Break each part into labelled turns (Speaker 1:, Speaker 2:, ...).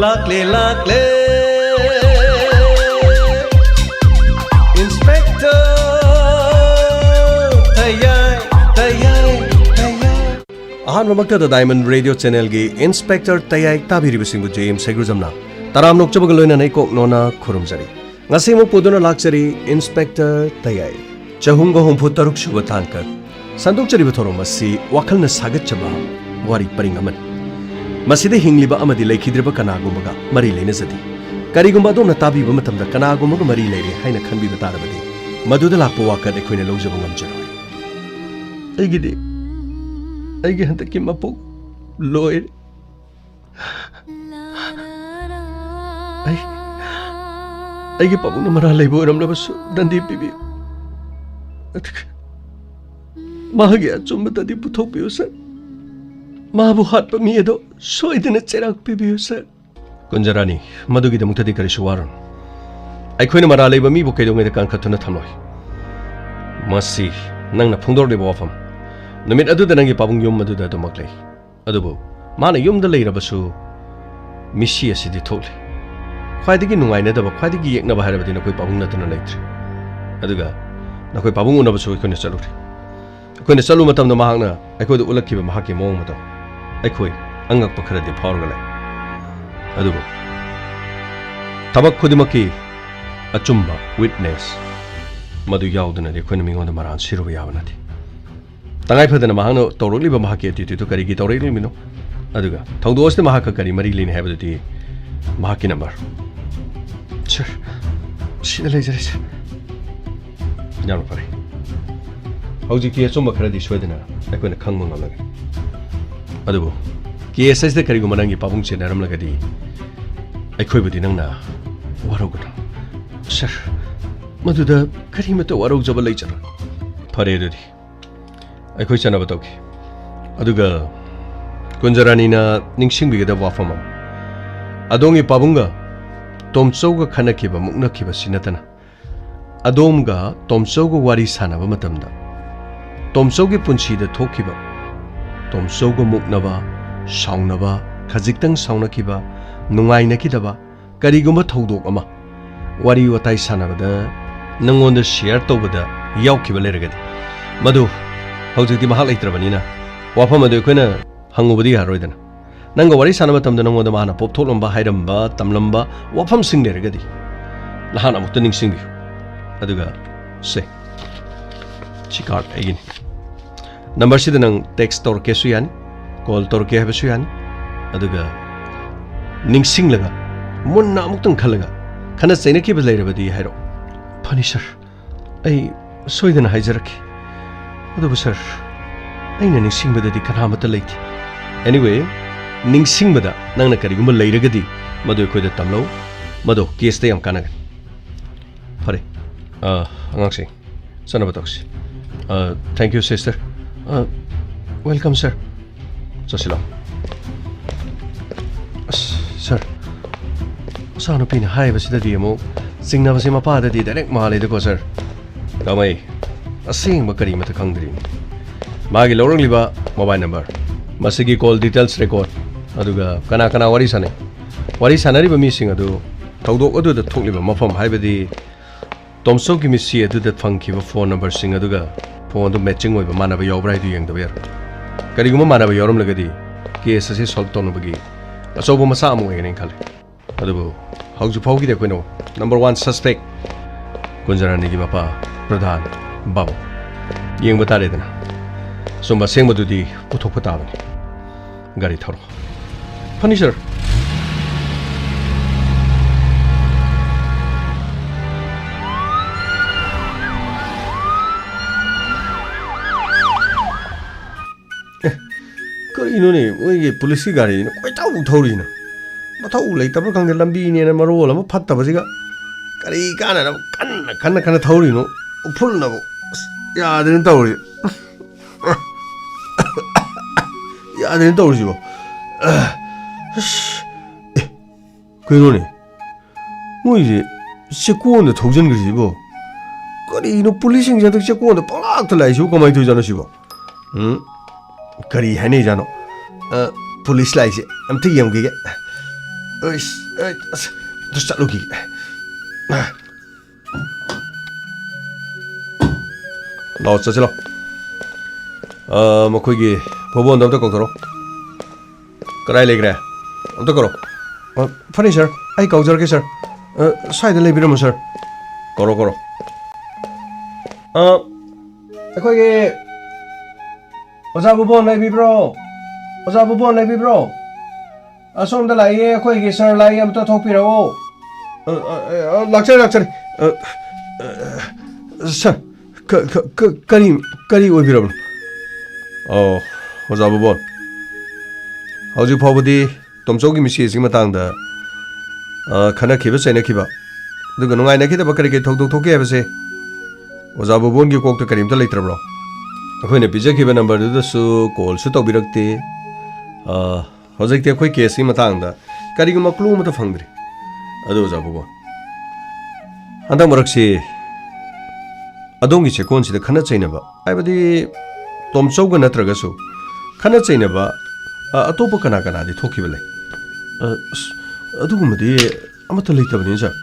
Speaker 1: lakle Inspector Tayay Ahanmamagtada Diamond Radio Channel gi Inspector Tayay tabiribasingbu James Segrujamna Taramnok chabaga loinanai koknona khurumjari ngasi mo puduna lakchari Inspector Tayay Chahumga humpu taruk suba tangka Sandukchari bathorom masi wakhalna sagatchaba wari paringaman Masida hingliba amadi laikhidriba kanagumbaga mari leinazadi Karigumba adomna tabiba matamda kanagumbaga mari leire haina khanbiba tarabadi maduda lakpa wakad ekhoina lawjaba ngamjaroi Aigi handaki mapok loir Aigi pabuna mara leibo ramlabasu dandi pibi Mahagi achumbadadi puthokpiyo sir Mahabu hatpa miyedo soidina cherak pibiyo sir Kunjarani madugidamukta di karisu waron Aikhoina mara leiba mibu kaidongaida kankhathuna thamloi Masi nangna phungdorliba wafam Numit aduda nangi pabung yum aduda adumaklei Adubu mana yumda leirabasu misi asidi thokle Khwaidigi nungainadaba khwaidigi yeknaba hairabadi nakoi pabung natuna leitri Aduga nakoi pabung unabasu aikhoina chaluri Aikhoina chalu matamda mahakna aikhoida ulakkiba mahakki mawong matam Aikhoi angakpa kharadi phawraga lai Adubu Tabak khudimakki achumba witness Madu yaudunadi aikhoina mingonda maran siruba yaba nati Tangai phadana mahakna tawrokliba mahakki attitude karigi tawroklimino Aduga thongdosna mahakka kari mari leine haibadudi mahakki number Sir sida leijare sir Yamna fare Hojiki achumba kharadi soidana aikhoina khangba ngamlage Adubu case asida kariguma nangi pabung chenaramlagadi aikhoibudi nangna warogana Sir maduda karimata warojaba leichara Fare adudi Aikhoi chanaba tawki Aduga Kunjaranina ningsingbigada wafama Adongi pabunga Tomchauga khanakiba muknakiba sinatana Adomga Tomchauga wari sanaba matamda Tomchaugi punchida thokiba Tomchauga muknaba saunaba khajiktang saunakiba nungainakidaba karigumba thodok ama wari watai sanabada nangonda share tobada yaukiba leragadi Madu Hojikti mahal leitrabanina wafam adu koina hangubadi haroidana nanga wari sanaba tamda nangoda mahana poptholomba hairamba tamlamba wafam singleragadi lahana mutta ningsingbi aduga se chikart agin number sida nang text torke su yani call torke habe su yani aduga ningsinglaga munna amuktang khalaga khana chainaki ba leirabadi hairo phani sir ai soidana haijaraki Adubu sir, aina ningsingbadadi kanamata leiti. Anyway, ningsingbada nangna karigumba leiragadi madu ekhoida tamlau madu case ta yam kanaga. Fare. Angangsi. Sanaba tawsi. Thank you sister. Welcome sir. Sasila. Sir. Sano pina hai basidadi amo singna basi mapadadi direct mahalida ko sir. Kamai Asing makari mata khangdri magi lorungliba mobile number masigi call details record aduga kana wari sanari ba mi sing adu thawdok adu da thokliba mafam haibadi tomso gi misi adu da phangkiba phone number sing aduga phone du matching oiba manaba yobrai du yeng daber kariguma manaba yorom lagadi case ase solve tonobagi asobo masa amu ngene khale adubu hauju phawgi de koino number 1 suspect Kunjarani gi bapa pradhan Babu, yang betare dana. Sumba seng badudi puthok patawani. Gari tharo. Funny sir. Kari ino ni, oye polisi gari ino, koi tahu thori ino. Matau ulai tapi kang dalam bini na marola ma fatta basiga. Kari kana na kana thori ino. Full na bo. Ya, din tawri. Ya, din tawri jibo. 그러네. 뭐 이제 세코온데 도전 그리고 거리 이노 폴리싱 자도 세코온데 빡 들라이시고 가만히 두잖아 시고. 응? 거리 해내잖아. 폴리스 라이시. 아무튼 영기게. ꯆꯠꯂꯨꯈꯤ ꯂꯥꯛꯑꯣ ꯆꯠꯁꯤ ꯂꯥꯛꯑꯣ ꯃꯈꯣꯏꯒꯤ ꯐꯣꯟꯗꯣ ꯑꯝꯇ ꯀꯧꯊꯣꯔꯛꯑꯣ ꯀꯗꯥꯏ ꯂꯩꯈ꯭ꯔꯦ ꯑꯝꯇ ꯀꯧꯔꯣ ꯐꯅꯤ ꯁꯥꯔ ꯑꯩ ꯀꯧꯖꯔꯒꯦ ꯁꯥꯔ ꯁ꯭ꯋꯥꯏꯗ ꯂꯩꯕꯤꯔꯝꯃꯣ ꯁꯥꯔ ꯀꯧꯔꯣ ꯀꯧꯔꯣ ꯑꯩꯈꯣꯏꯒꯤ ꯑꯣꯖꯥ ꯕꯨꯕꯣꯟ ꯂꯩꯕꯤꯕ꯭ꯔꯣ ꯑꯣꯖꯥ ꯕꯨꯕꯣꯟ ꯂꯩꯕꯤꯕ꯭ꯔꯣ ꯑꯁꯣꯝꯗ ꯂꯥꯛꯏꯌꯦ ꯑꯩꯈꯣꯏꯒꯤ ꯁꯥꯔ ꯂꯥꯛꯏ ꯑꯝꯇ ꯊꯣꯛꯄꯤꯔꯛꯑꯣ ꯂꯥꯛꯆꯔꯦ ꯂꯥꯛꯆꯔꯦ ꯁꯥꯔ ꯀꯔꯤ ꯑꯣꯏꯕꯤꯔꯕꯅꯣ ꯑꯣꯖꯥ ꯕꯨꯕꯣꯟ ꯍꯧꯖꯤꯛ ꯐꯥꯎꯕꯗꯤ ꯇꯣꯝꯆꯧꯒꯤ ꯃꯤꯁꯤ ꯃꯇꯥꯡꯗ ꯈꯟꯅꯈꯤꯕ ꯆꯩꯅꯈꯤꯕ ꯑꯗꯨꯒ ꯅꯨꯡꯉꯥꯏꯅꯈꯤꯗꯕ ꯀꯔꯤ ꯊꯧꯗꯣꯛ ꯊꯣꯛꯀꯦ ꯍꯥꯏꯕꯁꯦ ꯑꯣꯖꯥ ꯕꯨꯕꯣꯟꯒꯤ ꯀꯣꯛꯇ ꯀꯔꯤꯝꯇ ꯂꯩꯇ꯭ꯔꯕ꯭ꯔꯣ ꯑꯩꯈꯣꯏꯅ ꯄꯤꯖꯈꯤꯕ ꯅꯝꯕꯔꯗꯨꯗꯁꯨ ꯀꯣꯜꯁꯨ ꯇꯧꯕꯤꯔꯛꯇꯦ ꯍꯧꯖꯤꯛꯇꯤ ꯑꯩꯈꯣꯏ ꯀꯦꯁꯀꯤ ꯃꯇꯥꯡꯗ ꯀꯔꯤꯒꯨꯝꯕ ꯀ꯭ꯂꯨ ꯑꯃꯠꯇ ꯐꯪꯗ꯭ꯔꯤ ꯑꯗꯨ ꯑꯣꯖꯥ ꯕꯨꯕꯣꯟ ꯍꯟꯗꯛ ꯃꯔꯛꯁꯤ ꯑꯗꯣꯝꯒꯤ ꯆꯦꯛꯀꯣꯟꯁꯤꯗ ꯈꯟꯅ ꯆꯩꯅꯕ ꯍꯥꯏꯕꯗꯤ ꯇꯣꯝꯆꯧꯒ ꯅꯠꯇ꯭ꯔꯒꯁꯨ ꯈꯟꯅ ꯆꯩꯅꯕ ꯑꯇꯣꯞꯄ ꯀꯅꯥꯗꯤ ꯊꯣꯛꯈꯤꯕ ꯂꯩ ꯑꯗꯨꯒꯨꯝꯕꯗꯤ ꯑꯃꯠꯇ ꯂꯩꯇꯕꯅꯤ ꯁꯥꯔ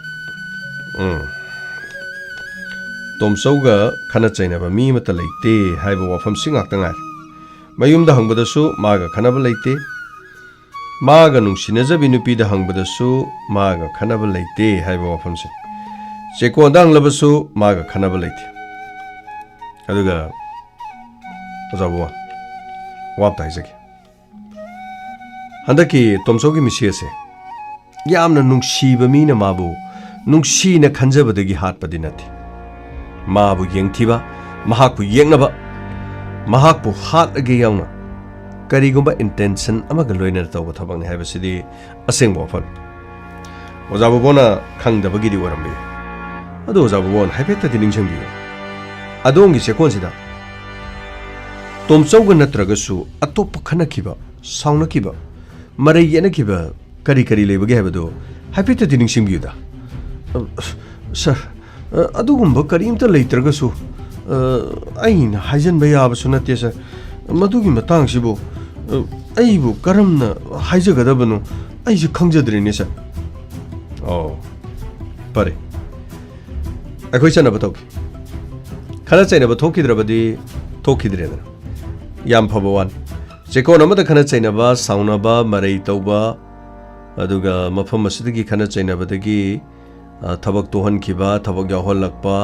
Speaker 1: ꯇꯣꯝꯆꯧꯒ ꯈꯟꯅ ꯆꯩꯅꯕ ꯃꯤ ꯑꯃꯠꯇ ꯂꯩꯇꯦ ꯍꯥꯏꯕ ꯋꯥꯐꯝꯁꯤ ꯉꯥꯛꯇ ꯉꯥꯏꯔꯦ ꯃꯌꯨꯝꯗ ꯍꯪꯕꯗꯁꯨ ꯃꯥꯒ ꯈꯟꯅꯕ ꯂꯩꯇꯦ ꯃꯥꯒ ꯅꯨꯡꯁꯤꯅꯖꯕꯤ ꯅꯨꯄꯤꯗ ꯍꯪꯕꯗꯁꯨ ꯃꯥꯒ ꯈꯟꯅꯕ ꯂꯩꯇꯦ ꯍꯥꯏꯕ ꯋꯥꯐꯝꯁꯦ ꯆꯦꯛꯀꯣꯟꯗ ꯍꯪꯂꯕꯁꯨ ꯃꯥꯒ ꯈꯟꯅꯕ ꯂꯩꯇꯦ ꯑꯗꯨꯒ ꯑꯣꯖꯥ ꯕꯨꯕꯣꯟ ꯋꯥꯝꯇ ꯍꯥꯏꯖꯒꯦ ꯍꯟꯗꯛꯀꯤ ꯇꯣꯝꯆꯧꯒꯤ ꯃꯤꯁꯤ ꯑꯁꯦ ꯌꯥꯝꯅ ꯅꯨꯡꯁꯤꯕ ꯃꯤꯅ ꯃꯥꯕꯨ ꯅꯨꯡꯁꯤꯅ ꯈꯟꯖꯕꯗꯒꯤ ꯍꯥꯠꯄꯗꯤ ꯅꯠꯇꯦ ꯃꯥꯕꯨ ꯌꯦꯡꯊꯤꯕ ꯃꯍꯥꯛꯄꯨ ꯌꯦꯛꯅꯕ ꯃꯍꯥꯛꯄꯨ ꯍꯥꯠꯂꯒꯦ ꯌꯥꯎꯅ ꯀꯔꯤꯒꯨꯝꯕ ꯏꯟꯇꯦꯟꯁꯟ ꯑꯃꯒ ꯂꯣꯏꯅꯅ ꯇꯧꯕ ꯊꯕꯛꯅꯤ ꯍꯥꯏꯕꯁꯤꯗꯤ ꯑꯁꯦꯡꯕ ꯋꯥꯐꯝ ꯑꯣꯖꯥ ꯕꯨꯕꯣꯟꯅ ꯈꯪꯗꯕꯒꯤꯗꯤ ꯑꯣꯏꯔꯝꯕ ꯌꯥꯏ ꯑꯗꯨ ꯑꯣꯖꯥ ꯕꯨꯕꯣꯟ ꯍꯥꯏꯐꯦꯠꯇꯗꯤ ꯅꯤꯡꯁꯤꯡꯕꯤꯌꯨ ꯑꯗꯣꯝꯒꯤ ꯆꯦꯛꯀꯣꯟꯁꯤꯗ ꯇꯣꯝꯆꯧꯒ ꯅꯠꯇ꯭ꯔꯒꯁꯨ ꯑꯇꯣꯞꯄ ꯈꯟꯅꯈꯤꯕ ꯁꯥꯎꯅꯈꯤꯕ ꯃꯔꯩ ꯌꯦꯠꯅꯈꯤꯕ ꯀꯔꯤ ꯂꯩꯕꯒꯦ ꯍꯥꯏꯕꯗꯨ ꯍꯥꯏꯐꯦꯠꯇꯗꯤ ꯅꯤꯡꯁꯤꯡꯕꯤꯌꯨꯗ ꯁꯥꯔ ꯑꯗꯨꯒꯨꯝꯕ ꯀꯔꯤꯝꯇ ꯂꯩꯇ꯭ꯔꯒꯁꯨ ꯑꯩꯅ ꯍꯥꯏꯖꯟꯕ ꯌꯥꯕꯁꯨ ꯅꯠꯇꯦ ꯁꯥꯔ ꯃꯗꯨꯒꯤ ꯃꯇꯥꯡꯁꯤꯕꯨ ꯑꯩꯕꯨ ꯀꯔꯝꯅ ꯍꯥꯏꯖꯒꯗꯕꯅꯣ ꯑꯩꯁꯨ ꯈꯪꯖꯗ꯭ꯔꯦꯅꯦ ꯁꯥꯔ ꯐꯔꯦ ꯑꯩꯈꯣꯏ ꯆꯠꯅꯕ ꯇꯧꯈꯤ ꯈꯟꯅ ꯆꯩꯅꯕ ꯊꯣꯛꯈꯤꯗ꯭ꯔꯕꯗꯤ ꯊꯣꯛꯈꯤꯗ꯭ꯔꯦꯗꯅ ꯌꯥꯝ ꯐꯕ ꯋꯥꯅꯤ ꯆꯦꯛꯀꯣꯟ ꯑꯃꯗ ꯈꯟꯅ ꯆꯩꯅꯕ ꯁꯥꯎꯅꯕ ꯃꯔꯩ ꯇꯧꯕ ꯑꯗꯨꯒ ꯃꯐꯝ ꯑꯁꯤꯗꯒꯤ ꯈꯟꯅ ꯆꯩꯅꯕꯗꯒꯤ ꯊꯕꯛ ꯇꯣꯛꯍꯟꯈꯤꯕ ꯊꯕꯛ ꯌꯥꯎꯍꯜꯂꯛꯄ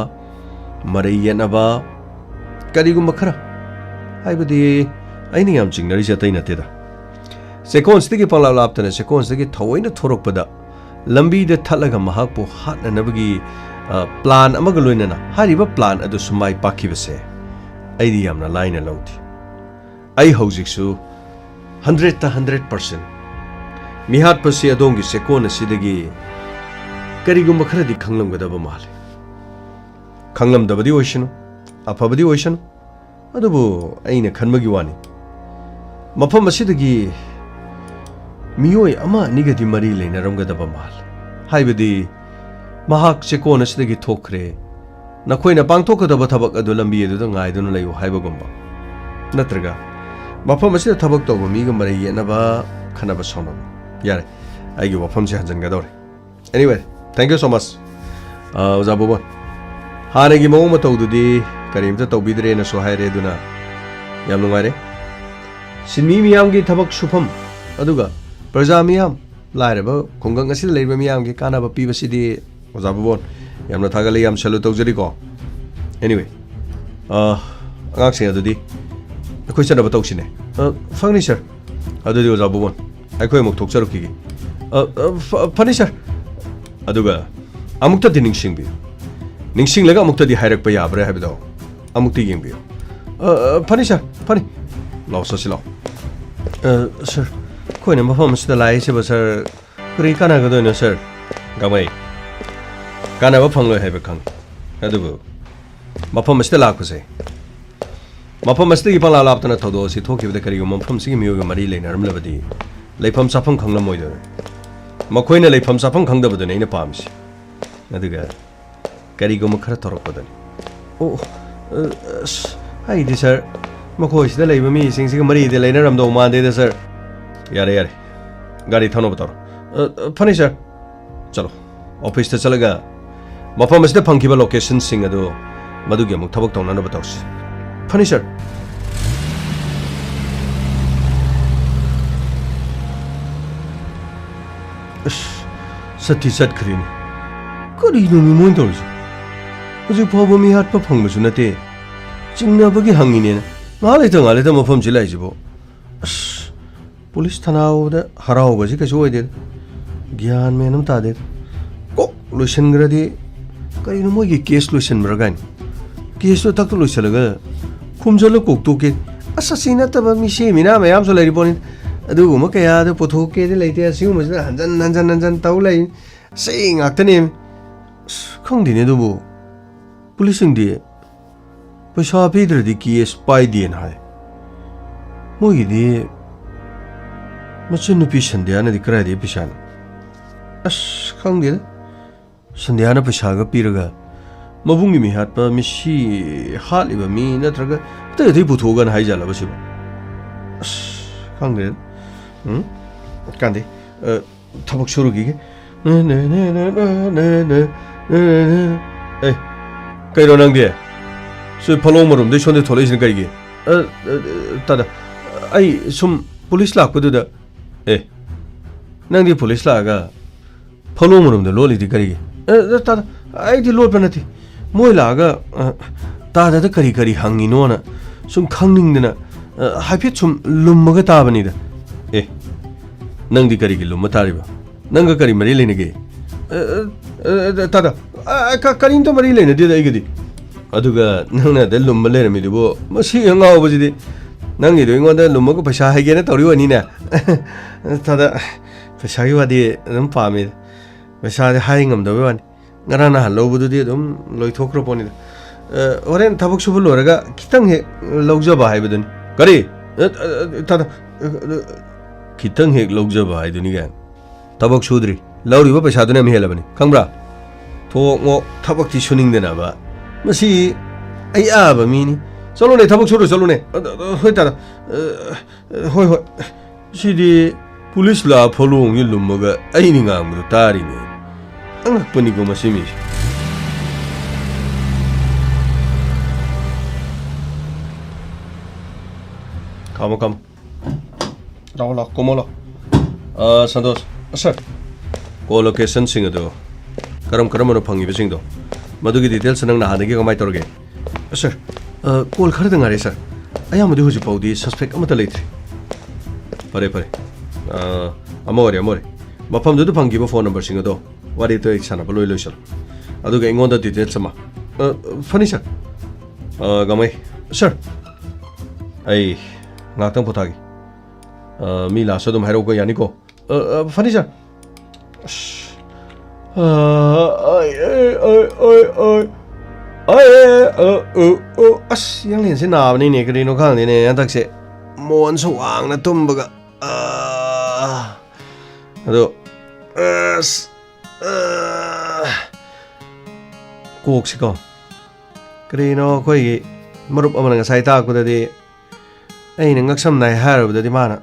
Speaker 1: ꯃꯔꯩ ꯌꯦꯠꯅꯕ ꯀꯔꯤꯒꯨꯝꯕ ꯈꯔ ꯍꯥꯏꯕꯗꯤ ꯑꯩꯅ ꯌꯥꯝ ꯆꯤꯡꯅꯔꯤꯁꯦ ꯑꯇꯩ ꯅꯠꯇꯦꯗ ꯆꯦꯛꯀꯣꯟꯁꯤꯗꯒꯤ ꯄꯪꯂꯥꯞ ꯂꯥꯞꯇꯅ ꯆꯦꯛꯀꯣꯟꯁꯤꯗꯒꯤ ꯊꯑꯣꯏꯅ ꯊꯣꯔꯛꯄꯗ ꯂꯝꯕꯤꯗ ꯊꯠꯂꯒ ꯃꯍꯥꯛꯄꯨ ꯍꯥꯠꯅꯅꯕꯒꯤ ꯄ꯭ꯂꯥꯟ ꯑꯃꯒ ꯂꯣꯏꯅꯅ ꯍꯥꯏꯔꯤꯕ ꯄ꯭ꯂꯥꯟ ꯑꯗꯨꯁꯨ ꯃꯥꯏ ꯄꯥꯛꯈꯤꯕꯁꯦ ꯑꯩꯗꯤ ꯌꯥꯝꯅ ꯂꯥꯏꯅ ꯂꯧꯗꯦ ꯑꯩ ꯍꯧꯖꯤꯛꯁꯨ 100% ꯃꯤꯍꯥꯠꯄꯁꯤ ꯑꯗꯣꯝꯒꯤ ꯆꯦꯛꯀꯣꯟ ꯑꯁꯤꯗꯒꯤ ꯀꯔꯤꯒꯨꯝꯕ ꯈꯔꯗꯤ ꯈꯪꯂꯝꯒꯗꯕ ꯃꯥꯜꯂꯤ ꯈꯪꯂꯝꯗꯕꯗꯤ ꯑꯣꯏꯁꯅꯨ ꯑꯐꯕꯗꯤ ꯑꯣꯏꯁꯅꯨ ꯑꯗꯨꯕꯨ ꯑꯩꯅ ꯈꯟꯕꯒꯤ ꯋꯥꯅꯤ ꯃꯐꯝ ꯑꯁꯤꯗꯒꯤ ꯃꯤꯑꯣꯏ ꯑꯃ ꯑꯅꯤꯒꯗꯤ ꯃꯔꯤ ꯂꯩꯅꯔꯝꯒꯗꯕ ꯃꯥꯜꯂꯤ ꯍꯥꯏꯕꯗꯤ ꯃꯍꯥꯛ ꯆꯦꯛꯀꯣꯟ ꯑꯁꯤꯗꯒꯤ ꯊꯣꯛꯈ꯭ꯔꯦ ꯅꯈꯣꯏꯅ ꯄꯥꯡꯊꯣꯛꯀꯗꯕ ꯊꯕꯛ ꯑꯗꯨ ꯂꯝꯕꯤ ꯑꯗꯨꯗ ꯉꯥꯏꯗꯨꯅ ꯂꯩꯌꯨ ꯍꯥꯏꯕꯒꯨꯝꯕ ꯅꯠꯇ꯭ꯔꯒ ꯃꯐꯝ ꯑꯁꯤꯗ ꯊꯕꯛ ꯇꯧꯕ ꯃꯤꯒ ꯃꯔꯩ ꯌꯦꯠꯅꯕ ꯈꯟꯅꯕ ꯁꯥꯎꯅꯕ ꯌꯥꯔꯦ ꯑꯩꯒꯤ ꯋꯥꯐꯝꯁꯦ ꯍꯟꯖꯤꯟꯒꯗꯧꯔꯦ ꯑꯦꯅꯤꯋꯦ ꯊꯦꯡꯛ ꯌꯨ ꯁꯣ ꯃꯆ ꯑꯣꯖꯥ ꯕꯨꯕꯣꯟ ꯍꯥꯟꯅꯒꯤ ꯃꯑꯣꯡ ꯃꯇꯧꯗꯨꯗꯤ ꯀꯔꯤꯝꯇ ꯇꯧꯕꯤꯗ꯭ꯔꯦꯅꯁꯨ ꯍꯥꯏꯔꯦ ꯑꯗꯨꯅ ꯌꯥꯝ ꯅꯨꯡꯉꯥꯏꯔꯦ ꯁꯤꯟꯃꯤ ꯃꯤꯌꯥꯝꯒꯤ ꯊꯕꯛ ꯁꯨꯐꯝ ꯑꯗꯨꯒ ꯄ꯭ꯔꯖꯥ ꯃꯤꯌꯥꯝ ꯂꯥꯏꯔꯕ ꯈꯨꯡꯒꯪ ꯑꯁꯤꯗ ꯂꯩꯔꯤꯕ ꯃꯤꯌꯥꯝꯒꯤ ꯀꯥꯟꯅꯕ ꯄꯤꯕꯁꯤꯗꯤ ꯑꯣꯖꯥ ꯕꯨꯕꯣꯟ ꯌꯥꯝꯅ ꯊꯥꯒꯠꯂꯤ ꯌꯥꯝ ꯁꯦꯂꯨꯠ ꯇꯧꯖꯔꯤꯀꯣ ꯑꯦꯅꯤꯋꯦ ꯑꯉꯥꯡꯁꯤꯡ ꯑꯗꯨꯗꯤ ꯑꯩꯈꯣই ꯆꯠꯅꯕ ꯇꯧꯁꯤꯅꯦ ꯐꯪꯅꯤ ꯁꯥꯔ ꯑꯗꯨꯗꯤ ꯑꯣꯖꯥ ꯕꯨꯕꯣꯟ ꯑꯩꯈꯣꯏ ꯑꯃꯨꯛ ꯊꯣꯛꯆꯔꯛꯈꯤꯒꯦ ꯐꯅꯤ ꯁꯥꯔ ꯑꯗꯨꯒ ꯑꯃꯨꯛꯇꯗꯤ ꯅꯤꯡꯁꯤꯡꯕꯤꯌꯨ ꯅꯤꯡꯁꯤꯡꯂꯒ ꯑꯃꯨꯛꯇꯗꯤ ꯍꯥꯏꯔꯛꯄ ꯌꯥꯕ꯭ꯔꯥ ꯍꯥꯏꯕꯗꯣ ꯑꯃꯨꯛꯇ ꯌꯦꯡꯕꯤꯌꯨ ꯐꯅꯤ ꯁꯥꯔ ꯐꯅꯤ ꯂꯥꯛꯑꯣ ꯆꯠꯁꯤ ꯂꯥꯛꯑꯣ ꯁꯥꯔ ꯑꯩꯈꯣꯏꯅ ꯃꯐꯝ ꯑꯁꯤꯗ ꯂꯥꯛꯏꯁꯤꯕ ꯁꯥꯔ ꯀꯔꯤ ꯀꯥꯟꯅꯒꯗꯣꯏꯅꯣ ꯁꯥꯔ ꯒꯥꯃꯩ ꯀꯥꯟꯅꯕ ꯐꯪꯂꯣꯏ ꯍꯥꯏꯕ ꯈꯪꯉꯤ ꯑꯗꯨꯕꯨ ꯃꯐꯝ ꯑꯁꯤꯗ ꯂꯥꯛꯄꯁꯦ ꯃꯐꯝ ꯑꯁꯤꯗꯒꯤ ꯄꯪꯂꯥꯞ ꯂꯥꯞꯇꯅ ꯊꯧꯗꯣꯛ ꯑꯁꯤ ꯊꯣꯛꯈꯤꯕꯗ ꯀꯔꯤꯒꯨꯝꯕ ꯃꯐꯝꯁꯤꯒꯤ ꯃꯤꯑꯣꯏꯒ ꯃꯔꯤ ꯂꯩꯅꯔꯝꯂꯕꯗꯤ ꯂꯩꯐꯝ ꯆꯥꯐꯝ ꯈꯪꯂꯝꯃꯣꯏꯗꯣꯏꯅꯤ ꯃꯈꯣꯏꯅ ꯂꯩꯐꯝ ꯆꯥꯐꯝ ꯈꯪꯗꯕꯗꯨꯅꯤ ꯑꯩꯅ ꯄꯥꯝꯃꯤꯁꯤ ꯑꯗꯨꯒ ꯀꯔꯤꯒꯨꯝꯕ ꯈꯔ ꯊꯣꯔꯛꯄꯗꯅꯤ ꯑꯣ ꯑꯩꯗꯤ ꯁꯥꯔ ꯃꯈꯣꯏꯁꯤꯗ ꯂꯩꯕ ꯃꯤꯁꯤꯡꯁꯤꯒ ꯃꯔꯤꯗꯤ ꯂꯩꯅꯔꯝꯗꯧ ꯃꯥꯟꯗꯦꯗ ꯁꯥꯔ ꯌꯥꯔꯦ ꯒꯥꯔꯤ ꯊꯧꯅꯕ ꯇꯧꯔꯣ फर्नीचर चलो ऑफिस ते चलेगा मफम असिदा फंखिबा लोकेशन सिंग अदो मदुगी अमुक थबक तौनाना बताउसी furniture Satti सत्खरिनी करिनो मिमोइन तौरसी हजि फावबो me हाटपा फंगबसु नते चिंगनाबगी हंगिने ngale ta mafam ji laijibo police thanao da harao baji ka so ide gyan menam ta de ko lotion gradi kai no mogi case lotion bragan case to tak to lotion ga khumjalo kok to ke asasina ta ba mi se mina mayam so lai pon adu ma ka ya da potho ke de laite asiu ma hanjan tau lai sei ngak tane khong dine do bo police ing di पैसा पीद्रदी case पाइदिएन हाय मोगिदि मचन नुपी संध्यानदि करादि पिसान अस खंगदे संध्याना पैसागा पीरगा मबुंगी मी हातपा मिसी हालिबा मी नत्रगा तै बुथोगन हाइजाला बसिबा अस खंगदे कांदे थबक सुरुगी के ए Cairo नंगदे So follow room they show the tollation guy. Tada I some police lock with the Nangi police laga follow room the lolly the guy. Tada I did low penalty. Moy laga Tada the curry hanging on some cunning dinner. I pit some lumagatabanida. Nangi curry lumatariba. Nanga curry marilene. Tada I can't to marilene did I get it. अदुगा नंगना दे लुम्बा लेरमिदुबो मसी अंगावबजिदि नंगि दो इंगोंदा लुम्बको पैसा हाइगेना तौरिवनि ना तदा पैसागि वादि अदुम पामे पैसा high ngमदबे वानि ngराना हलौबदुदि अदुम लोइथोख्रो पोनि Oren थबक सुबु लोरगा खितंग हे लौजबा हाइबदुनि करि तदा खितंग हे लौजबा हाइदुनि गा थबक सुद्रि लौरिबो पैसा दुना मिहेलबनि खंब्रा थोंगो थबक ति सुनिंगदेना बा मसी आई आबा मीनी चलो ने थबक छोरो चलो ने होय ता होय होय सिदि पुलिस ला फलोंग इ लुमगा आई नि ngamdu tari ne angakpani ko masimi kam rawla komola sandos sir ko location sing ado karam no phangi besing do मधुगी डिटेल्स नंग नाहादगी कमाय तोरगे सर कॉल खरद ngare सर आया मधु हुजि पाउदी सस्पेक्ट अमत लेथ्रि परे परे अमोरे मफम दुदु फंगिबो फोन नंबर सिंग दो वारि तो इच्छाना बलोय लोइसल अदुगा इंगोंदा डिटेल्स समा फनी सर गमै सर आई ngakang potagi mi la so dum hero ko yani ko funny sir As yang lain sih nabi ni kerino kan ini yang tak se mohon suang na tumbaga aduh kok sih kau kerino koi merup aman nggak saya takut tadi ini nggak sam naik harap tadi mana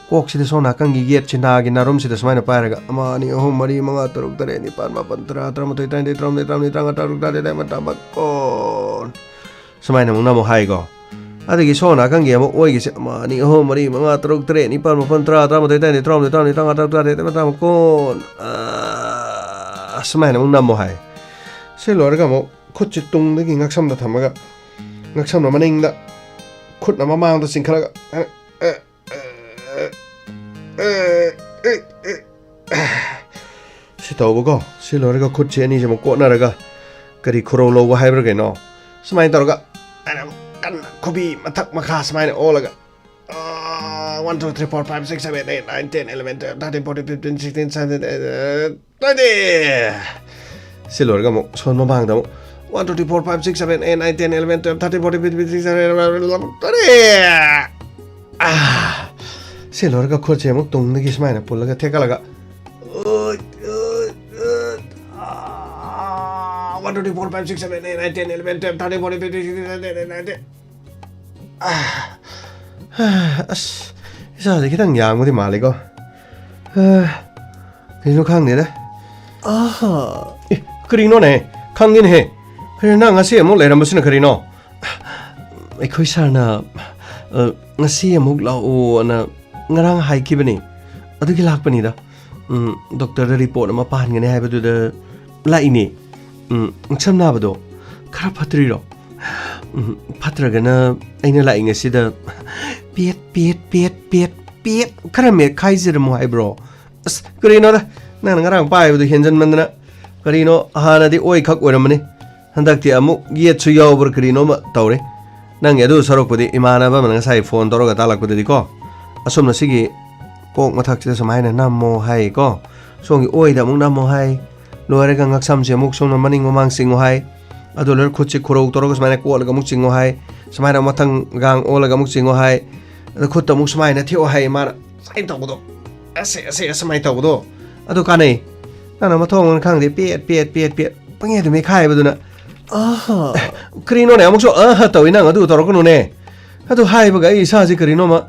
Speaker 1: kok sih sona kan gigit cina gini narum sih semuanya parah ama ni mari mengatur uktere ni pan mapan teramat itu tadi tram tangga taruk tadi dah mata bakon semuanya mungkin mau hai kau ada gini sona kan gini mau oi gini ama ni mari mengatur uktere ni pan mapan teramat itu tadi tram tangga taruk tadi dah mata bakon semuanya mungkin mau hai seluar kamu kut citung lagi ngaksam dah thamaga ngaksam nama ningda kut nama mang tu singkara si tau ko si lorga kutche ni jamo ko naraga kari khoro lo wa hybrid ke no smai taraga kan kobi matak makha smai olaga 1 2 3 4 5 6 7 8 9 10 11 12 13 14 15 16 17 20 si lorga mo son ma bang da 1 2 3 4 5 6 7 8 9 10 11 12 13 14 15 16 17 से लड़का खोचे मुक तुमने किस मायने पुल लगा ठेका लगा 1 2 3 4 5 6 7 8 9 10 11 12 13 14 15 16 17 अस इसा देखिए तंग यांग मुझे माले को 그리노 칸게다 아하 그리노네 칸긴해 그래나 ngasi amuk leirambasina karino akhoi sarna ngasi amuk lao na ngarang haikibani adugi lakpani da doctor da report ama pan ngane haibadu da laini samna bado khara phatri ro phatragana aina lai ngasi da piet khara me khaizir mo haibro as karino da nang ngarang pai badu henjan mandana karino hanadi oi khak oramani handakti amuk yetsu yawbur karino ma tawre nang yadu sarokpudi imanaba man ngasai phone toroga talakpudi ko asomna sigi kok mathak chida samaina nammo hai ko songi oi da mung nammo hai loare ga ngaksam je muk songna maning mamang singo hai adoler khochi khorok toroga samaina ko laga muk singo hai samaina mathang gang olaga muk singo hai khutta muk samaina thio hai mar sai tawdo ase samai tawdo ado kanai nana mathong khang de piet pange de me khai baduna aha krino ne amuk so aha tawina adu torokno ne adu hai baga isa ji krino ma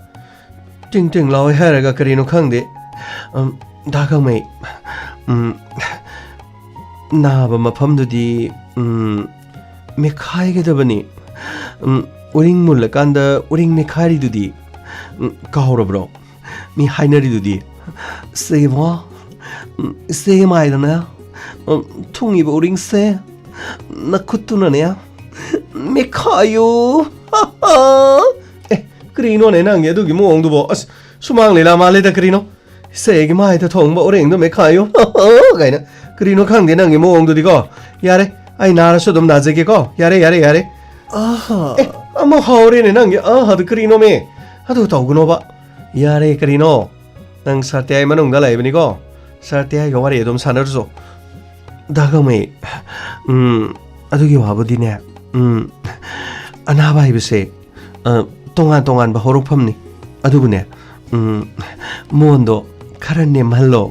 Speaker 1: ting law hera ga krino khang de da khang mai na ba mafam du di me khai ge da bani uring mul kan da uring me khari du di ka horo bro mi hainari du di se mai da na thungi ba uring se nakutuna ne me khayo krino ne nang yedu gi mong du bo as sumang le la ma le da krino se gi mai da thong ba oreng do me khayo gaina krino khang de nang gi mong du di ko yare ai na ra so dum na je ge ko yare aha amo haure ne nang gi aha du krino me adu taw guno ba yare krino nang satyai manung da lai bani ko satyai go wari dum sanar so daga me adugi wabudine anaba ibse tongan ba horok phamni adubune mondo kharane mallo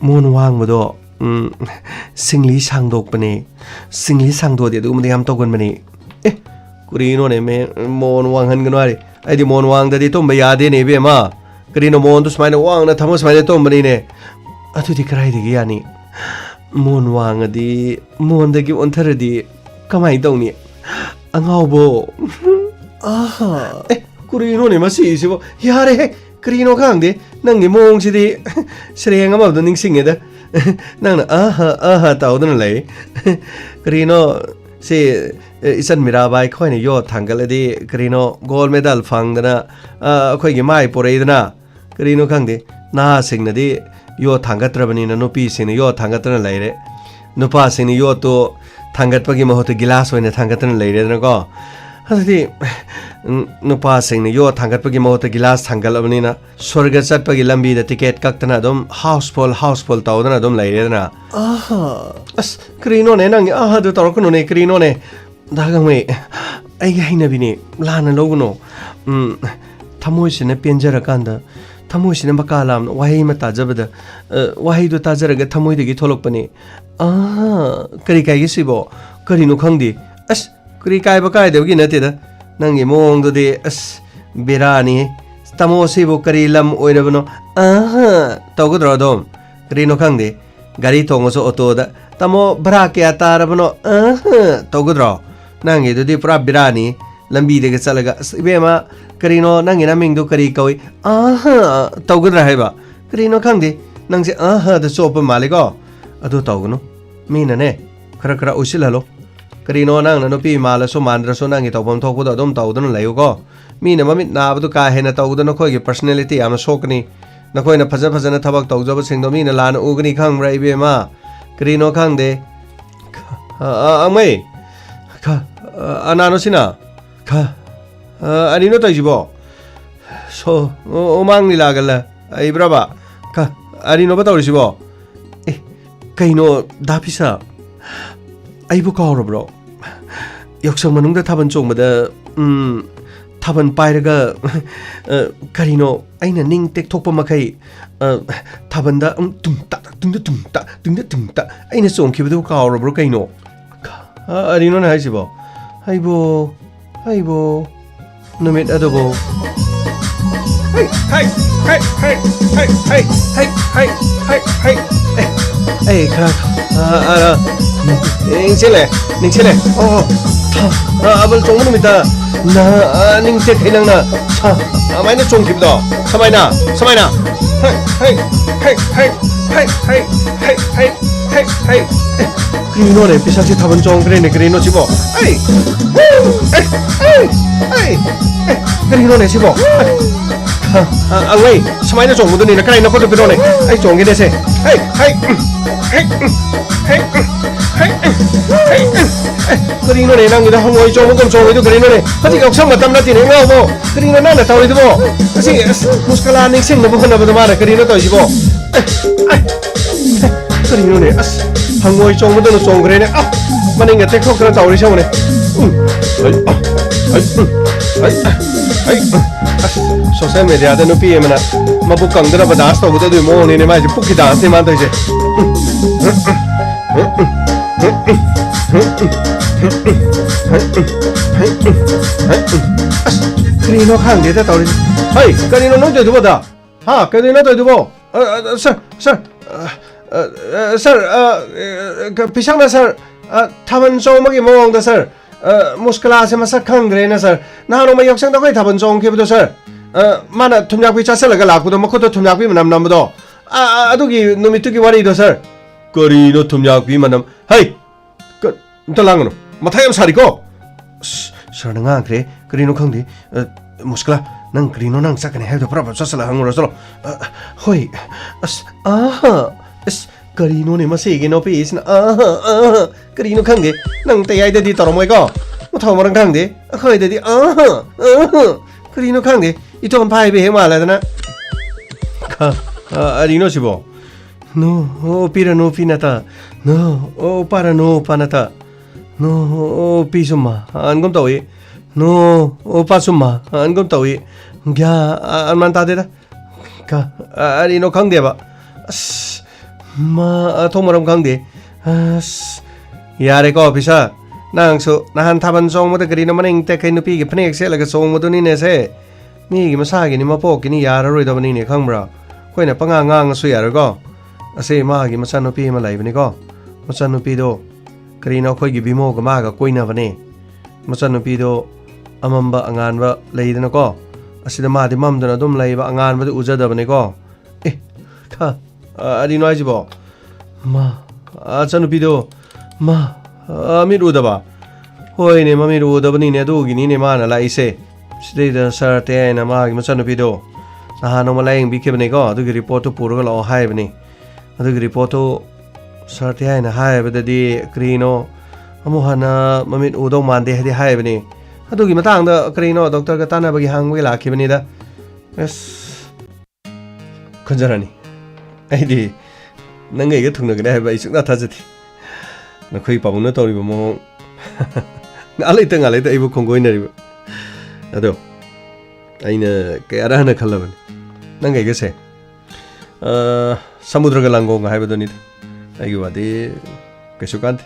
Speaker 1: mon wangbodo singli sangdok bane singli sangdo de dum diam togon bane kurino ne me mon wanghan gnwari aidi mon wang da di tom ba yade ne be ma kurino mon dus maina wang na thamos maina tom bane ne adudi krai de yani mon wang di mon da gi onthar di kamai dongni angaubo aha kurino ne masi sibo yare krino khangde nangi mong sidi sreng ama do ningsing eda nang na aha tawdun lei krino se isan mirabai khoi ne yo thangal di krino gold medal phangdana khoi gi mai poreidana krino khangde na singna di yo thangatrabani na nopi sine yo thangatna leire nupa sine yo to thangatpagi mahot gilas hoine thangatna leire na ko hadi nupa sine yo thangatpagi mahot gilas thangalabani na swarga chatpagi lambi da ticket kaktana dom houseful tawdana dom leire na aha as krino ne nang aha do torkono ne krino ne dagang me ai ga hina bini lana loguno thamoi sine penjara kanda thamoi sine bakalam wahi ma tajabada wahi do tajaraga thamoi degi tholokpani kari kai gi sibo kari nu khangdi as kari kai ba kai degi nate da nangi mong do de as berani tamo sibo kari lam oirabno togodro dom kari nu khangdi gari tongoso auto da tamo bra ke atarabno togodro nangi do di pra berani lambi de chalaga ibema karino nangi naming do kari koi tawgadra haiba karino khangde nangse da sopa maliko adu tawgno mina ne khara usilalo karino nang na no pi mala so mandra so nangi tawbam thokko da dom tawdno layo ko mina mamit na abdu ka hena tawdno khoi gi personality amna sokni na khoi na phaja na thabak tawjaba singdo mina lan ugni khang rai be ma karino khangde amai kha anano sina kha anino tajibo so omang ni lagala ai braba ka anino batawrisibo kaino dapisa aibu kawro bro yoksang manungda thaban chongmada thaban pairaga karino aina ning tek thokpa makai thabanda tumta aina chongkhibudu kawro bro kaino anino na haisibo aibo numit adobo Hey, ning chile. Oh, abal chong mo mita. Na ning che kailang na. Amay na chong kibdo. Samay na. Hey. Krino ne pisang si taban chong krene krino sibo. Hey. Krino ne sibo. Away, samay na chong mo dun ni nakray na ko to pero ne. Ay chong gine se. Hey. Krino ne nang ida hangoy chong mo chong ito krino ne. Pati ka usang matam na tin nga mo. Krino na tawid mo. Kasi muskala ning sing na bukan na badamara krino to sibo. Krino ne as hangoy chong mo dun chong krene. Maning nga tekho kra tawri siya mo ne. Ay. Social media da no PM na mabukang dara ba das to buta du mo ni ne mai pukki dance ni man to je Krino khang de ta tawri hey Krino no de du ba ha Krino to du bo sir pisang na sir taman so magi mo da sir muskala se masak khang gre na sir na no mai yaksang da kai taban chong ke bu sir mana thumyak pi chasalaga lakpudo makhoto thumyak pi manam namdo adugi numitugi wari do sir kari no thumyak pi manam hey talangno mathayam sari ko sir nga kre kari no khangdi muskala nang kari no nang sakane ha do prab chasala hangro solo hoi kari no ne mase ge no pi is na kari no khangde nang tayai da di toromoi ko mathaw marang khangde khoi da di kari no khangde ito kan pai be mala dana ka ari no sibo no o pira no pinata no o para no panata no o pisuma angom tawi no o pasuma angom tawi gya anman ta de da ka ari no khangde ba ma thomaram khangde yare ko pisa nangsu nahan thaban song mo de kari no maning te kai no pi ge phnek se laga song mo do ni ne se mi gi masagi ni mapok ni yara roi da bani ne khangbra koi na panga ngang su yara go ase ma gi masanu pi ma lai bani ko masanu pi do kari no khoi gi bimo ga ma ga koi na bani masanu pi do amamba angan ba lai da ko asida ma di mam da dum lai ba angan ba uja da bani ko ka ari no aji bo ma achanu pi do ma mi ru da ba hoi ne ma mi ru da bani ne do gi ni ne ma na lai se Sida sir te na ma gi machan pido na no malaing bi kebne ko adu gi report to puro lo hai bani adu gi report to sir te na hai ba di krino amu hana mamit udo mande hadi hai bani adu gi matang da krino doctor ka tana ba gi hang wi la ki bani da yes konjarani ai di nangai ga thungna ga ba isuk na thajati na khoi pa bun na tori ba mo ngalai ta ai bu khongoi na ri ado aina ke arahana khallaban nangai gese samudra ga lango ga haiba doni ai wadi kesukanti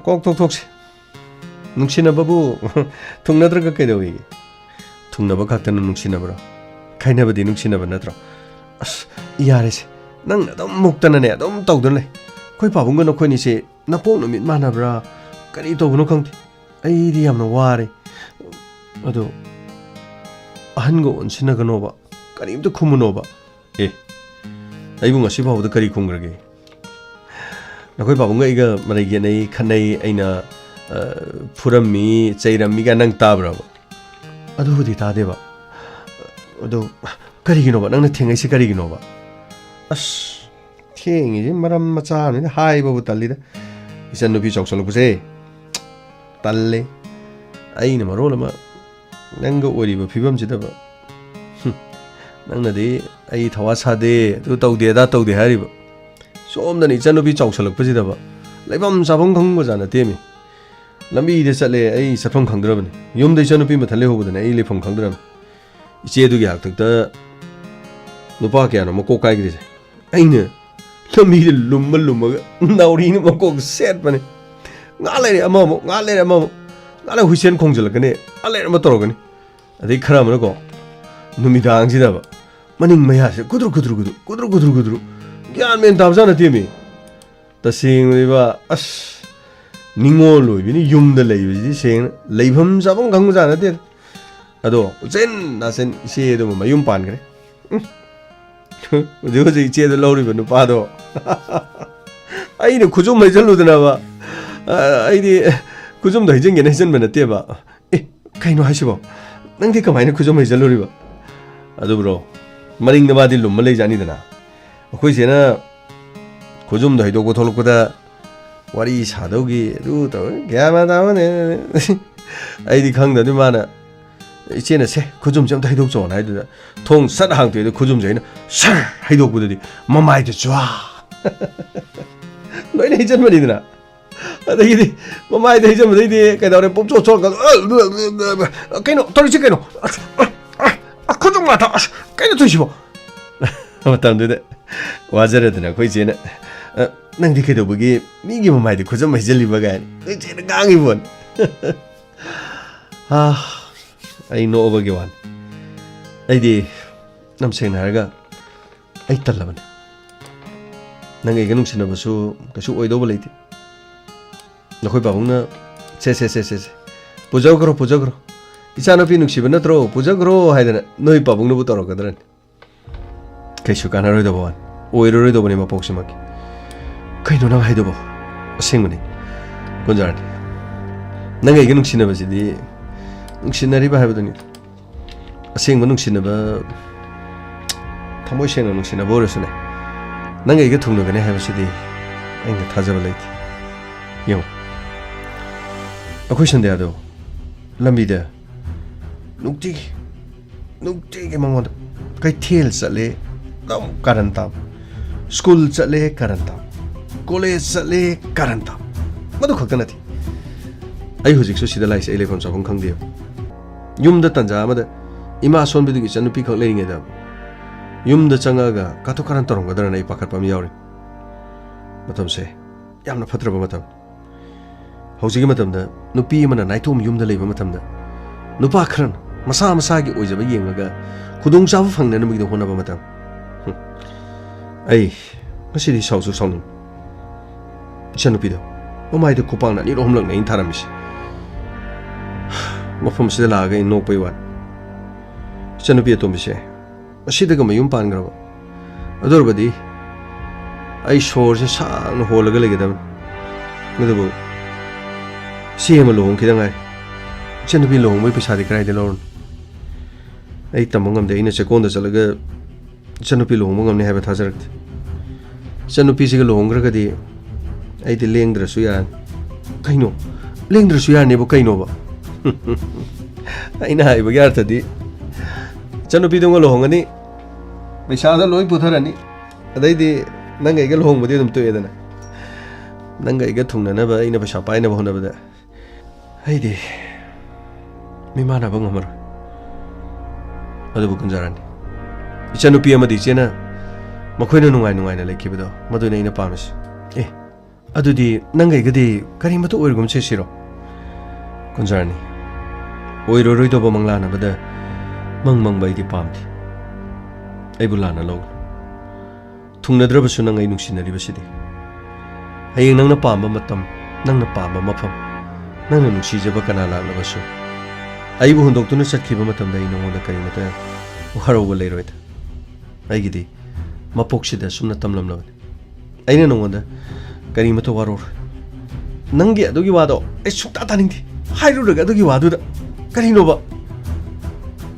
Speaker 1: kok tok se nungsina babu thungna dra ga ke dewi thungna ba khaktan nungsina bra khaina badi nungsina ba natra as yare se nang dom muktana ne dom tawdon le khoi pabung ga no khoi ni se na pok no mit mana bra kari to no khangti ai ri yam no ware ado ahango onsina ganoba karimto khumunoba aibunga sibawda kari khungrage nakoi babunga iga marage nei khanai aina furammi chairammi ga nang tabra adu hudi ta deba ado kari ginoba nang na thengai se kari ginoba as thengi maram macha ne hai babu talida isan no bi choksalo buse talle aina marolama nanga oriba phibam jidaba nangna de ai thawa sade tu tawde da tawde hariba somda ni chanobi chawsalak pajidaba laibam sabong khang bajana temi lambi de chale ai sathong khangdrabani yum de chanobi mathale hobudana ai lefong khangdram iche du gi hak ta nupa kya no mako kai gi aina lambi de lumma nauri ni mako set bane ngale amamo ngale huisen khongjal kane ale ma torogani adi khara man ko 누미당지다봐 마닝 마야세 구드루 얀맨 답잖아 팀이 다싱리바 아스 닝올로 이니 윰다 레이비지 생 레이범 잡은 강자나 데 아도 젠 나센 시에도 뭐 윰반 그래 어제 이제도 러리버 누파도 아이는 구좀 해절로드나 봐 아이디 구좀 더 이젠 게네 전면 어때봐 에 카이노 하시고 낭디 그만이 구좀 해절로리봐 아도 브로 마링 나마디 룸말레 자니드나 거기서는 구좀 더 해도고 돌고다 와리 사도기 루도 개마다네 아이디 강다도 많아 이제는 새 구좀 좀 더 해도 좋아 아이들 통 사랑도 구좀 저희는 살 해도 보더니 마마이도 좋아 너희는 해전만이더나 아이디 마마이도 해전만 이디 그다음에 뽑죠 가 깨노 떨어지 깨노 구좀 같아 깨노 드시고 맞다는데 와저러드나 거기서는 낭디 그래도 보기 미기 마마이도 구좀 해절리바가 이제는 강이 본 아 I know over Giwan. I di nam saying harga I talaman. Nangay ganung sinabaso kasu oy double late. Nakoy babong na se. Pujaw karo. Isano pinung siba na tro pujaw karo hay na noy babong na butaro kadran. Kasu kana roy dabawan. Oy roy dabawan ni mapoksimaki. Kay no nang hay dabo. Asing mo ni. Kunjaran. Nangay ganung sinabasi di 뭉신나리바 하거든요. 생모 뭉신나바 타모시는 뭉신나 버렸으네. 난가 이게 통로가네 해보시디. 앵가 타자발레이티. 용. 아쿠션데야도 람비다. 눅티게 망원다. 카이 텔 살레 너무 까란다. 스쿨 살레 까란다. 콜레지 살레 까란다. 모두 걱정나티. 아이 호직소 시달라이스 엘레폰 잡은 강대요. 윰다 단자마다 이마 손비두기 전 누피 걸 레링에다 윰다 장아가 카톡하는 떠는 거더라 이 바깥 밤이 야오리 마탐세 얌나 파트라바 마탐 호지기 마탐다 누피 만나 나이톰 윰다 레이바 마탐다 누파 크런 마사기 오이자바 옌가가 구동자부 방내는 미기도 호나바 마탐 아이 마시디 사우수 사우님 전 누피도 오마이도 쿠팡나 니로 홈럭 내인 타람이시 mafam sida laga in nok paiwan chanu pi atom se asida ga mayum pan graba ador badi ai shor se sang holaga legedam ngadabu siem lohong kidangai chanu pi lohong mai pisa de krai de lorn ai tamongam de ina sekonda chalaga chanu pi lohong ngam ne haba thajarak chanu pi se ga lohong gra di ai de lengdra su ya kaino lengdra su ya ne bo kaino ba aina haibagi arthadi chanupidunga lohongani paisada loi putharani adaidi nanga iga lohongbadi dum toedana nanga iga thungnanaba aina paisa painaba honabada aidi mimanaba ngamar adabu kunjarani ichanupi amadi chena makhoina nungai na lekibado maduna ina pamis adudi nanga igadi karimatu oirgum chesiro kunjarani 오이로로이 도바 망라나 바다 망망바이디 팜티 에불라나 로 퉁나드라바수 낭 아이 눅시나리바시디 하잉 낭나 팜바 마탐 낭나 팜바 마팜 낭나 눅시자바 카나 라라바수 아이부 혼독투나 satkiba matamda inongoda karimata uharoga leiroida aigidi mapoksida sumna tamlamlaban aina nongoda karimata waror nangi adugi wado ai sukta taningdi hairuraga adugi waduda Karinoba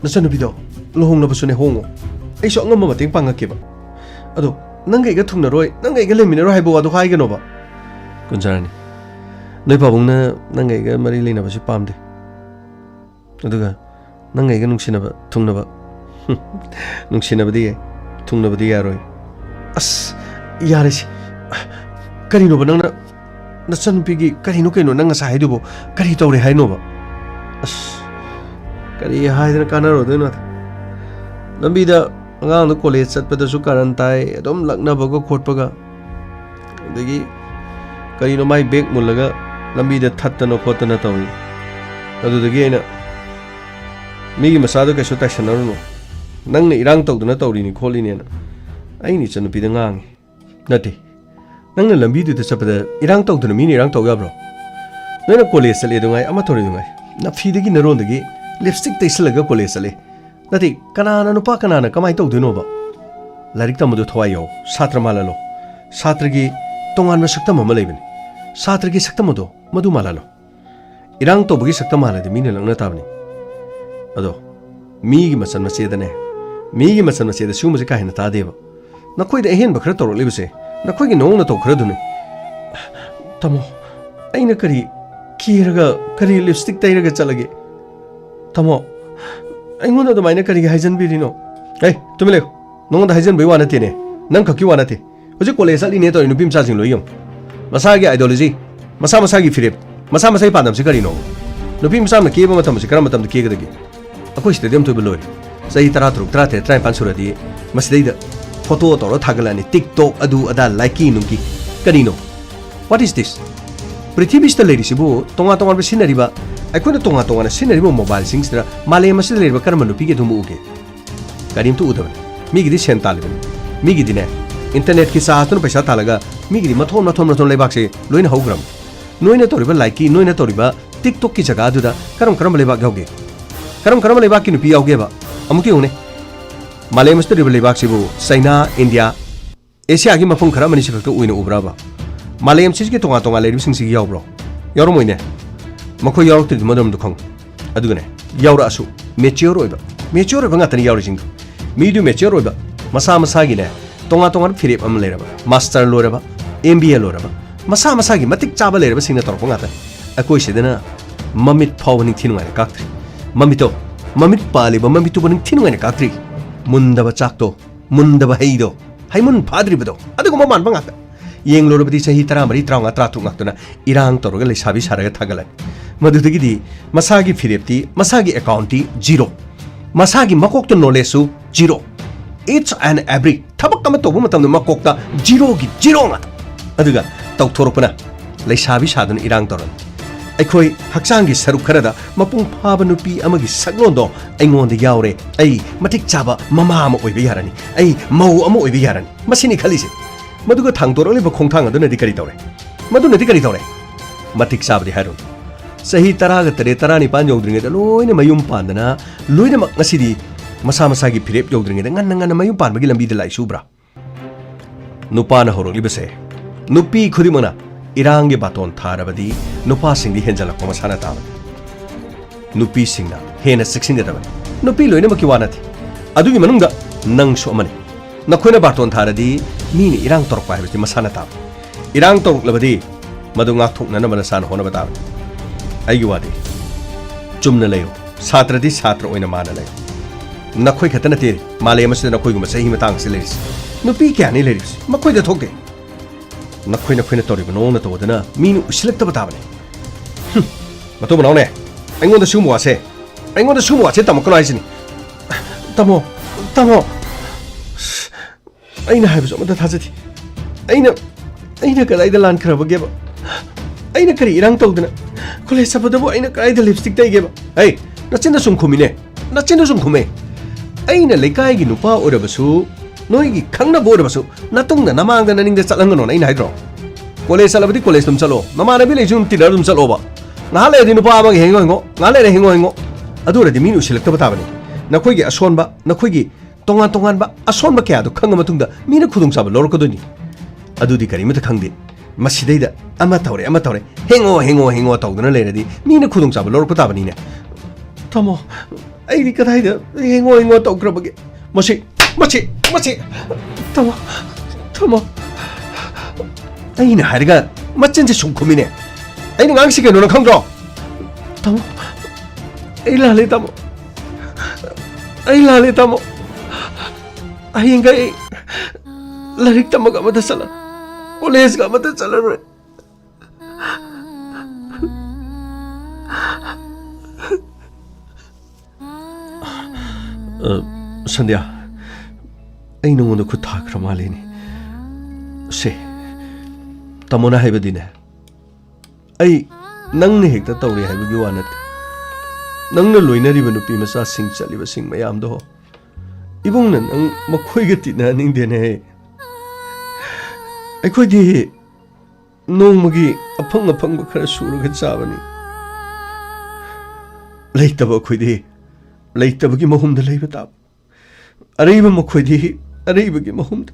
Speaker 1: nasanubido lohongnabasune hongo aiso angamba mateng pangakiba ado nangai ga thungnaroi nangai ga leminaro haibo ado haiganoba kunjarani noi pabungna nangai ga mari leinabasi pamde aduga nangai ga nungsinaba thungnaba nungsinabadi thungnabadi yaroi as yaresi karinoba nangna nasanupigi karino kaino nanga saidubo kari tawre hainoba as kari haidana kanaro lambida angang college satpadasu karantai adom laknabaga khotpaga adagi kari no mai bag mulaga lambida thattana khotana tawi adudagi aina migi masado kaisu taisanaruno ꯅꯪꯅ ꯏꯔꯥꯡ ꯇꯧꯗꯅ ꯇꯧꯔꯤꯅꯤ ꯈꯣꯠꯂꯤꯅꯦꯅ ꯑꯩꯅ ꯏꯆꯟꯅꯨꯄꯤꯗ ꯉꯥꯡꯉꯤ ꯅꯠꯇꯦ ꯅꯪꯅ ꯂꯝꯕꯤꯗꯨꯗ ꯆꯠꯄꯗ ꯏꯔꯥꯡ ꯇꯧꯗꯅ ꯃꯤꯅ ꯏꯔꯥꯡ ꯇꯧ ꯌꯥꯕ꯭ꯔꯣ ꯅꯣꯏꯅ ꯀꯣꯂꯦꯖ ꯆꯠꯂꯦ ꯑꯗꯨꯉꯥꯏ ꯑꯃ ꯇꯧꯔꯦꯗꯨꯉꯥꯏ ꯅꯐꯤꯗꯒꯤ ꯅꯔꯣꯟꯗꯒꯤ ꯂꯤꯞꯁꯇꯤꯛ ꯇꯩꯁꯜꯂꯒ ꯀꯣꯂꯦꯖ ꯆꯠꯂꯦ ꯅꯠꯇꯦ ꯀꯅꯥꯅ ꯅꯨꯄꯥ ꯀꯅꯥꯅ ꯀꯃꯥꯏꯅ ꯇꯧꯗꯣꯏꯅꯣꯕ ꯂꯥꯏꯔꯤꯛ ꯇꯝꯕꯗꯣ ꯊꯋꯥꯏ ꯌꯥꯎ ꯁꯥꯇ꯭ꯔ ꯃꯥꯜꯍꯜꯂꯣ ꯁꯥꯇ꯭ꯔꯒꯤ ꯇꯣꯉꯥꯟꯕ ꯁꯛꯇꯝ ꯑꯃ ꯂꯩꯕꯅꯤ ꯁꯥꯇ꯭ꯔꯒꯤ ꯁꯛꯇꯝ ꯑꯗꯣ ꯃꯗꯨ ꯃꯥꯜꯍꯜꯂꯣ ꯏꯔꯥꯡ ꯇꯧꯕꯒꯤ ꯁꯛꯇꯝ ꯃꯥꯜꯂꯗꯤ ꯃꯤꯅ ꯂꯛꯅ ꯇꯥꯕꯅꯤ ꯑꯗꯣ ꯃꯤꯒꯤ ꯃꯆꯟ ꯃꯆꯦꯗꯅꯦ ꯃꯤꯒꯤ ꯃꯆꯟ ꯃꯆꯦꯗ ꯁꯤꯒꯨꯝꯕꯁꯦ ꯀꯥ ꯍꯦꯟꯅ ꯇꯥꯗꯦꯕ ꯅꯈꯣꯏꯗ ꯑꯍꯦꯟꯕ ꯈꯔ ꯇꯧꯔꯛꯂꯤꯕꯁꯦ ꯅꯈꯣꯏꯒꯤ ꯅꯑꯣꯡ ꯅꯇꯧ ꯈꯔꯗꯨꯅꯤ ꯇꯥꯃꯣ ꯑꯩꯅ ꯀꯔꯤ ꯀꯦꯔꯒ ꯀꯔꯤ ꯂꯤꯞꯁꯇꯤꯛ ꯇꯩꯔꯒ ꯆꯠꯂꯒꯦ ꯇꯥꯃꯣ ꯑꯩꯉꯣꯟꯗ ꯑꯗꯨꯃꯥꯏꯅ ꯀꯔꯤꯒꯤ ꯍꯥꯏꯖꯟꯕꯤꯔꯤꯅꯣ ꯇꯨꯃꯤꯟ ꯂꯩꯌꯨ ꯅꯉꯣꯟꯗ ꯍꯥꯏꯖꯟꯕꯒꯤ ꯋꯥ ꯅꯠꯇꯦꯅꯦ ꯅꯪ ꯈꯛꯀꯤ ꯋꯥ ꯅꯠꯇꯦ ꯍꯧꯖꯤꯛ ꯀꯣꯂꯦꯖ ꯆꯠꯂꯤꯅꯦ ꯇꯧꯔꯤ ꯅꯨꯄꯤ ꯃꯆꯥꯁꯤꯡ ꯂꯣꯏ ꯌꯦꯡꯉꯨ ꯃꯁꯥꯒꯤ ꯑꯥꯏꯗꯤꯌꯣꯂꯣꯖꯤ ꯃꯁꯥ ꯃꯁꯥꯒꯤ ꯐꯤꯔꯦꯞ ꯃꯁꯥ ꯃꯁꯥꯒꯤ ꯄꯥꯟꯗꯝꯁꯤ ꯀꯔꯤꯅꯣ ꯅꯨꯄꯤ ꯃꯆꯥꯅ ꯀꯦꯕ ꯃꯇꯝꯁꯤ ꯀꯔꯝꯕ ꯃꯇꯝꯗ ꯀꯦꯒꯗꯒꯦ ꯑꯩꯈꯣꯏ ꯁꯤꯗꯗꯤ ꯑꯃ ꯊꯣꯏꯕ ꯂꯣꯏꯔꯦ ꯆꯍꯤ 13 14 15 ꯁꯨꯔꯗꯤ ꯃꯁꯤꯗꯩꯗ ꯐꯣꯇꯣ ꯇꯧꯔ ꯊꯥꯒꯠꯂꯛꯑꯅꯤ ꯇꯤꯛꯇꯣꯛ ꯑꯗꯨ ꯑꯗꯥ ꯂꯥꯏꯀꯤ ꯅꯨꯡꯀꯤ ꯀꯔꯤꯅꯣ ꯋꯥꯠ ꯏꯁ ꯗꯤꯁ ꯄ꯭ꯔꯤꯊꯤꯕꯤꯁꯤꯗ ꯂꯩꯔꯤꯁꯤꯕꯨ ꯇꯣꯉꯥꯟ ꯇꯣꯉꯥꯟꯕ ꯁꯤꯖꯤꯟꯅꯔꯤꯕ ꯑꯩꯈꯣꯏꯅ ꯇꯣꯉꯥꯟ ꯇꯣꯉꯥꯟꯅ ꯁꯤꯖꯤꯟꯅꯔꯤꯕ ꯃꯣꯕꯥꯏꯜꯁꯤꯡꯁꯤꯗ ꯃꯥꯂꯦꯝ ꯑꯁꯤꯗ ꯂꯩꯔꯤꯕ ꯀꯔꯝꯕ ꯅꯨꯄꯤꯒꯤ ꯑꯗꯨꯝꯕ ꯎꯒꯦ ꯀꯔꯤꯝꯇ ꯎꯗꯕꯅꯤ ꯃꯤꯒꯤꯗꯤ ꯁꯦꯟ ꯇꯥꯜꯂꯤꯕꯅꯤ ꯃꯤꯒꯤꯗꯤꯅꯦ ꯏꯟꯇꯔꯅꯦꯠꯀꯤ ꯆꯥꯔꯖꯇꯨꯅ ꯄꯩꯁꯥ ꯇꯥꯜꯂꯒ ꯃꯤꯒꯤꯗꯤ ꯃꯊꯣꯟ ꯂꯩꯕꯥꯛꯁꯦ ꯂꯣꯏꯅ ꯍꯧꯈ꯭ꯔꯕꯅꯤ ꯅꯣꯏꯅ ꯇꯧꯔꯤꯕ ꯂꯥꯏꯀꯤ ꯅꯣꯏꯅ ꯇꯧꯔꯤꯕ ꯇꯤꯛꯇꯣꯛꯀꯤ ꯖꯒꯥꯗꯨꯗ ꯀꯔꯝꯕ ꯂꯩꯕꯥꯛ ꯌꯥꯎꯒꯦ ꯀꯔꯝꯕ ꯂꯩꯕꯥꯛꯀꯤ ꯅꯨꯄꯤ ꯌꯥꯎꯒꯦꯕ ꯑꯃꯨꯛꯇ ꯌꯦꯡꯉꯨꯅꯦ ꯃꯥꯂꯦꯝ ꯑꯁꯤꯗ ꯂꯩꯔꯤꯕ ꯂꯩꯕꯥꯛꯁꯤꯕꯨ ꯆꯩꯅꯥ ꯏꯟꯗꯤꯌꯥ ꯑꯦꯁꯤꯌꯥꯒꯤ ꯃꯐꯝ ꯈꯔ ꯑꯃꯅꯤꯁꯤ ꯈꯛꯇ ꯑꯣꯏꯅ ꯎꯕ꯭ꯔꯕ ꯃꯥꯂꯦꯝꯁꯤꯒꯤ ꯇꯣꯉꯥꯟ ꯇꯣꯉꯥꯟ ꯂꯩꯔꯤꯕꯁꯤꯡꯁꯤꯒꯤ ꯌꯥꯎꯕ꯭ꯔꯣ ꯌꯥꯎꯔꯝꯃꯣꯏꯅꯦ ꯃꯈꯣꯏ ꯌꯥꯎꯔꯛꯇ꯭ꯔꯗꯤ ꯃꯔꯝꯗꯣ ꯈꯪꯉꯨ ꯑꯗꯨꯒꯅꯦ ꯌꯥꯎꯔꯛꯑꯁꯨ ꯃꯦꯆꯤꯌꯣꯔ ꯑꯣꯏꯕ ꯉꯥꯛꯇꯅꯤ ꯌꯥꯎꯔꯤꯁꯤꯡꯗꯣ ꯃꯤꯗꯨ ꯃꯦꯆꯤꯌꯣꯔ ꯑꯣꯏꯕ ꯃꯁꯥ ꯃꯁꯥꯒꯤꯅꯦ ꯇꯣꯉꯥꯟ ꯇꯣꯉꯥꯟꯕ ꯐꯤꯔꯦꯞ ꯑꯃ ꯂꯩꯔꯕ ꯃꯥꯁꯇꯔ ꯂꯣꯏꯔꯕ MBA ꯂꯣꯏꯔꯕ ꯃꯁꯥ ꯃꯁꯥꯒꯤ ꯃꯇꯤꯛ ꯆꯥꯕ ꯂꯩꯔꯕꯁꯤꯡꯅ ꯇꯧꯔꯛꯄ ꯉꯥꯛꯇꯅꯤ ꯑꯩꯈꯣꯏ ꯁꯤꯗꯅ ꯃꯃꯤꯠ ꯐꯥꯎꯕ ꯅꯤꯡꯊꯤ ꯅꯨꯡꯉꯥꯏꯅ ꯀꯥꯛꯇ꯭ꯔꯤ ꯃꯃꯤꯠ ꯄꯥꯜꯂꯤꯕ ꯃꯃꯤꯠꯇꯨꯕꯨ ꯅꯤꯡꯊꯤ ꯅꯨꯡꯉꯥꯏꯅ ꯀꯥꯛꯇ꯭ꯔꯤ ꯃꯨꯟꯗꯕ ꯆꯥꯛꯇꯣ ꯃꯨꯟꯗꯕ ꯍꯩꯗꯣ ꯍꯩꯃꯨꯟ ꯐꯥꯗ꯭ꯔꯤꯕꯗꯣ ꯑꯗꯨꯒꯨꯝꯕ ꯃꯥꯟꯕ ꯉꯥꯛꯇ ꯌꯦꯡꯂꯨꯔꯕꯗꯤ ꯆꯍꯤ 13 13 13 ꯉꯥꯛꯇꯨꯅ ꯏꯔꯥꯡ ꯇꯧꯔꯒ ꯂꯩꯁꯥꯕꯤ ꯁꯥꯔꯒ ꯊꯥꯒꯠꯂꯅꯤ ꯃꯗꯨꯗꯒꯤꯗꯤ ꯃꯁꯥꯒꯤ ꯐꯤꯔꯦꯞꯇꯤ ꯃꯁꯥꯒꯤ ꯑꯦꯀꯥꯎꯟꯇꯤ ꯖꯤꯔꯣ ꯃꯁꯥꯒꯤ ꯃꯀꯣꯛꯇ ꯅꯣꯂꯦꯖꯁꯨ ꯖꯤꯔꯣ ꯏꯠꯁ ꯑꯦꯟ ꯑꯦꯕ꯭ꯔꯤ ꯊꯕꯛ ꯑꯃ ꯇꯧꯕ ꯃꯇꯝꯗ ꯃꯀꯣꯛꯇ ꯖꯤꯔꯣꯒꯤ ꯖꯤꯔꯣ ꯉꯥꯛꯇ ꯑꯗꯨꯒ ꯇꯧꯊꯣꯔꯛꯄꯅ ꯂꯩꯁꯥꯕꯤ ꯁꯥꯗꯨꯅ ꯏꯔꯥꯡ ꯇꯧꯔꯅꯤ ꯑꯩꯈꯣꯏ ꯍꯛꯆꯥꯡꯒꯤ ꯁꯔꯨꯛ ꯈꯔꯗ ꯃꯄꯨꯡ ꯐꯥꯕ ꯅꯨꯄꯤ ꯑꯃꯒꯤ ꯁꯛꯂꯣꯟꯗꯣ ꯑꯩꯉꯣꯟꯗ ꯌꯥꯎꯔꯦ ꯑꯩ ꯃꯇꯤꯛ ꯆꯥꯕ ꯃꯃꯥ ꯑꯃ ꯑꯣꯏꯕ ꯌꯥꯔꯅꯤ ꯑꯩ ꯃꯧ ꯑꯃ ꯑꯣꯏꯕ ꯌꯥꯔꯅꯤ ꯃꯁꯤꯅꯤ ꯈꯜꯂꯤꯁꯦ ꯃꯗꯨꯒ ꯊꯥꯡꯗꯣꯔꯛꯂꯤꯕ ꯈꯣꯡꯊꯥꯡ ꯑꯗꯨꯅꯗꯤ ꯀꯔꯤ ꯇꯧꯔꯦ ꯃꯗꯨꯅꯗꯤ ꯀꯔꯤ ꯇꯧꯔꯦ ꯃꯇꯤꯛ ꯆꯥꯕꯗꯤ ꯍꯥꯏꯔꯨꯅꯨ ꯆꯍꯤ 18 19 ꯌꯧꯗ꯭ꯔꯤꯉꯩꯗ ꯂꯣꯏꯅ ꯃꯌꯨꯝ ꯄꯥꯟꯗꯅ ꯂꯣꯏꯅꯃꯛ ꯉꯁꯤꯗꯤ ꯃꯁꯥ ꯃꯁꯥꯒꯤ ꯐꯤꯔꯦꯞ ꯌꯧꯗ꯭ꯔꯤꯉꯩꯗ ꯉꯟꯅ ꯃꯌꯨꯝ ꯄꯥꯟꯕꯒꯤ ꯂꯝꯕꯤꯗ ꯂꯥꯛꯏꯁꯨꯕ꯭ꯔꯥ ꯅꯨꯄꯥꯅ ꯍꯧꯔꯛꯂꯤꯕꯁꯦ ꯅꯨꯄꯤ ꯈꯨꯗꯤꯡꯃꯛꯅ ꯏꯔꯥꯡꯒꯤ ꯕꯥꯇꯣꯟ ꯊꯥꯔꯕꯗꯤ ꯅꯨꯄꯥꯁꯤꯡꯗꯤ ꯍꯦꯟꯖꯜꯂꯛꯄ ꯃꯁꯥꯅ ꯇꯥꯕꯅꯤ ꯅꯨꯄꯤꯁꯤꯡꯅ ꯍꯦꯟꯅ ꯆꯦꯛꯁꯤꯟꯒꯗꯕꯅꯤ ꯅꯨꯄꯤ ꯂꯣꯏꯅꯃꯛꯀꯤ ꯋꯥ ꯅꯠꯇꯦ ꯑꯗꯨꯒꯤ ꯃꯅꯨꯡꯗ ꯅꯪꯁꯨ ꯑꯃꯅꯤ ꯅꯈꯣꯏꯅ ꯕꯥꯇꯣꯟ ꯊꯥꯔꯗꯤ ꯃꯤꯅ ꯏꯔꯥꯡ ꯇꯧꯔꯛꯄ ꯍꯥꯏꯕꯁꯤ ꯃꯁꯥꯅ ꯇꯥꯕꯅꯤ ꯏꯔꯥꯡ ꯇꯧꯔꯛꯂꯕꯗꯤ ꯃꯗꯨ ꯉꯥꯛꯊꯣꯛꯅꯅꯕ ꯅꯁꯥꯅ ꯍꯣꯠꯅꯕ ꯇꯥꯕꯅꯤ ꯑꯩꯒꯤ ꯋꯥꯗꯤ ꯆꯨꯝꯅ ꯂꯩꯌꯨ ꯁꯥꯇ꯭ꯔꯗꯤ ꯁꯥꯇ꯭ꯔ ꯑꯣꯏꯅ ꯃꯥꯅ ꯂꯩꯌꯨ ꯅꯈꯣꯏ ꯈꯛꯇ ꯅꯠꯇꯦ ꯃꯥꯂꯦꯝ ꯑꯁꯤꯗ ꯅꯈꯣꯏꯒꯨꯝꯕ ꯆꯍꯤ ꯃꯇꯥꯡ ꯑꯁꯤ ꯂꯩꯔꯤꯁꯤ ꯅꯨꯄꯤ ꯀꯌꯥꯅꯤ ꯂꯩꯔꯤꯕꯁꯤ ꯃꯈꯣꯏꯗ ꯊꯣꯛꯇꯦ ꯅꯈꯣꯏꯅ ꯇꯧꯔꯤꯕ ꯅꯑꯣꯡꯅ ꯇꯧꯗꯅ ꯃꯤꯅ ꯎꯁꯤꯜꯂꯛꯇꯕ ꯇꯥꯕꯅꯤ ꯃꯇꯨꯡ ꯃꯅꯥꯎꯅꯦ ꯑꯩꯉꯣꯟꯗ ꯁꯤꯒꯨꯝꯕ ꯋꯥꯁꯦ ꯇꯝꯃꯛꯀꯅꯣ ꯍꯥꯏꯁꯤನಿ ꯇꯥꯃꯣ ꯑꯩꯅ ꯍꯥꯏꯕꯁꯨ ꯑꯃꯠꯇ ꯊꯥꯖꯗꯦ ꯑꯩꯅ ꯀꯗꯥꯏꯗ ꯂꯥꯟꯈ꯭ꯔꯕꯒꯦꯕ ꯑꯩꯅ ꯀꯔꯤ ꯏꯔꯥꯡ ꯇꯧꯗꯅ ꯀꯣꯂꯦꯖ ꯆꯠꯄꯗꯕꯨ ꯑꯩꯅ ꯀꯗꯥꯏꯗ ꯂꯤꯞꯁꯇꯤꯛ ꯇꯩꯒꯦꯕ ꯅꯆꯤꯟꯗ ꯁꯨꯝ ꯈꯨꯝꯃꯦ ꯑꯩꯅ ꯂꯩꯀꯥꯏꯒꯤ ꯅꯨꯄꯥ ꯑꯣꯏꯔꯕꯁꯨ ꯅꯣꯏꯒꯤ ꯈꯪꯅꯕ ꯑꯣꯏꯔꯕꯁꯨ ꯅꯇꯨꯡꯗ ꯅꯃꯥꯡꯗ ꯅꯅꯤꯡꯗ ꯆꯠꯍꯟꯒꯅꯣꯅ ꯑꯩꯅ ꯍꯥꯏꯗ꯭ꯔꯣ ꯀꯣꯂꯦꯖ ꯆꯠꯂꯕꯗꯤ ꯀꯣꯂꯦꯖ ꯑꯗꯨꯝ ꯆꯠꯂꯣ ꯅꯃꯥꯟꯅꯕꯤ ꯂꯩꯁꯨ ꯇꯤꯟꯅꯔ ꯑꯗꯨꯝ ꯆꯠꯂꯣꯕ ꯉꯥꯏꯍꯥꯛ ꯂꯩꯔꯗꯤ ꯅꯨꯄꯥ ꯑꯃꯒꯤ ꯍꯦꯡꯉꯣ ꯉꯥꯏꯍꯥꯛ ꯂꯩꯔ ꯍꯦꯡꯉꯣ ꯑꯗꯨ ꯑꯣꯏꯔꯗꯤ ꯃꯤꯅ ꯎꯁꯤꯜꯂꯛꯇꯕ ꯇꯥꯕꯅꯤ ꯅꯈꯣꯏꯒꯤ ꯑꯁꯣꯟꯕ ꯅꯈꯣꯏꯒꯤ ꯇꯣꯉꯥꯟ ꯇꯣꯉꯥꯟꯕ ꯑꯁꯣꯟꯕ ꯀꯌꯥꯗꯣ ꯈꯪꯉ ꯃꯇꯨꯡꯗ ꯃꯤꯅ ꯈꯨꯗꯣꯡꯆꯥꯕ ꯂꯧꯔꯛꯀꯗꯣꯏꯅꯤ ꯑꯗꯨꯗꯤ ꯀꯔꯤꯃꯠꯇ ꯈꯪꯗꯦ ꯃꯁꯤꯗꯩꯗ ꯑꯃ ꯇꯧꯔꯦ ꯍꯦꯡꯉꯣ ꯇꯧꯗꯨꯅ ꯂꯩꯔꯗꯤ ꯃꯤꯅ ꯈꯨꯗꯣꯡꯆꯥꯕ ꯂꯧꯔꯛꯄ ꯇꯥꯕꯅꯤꯅꯦ ꯇꯥꯃꯣ ꯑꯩꯗꯤ ꯀꯗꯥꯏꯗ ꯍꯦꯡꯉꯣ ꯇꯧꯈ꯭ꯔꯕꯒꯦ ꯃꯁꯤ ꯇꯥꯃꯣ ꯑꯩꯅ ꯍꯥꯏꯔꯒ ꯃꯆꯤꯟꯁꯦ ꯁꯨꯝ ꯈꯨꯝꯃꯤꯅꯦ ꯑꯩꯅ ꯉꯥꯡꯁꯤ ꯀꯩꯅꯣꯅ ꯈꯪꯗ꯭ꯔꯣ ꯇꯥꯃꯣ ꯑꯩ ꯂꯥꯜꯂꯦ ꯇꯥꯃꯣ ꯍꯌꯦꯡꯈꯩ ꯑꯩ ꯂꯥꯏꯔꯤꯛ ꯇꯝꯃꯒ ꯑꯃꯗ ꯀꯣꯂꯦꯖꯒ ꯑꯃꯗ ꯆꯠꯂꯔꯣꯏ ꯁꯟꯙ꯭ꯌꯥ ꯑꯩ ꯅꯉꯣꯟꯗ ꯈꯨꯠ ꯊꯥꯈ꯭ꯔ ꯃꯥꯜꯂꯤꯅꯦ ꯁꯦ ꯇꯥꯃꯣꯅ ꯍꯥꯏꯕꯗꯤꯅꯦ ꯑꯩ ꯅꯪꯅ ꯍꯦꯛꯇ ꯇꯧꯔꯦ ꯍꯥꯏꯕꯒꯤ ꯋꯥ ꯅꯠꯇꯦ ꯅꯪꯅ ꯂꯣꯏꯅꯔꯤꯕ ꯅꯨꯄꯤ ꯃꯆꯥꯁꯤꯡ ꯆꯠꯂꯤꯕꯁꯤꯡ ꯃꯌꯥꯝꯗꯣ 이봉는 ꯅꯪ ꯃꯈꯣꯏꯒ ꯇꯤꯟꯅꯅꯤꯡꯗꯦꯅꯦ ꯑꯩꯈꯣꯏꯗꯤ ꯅꯣꯡꯃꯒꯤ ꯑꯐꯪ ꯑꯐꯪꯕ ꯈꯔ ꯁꯨꯔꯒ ꯆꯥꯕꯅꯤ ꯂꯩꯇꯕ ꯑꯩꯈꯣꯏꯗꯤ ꯂꯩꯇꯕꯒꯤ ꯃꯍꯨꯝꯗ ꯂꯩꯕ ꯇꯥꯕ ꯑꯔꯩꯕ ꯃꯈꯣꯏꯗꯤ ꯑꯔꯩꯕꯒꯤ ꯃꯍꯨꯝꯗ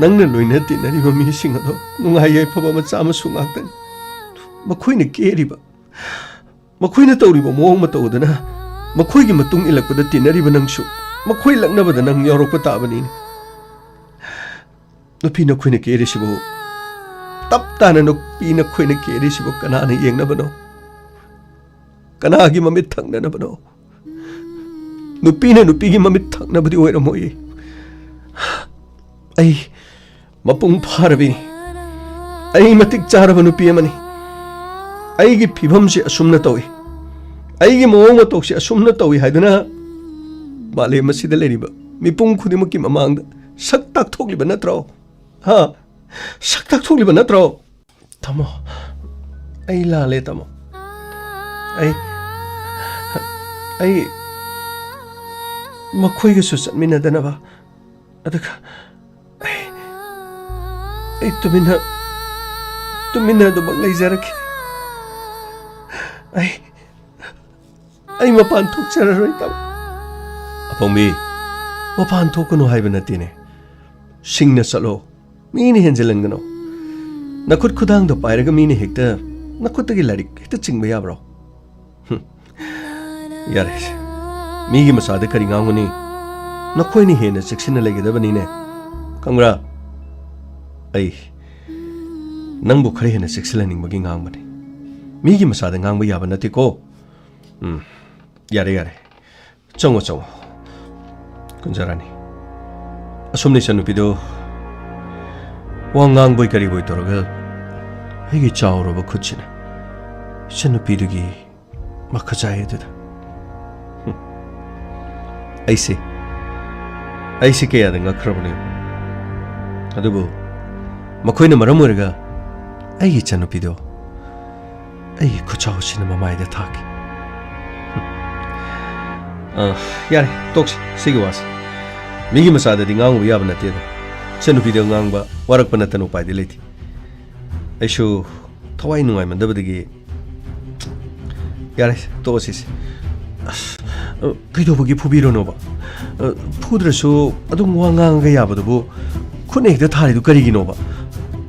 Speaker 1: ꯅꯪꯅ ꯂꯣꯏꯅ ꯇꯤꯟꯅꯔꯤꯕ ꯃꯤꯁꯤꯡ ꯑꯗꯣ ꯅꯨꯡꯉꯥꯏ ꯌꯥꯏꯐꯕ ꯃꯆꯥ ꯃꯁꯨ ꯉꯥꯛꯇꯅꯤ ꯃꯈꯣꯏꯅ ꯀꯦꯔꯤꯕ ꯃꯈꯣꯏꯅ ꯇꯧꯔꯤꯕ ꯃꯑꯣꯡ ꯃꯇꯧꯗꯅ ꯃꯈꯣꯏꯒꯤ ꯃꯇꯨꯡ ꯏꯜꯂꯛꯄꯗ ꯇꯤꯟꯅꯔꯤꯕ ꯅꯪꯁꯨ ꯃꯈꯣꯏ ꯂꯛꯅꯕꯗ ꯅꯪ ꯌꯥꯎꯔꯛꯄ ꯇꯥꯕꯅꯤꯅꯦ ꯅꯨꯄꯤ ꯅꯈꯣꯏꯅ ꯀꯦꯔꯤꯁꯤꯕꯨ ꯇꯞ ꯇꯥꯅ ꯅꯨꯄꯤ ꯅꯈꯣꯏꯅ ꯀꯦꯔꯤꯁꯤꯕꯨ ꯀꯅꯥꯅ ꯌꯦꯡꯅꯕꯅꯣ ꯀꯅꯥꯒꯤ ꯃꯃꯤꯠ ꯊꯛꯅꯅꯕꯅꯣ ꯅꯨꯄꯤꯅ ꯅꯨꯄꯤꯒꯤ ꯃꯃꯤꯠ ꯊꯛꯅꯕꯗꯤ ꯑꯣꯏꯔꯝꯃꯣꯏ ꯑꯩ ꯃꯄꯨꯡ ꯐꯥꯔꯕꯤꯅꯤ ꯑꯩ ꯃꯇꯤꯛ ꯆꯥꯔꯕ ꯅꯨꯄꯤ ꯑꯃꯅꯤ ꯑꯩꯒꯤ ꯐꯤꯕꯝꯁꯤ ꯑꯁꯨꯝꯅ ꯇꯧꯏ ꯑꯩꯒꯤ ꯃꯑꯣꯡ ꯃꯇꯧꯁꯤ ꯑꯁꯨꯝꯅ ꯇꯧꯏ ꯍꯥꯏꯗꯨꯅ ꯃꯥꯂꯦꯝ ꯑꯁꯤꯗ ꯂꯩꯔꯤꯕ ꯃꯤꯄꯨꯝ ꯈꯨꯗꯤꯡꯃꯛꯀꯤ ꯃꯃꯥꯡꯗ ꯁꯛ ꯇꯥꯛꯊꯣꯛꯂꯤꯕ ꯅꯠꯇ꯭ꯔꯣ ꯁꯛ ꯇꯥꯛꯊꯣꯛꯂꯤꯕ ꯅꯠꯇ꯭ꯔꯣ ꯇꯥꯃꯣ ꯑꯩ ꯂꯥꯜꯂꯦ ꯇꯥꯃꯣ ꯑꯩ ꯃꯈꯣꯏꯒꯁꯨ ꯆꯠꯃꯤꯟꯅꯗꯅꯕ ꯑꯗꯨꯒ ꯑꯩ ꯇꯨꯃꯤꯟꯅ ꯑꯗꯨꯃꯛ ꯂꯩꯖꯔꯛꯈꯤ ꯑꯩ ꯃꯄꯥꯟ ꯊꯣꯛꯆꯔꯔꯣꯏ ꯇꯥꯃꯣ ꯑꯄꯣꯡꯕꯤ ꯃꯄꯥꯟ ꯊꯣꯛꯀꯅꯨ ꯍꯥꯏꯕ ꯅꯠꯇꯦꯅꯦ ꯁꯤꯡꯅ ꯆꯠꯂꯣ ꯃꯤꯅ ꯍꯦꯟꯖꯤꯜꯍꯟꯒꯅꯣ ꯅꯈꯨꯠ ꯈꯨꯗꯥꯡꯗ ꯄꯥꯏꯔꯒ ꯃꯤꯅ ꯍꯦꯛꯇ ꯅꯈꯨꯠꯇꯒꯤ ꯂꯥꯏꯔꯤꯛ ꯍꯦꯛꯇ ꯆꯤꯡꯕ ꯌꯥꯕ꯭ꯔꯣ ꯌꯥꯔꯦ ꯃꯤꯒꯤ ꯃꯆꯥꯗ ꯀꯔꯤ ꯉꯥꯡꯒꯅꯤ ꯅꯈꯣꯏꯅ ꯍꯦꯟꯅ ꯆꯦꯛꯁꯤꯟꯅ ꯂꯩꯒꯗꯕꯅꯤꯅꯦ ꯈꯪꯕ꯭ꯔꯥ ꯑꯩ ꯅꯪꯕꯨ ꯈꯔ ꯍꯦꯟꯅ ꯆꯦꯛꯁꯤꯜꯍꯟꯅꯤꯡꯕꯒꯤ ꯉꯥꯡꯕꯅꯤ ꯃꯤꯒꯤ ꯃꯆꯥꯗ ꯉꯥꯡꯕ ꯌꯥꯕ ꯅꯠꯇꯦꯀꯣ ꯌꯥꯔꯦ ꯆꯪꯉꯣ ꯀꯨꯟꯖꯔꯥꯅꯤ ꯑꯁꯨꯝꯅ ꯏꯆꯟꯅꯨꯄꯤꯗꯣ ꯋꯥ ꯉꯥꯡꯕꯣꯏ ꯀꯔꯤꯕꯣꯏ ꯇꯧꯔꯒ ꯑꯩꯒꯤ ꯆꯥꯎꯔꯕ ꯈꯨꯠꯁꯤꯅ ꯏꯆꯟꯅꯨꯄꯤꯗꯨꯒꯤ ꯃꯈꯆꯥꯏ ꯑꯗꯨꯗ ꯑꯩꯁꯦ ꯀꯌꯥꯗ ꯉꯛꯈ꯭ꯔꯕꯅꯤ ꯑꯗꯨꯕꯨ ꯃꯈꯣꯏꯅ ꯃꯔꯝ ꯑꯣꯏꯔꯒ ꯑꯩꯒꯤ ꯏꯆꯟꯅꯨꯄꯤꯗꯣ ꯑꯩꯒꯤ ꯈꯨꯆꯥꯎꯁꯤꯅ ꯃꯃꯥꯏꯗ ꯊꯥꯈꯤ ꯌꯥꯔꯦ ꯇꯣꯛꯁꯤ ꯁꯤꯒꯤ ꯋꯥꯁꯤ ꯃꯤꯒꯤ ꯃꯆꯥꯗꯗꯤ ꯉꯥꯡꯉꯨꯕ ꯌꯥꯕ ꯅꯠꯇꯦꯗ ꯏꯆꯟꯅꯨꯄꯤꯗ ꯉꯥꯡꯕ ꯋꯥꯔꯛꯄ ꯅꯠꯇꯅ ꯎꯄꯥꯏꯗꯤ ꯂꯩꯇꯦ ꯑꯩꯁꯨ ꯊꯋꯥꯏ ꯅꯨꯡꯉꯥꯏꯃꯟꯗꯕꯗꯒꯤ ꯌꯥꯔꯦ ꯇꯣꯛꯑꯁꯤꯁꯦ ꯀꯩꯗꯧꯕꯒꯤ ꯐꯨꯕꯤꯔꯣꯅꯣꯕ ꯐꯨꯗ꯭ꯔꯁꯨ ꯑꯗꯨꯝ ꯋꯥ ꯉꯥꯡꯉꯒ ꯌꯥꯕꯗꯨꯕꯨ ꯈꯨꯠꯅ ꯍꯦꯛꯇ ꯊꯥꯔꯤꯗꯨ ꯀꯔꯤꯒꯤꯅꯣꯕ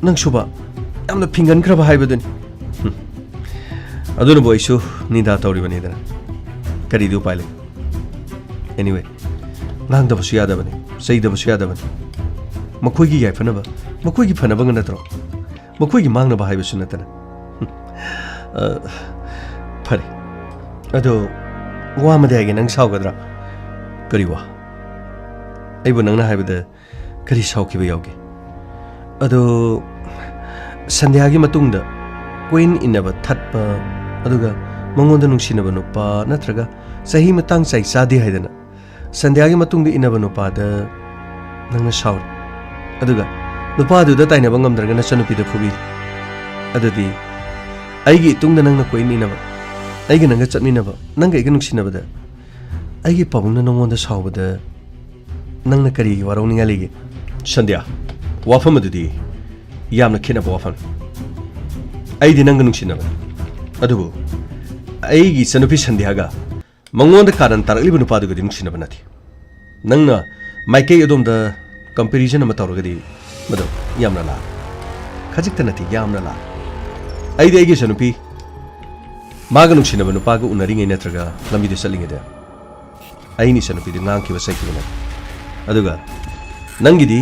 Speaker 1: ꯅꯪꯁꯨꯕ ꯌꯥꯝꯅ ꯐꯤꯡꯒꯟꯈ꯭ꯔꯕ ꯍꯥꯏꯕꯗꯨꯅꯤ ꯑꯗꯨꯅꯕꯨ ꯑꯩꯁꯨ ꯅꯤꯡꯗꯥ ꯇꯧꯔꯤꯕꯅꯤꯗꯅ ꯀꯔꯤꯗꯤ ꯎꯄꯥꯏ ꯂꯩ ꯑꯦꯅꯤꯋꯦ ꯉꯥꯡꯗꯕꯁꯨ ꯌꯥꯗꯕꯅꯤ ꯆꯩꯗꯕꯁꯨ ꯌꯥꯗꯕꯅꯤ ꯃꯈꯣꯏꯒꯤ ꯌꯥꯏꯐꯅꯕ ꯃꯈꯣꯏꯒꯤ ꯐꯅꯕ ꯅꯠꯇ꯭ꯔꯣ ꯃꯈꯣꯏꯒꯤ ꯃꯥꯡꯅꯕ ꯍꯥꯏꯕꯁꯨ ꯅꯠꯇꯅ ꯐꯔꯦ ꯑꯗꯣ ꯋꯥ ꯑꯃꯗꯤ ꯍꯥꯏꯒꯦ ꯅꯪ ꯁꯥꯎꯒꯗ꯭ꯔꯥ ꯀꯔꯤ ꯋꯥ ꯑꯩꯕꯨ ꯅꯪꯅ ꯍꯥꯏꯕꯗ ꯀꯔꯤ ꯁꯥꯎꯈꯤꯕ ꯌꯥꯎꯒꯦ ꯑꯗꯣ ꯁꯟꯙ꯭ꯌꯥꯒꯤ ꯃꯇꯨꯡꯗ ꯀꯣꯏꯟ ꯏꯟꯅꯕ ꯊꯠꯄ ꯑꯗꯨꯒ ꯃꯉꯣꯟꯗ ꯅꯨꯡꯁꯤꯅꯕ ꯅꯨꯄꯥ ꯅꯠꯇ꯭ꯔꯒ ꯆꯍꯤ ꯃꯇꯥꯡ ꯆꯥꯏ ꯆꯥꯗꯦ ꯍꯥꯏꯗꯅ ꯁꯟꯙ꯭ꯌꯥꯒꯤ ꯃꯇꯨꯡꯗ ꯏꯟꯅꯕ ꯅꯨꯄꯥꯗ ꯅꯪꯅ ꯁꯥꯎꯔꯤ ꯑꯗꯨꯒ ꯅꯨꯄꯥꯗꯨꯗ ꯇꯥꯏꯅꯕ ꯉꯝꯗ꯭ꯔꯒ ꯅꯆꯟꯅꯨꯄꯤꯗ ꯐꯨꯕꯤꯔꯤ ꯑꯗꯨꯗꯤ ꯑꯩꯒꯤ ꯏꯇꯨꯡꯗ ꯅꯪꯅ ꯀꯣꯏꯟ ꯏꯟꯅꯕ ꯑꯩꯒ ꯅꯪꯒ ꯆꯠꯃꯤꯟꯅꯕ ꯅꯪꯒ ꯑꯩꯒ ꯅꯨꯡꯁꯤꯅꯕꯗ ꯑꯩꯒꯤ ꯄꯥꯕꯨꯡꯅ ꯅꯉꯣꯟꯗ ꯁꯥꯎꯕꯗ ꯅꯪꯅ ꯀꯔꯤꯒꯤ ꯋꯥꯔꯧꯅꯤꯡꯉꯥꯏ ꯂꯩꯒꯦ ꯁꯟꯙ꯭ꯌꯥ ꯋꯥꯐꯝ ꯑꯗꯨꯗꯤ ꯌꯥꯝꯅ ꯈꯦꯠꯅꯕ ꯋꯥꯐꯝ ꯑꯩꯗꯤ ꯅꯪꯒ ꯅꯨꯡꯁꯤꯅꯕꯅꯤ ꯑꯗꯨꯕꯨ ꯑꯩꯒꯤ ꯏꯆꯟꯅꯨꯄꯤ ꯁꯟꯙ꯭ꯌꯥꯒ ꯃꯉꯣꯟꯗ ꯀꯥꯔꯟ ꯇꯥꯔꯛꯂꯤꯕ ꯅꯨꯄꯥꯗꯨꯒꯗꯤ ꯅꯨꯡꯁꯤꯅꯕ ꯅꯠꯇꯦ ꯅꯪꯅ ꯃꯥꯏꯀꯩ ꯑꯗꯣꯝꯗ ꯀꯝꯄꯦꯔꯤꯖꯟ ꯑꯃ ꯇꯧꯔꯒꯗꯤ ꯃꯗꯨ ꯌꯥꯝꯅ ꯂꯥꯜꯂꯦ ꯈꯖꯤꯛꯇ ꯅꯠꯇꯦ ꯌꯥꯝꯅ ꯂꯥꯜꯂꯦ ꯑꯩꯗꯤ ꯑꯩꯒꯤ ꯏꯆꯟꯅꯨꯄꯤ ꯃꯥꯒ ꯅꯨꯡꯁꯤꯅꯕ ꯅꯨꯄꯥꯒ ꯎꯅꯔꯤꯉꯩ ꯅꯠꯇ꯭ꯔꯒ ꯂꯝꯕꯤꯗ ꯆꯠꯂꯤꯉꯩꯗ ꯑꯩꯅ ꯏꯆꯟꯅꯨꯄꯤꯗ ꯉꯥꯡꯈꯤꯕ ꯆꯩꯈꯤꯕ ꯅꯠꯇꯦ ꯑꯗꯨꯒ ꯅꯪꯒꯤꯗꯤ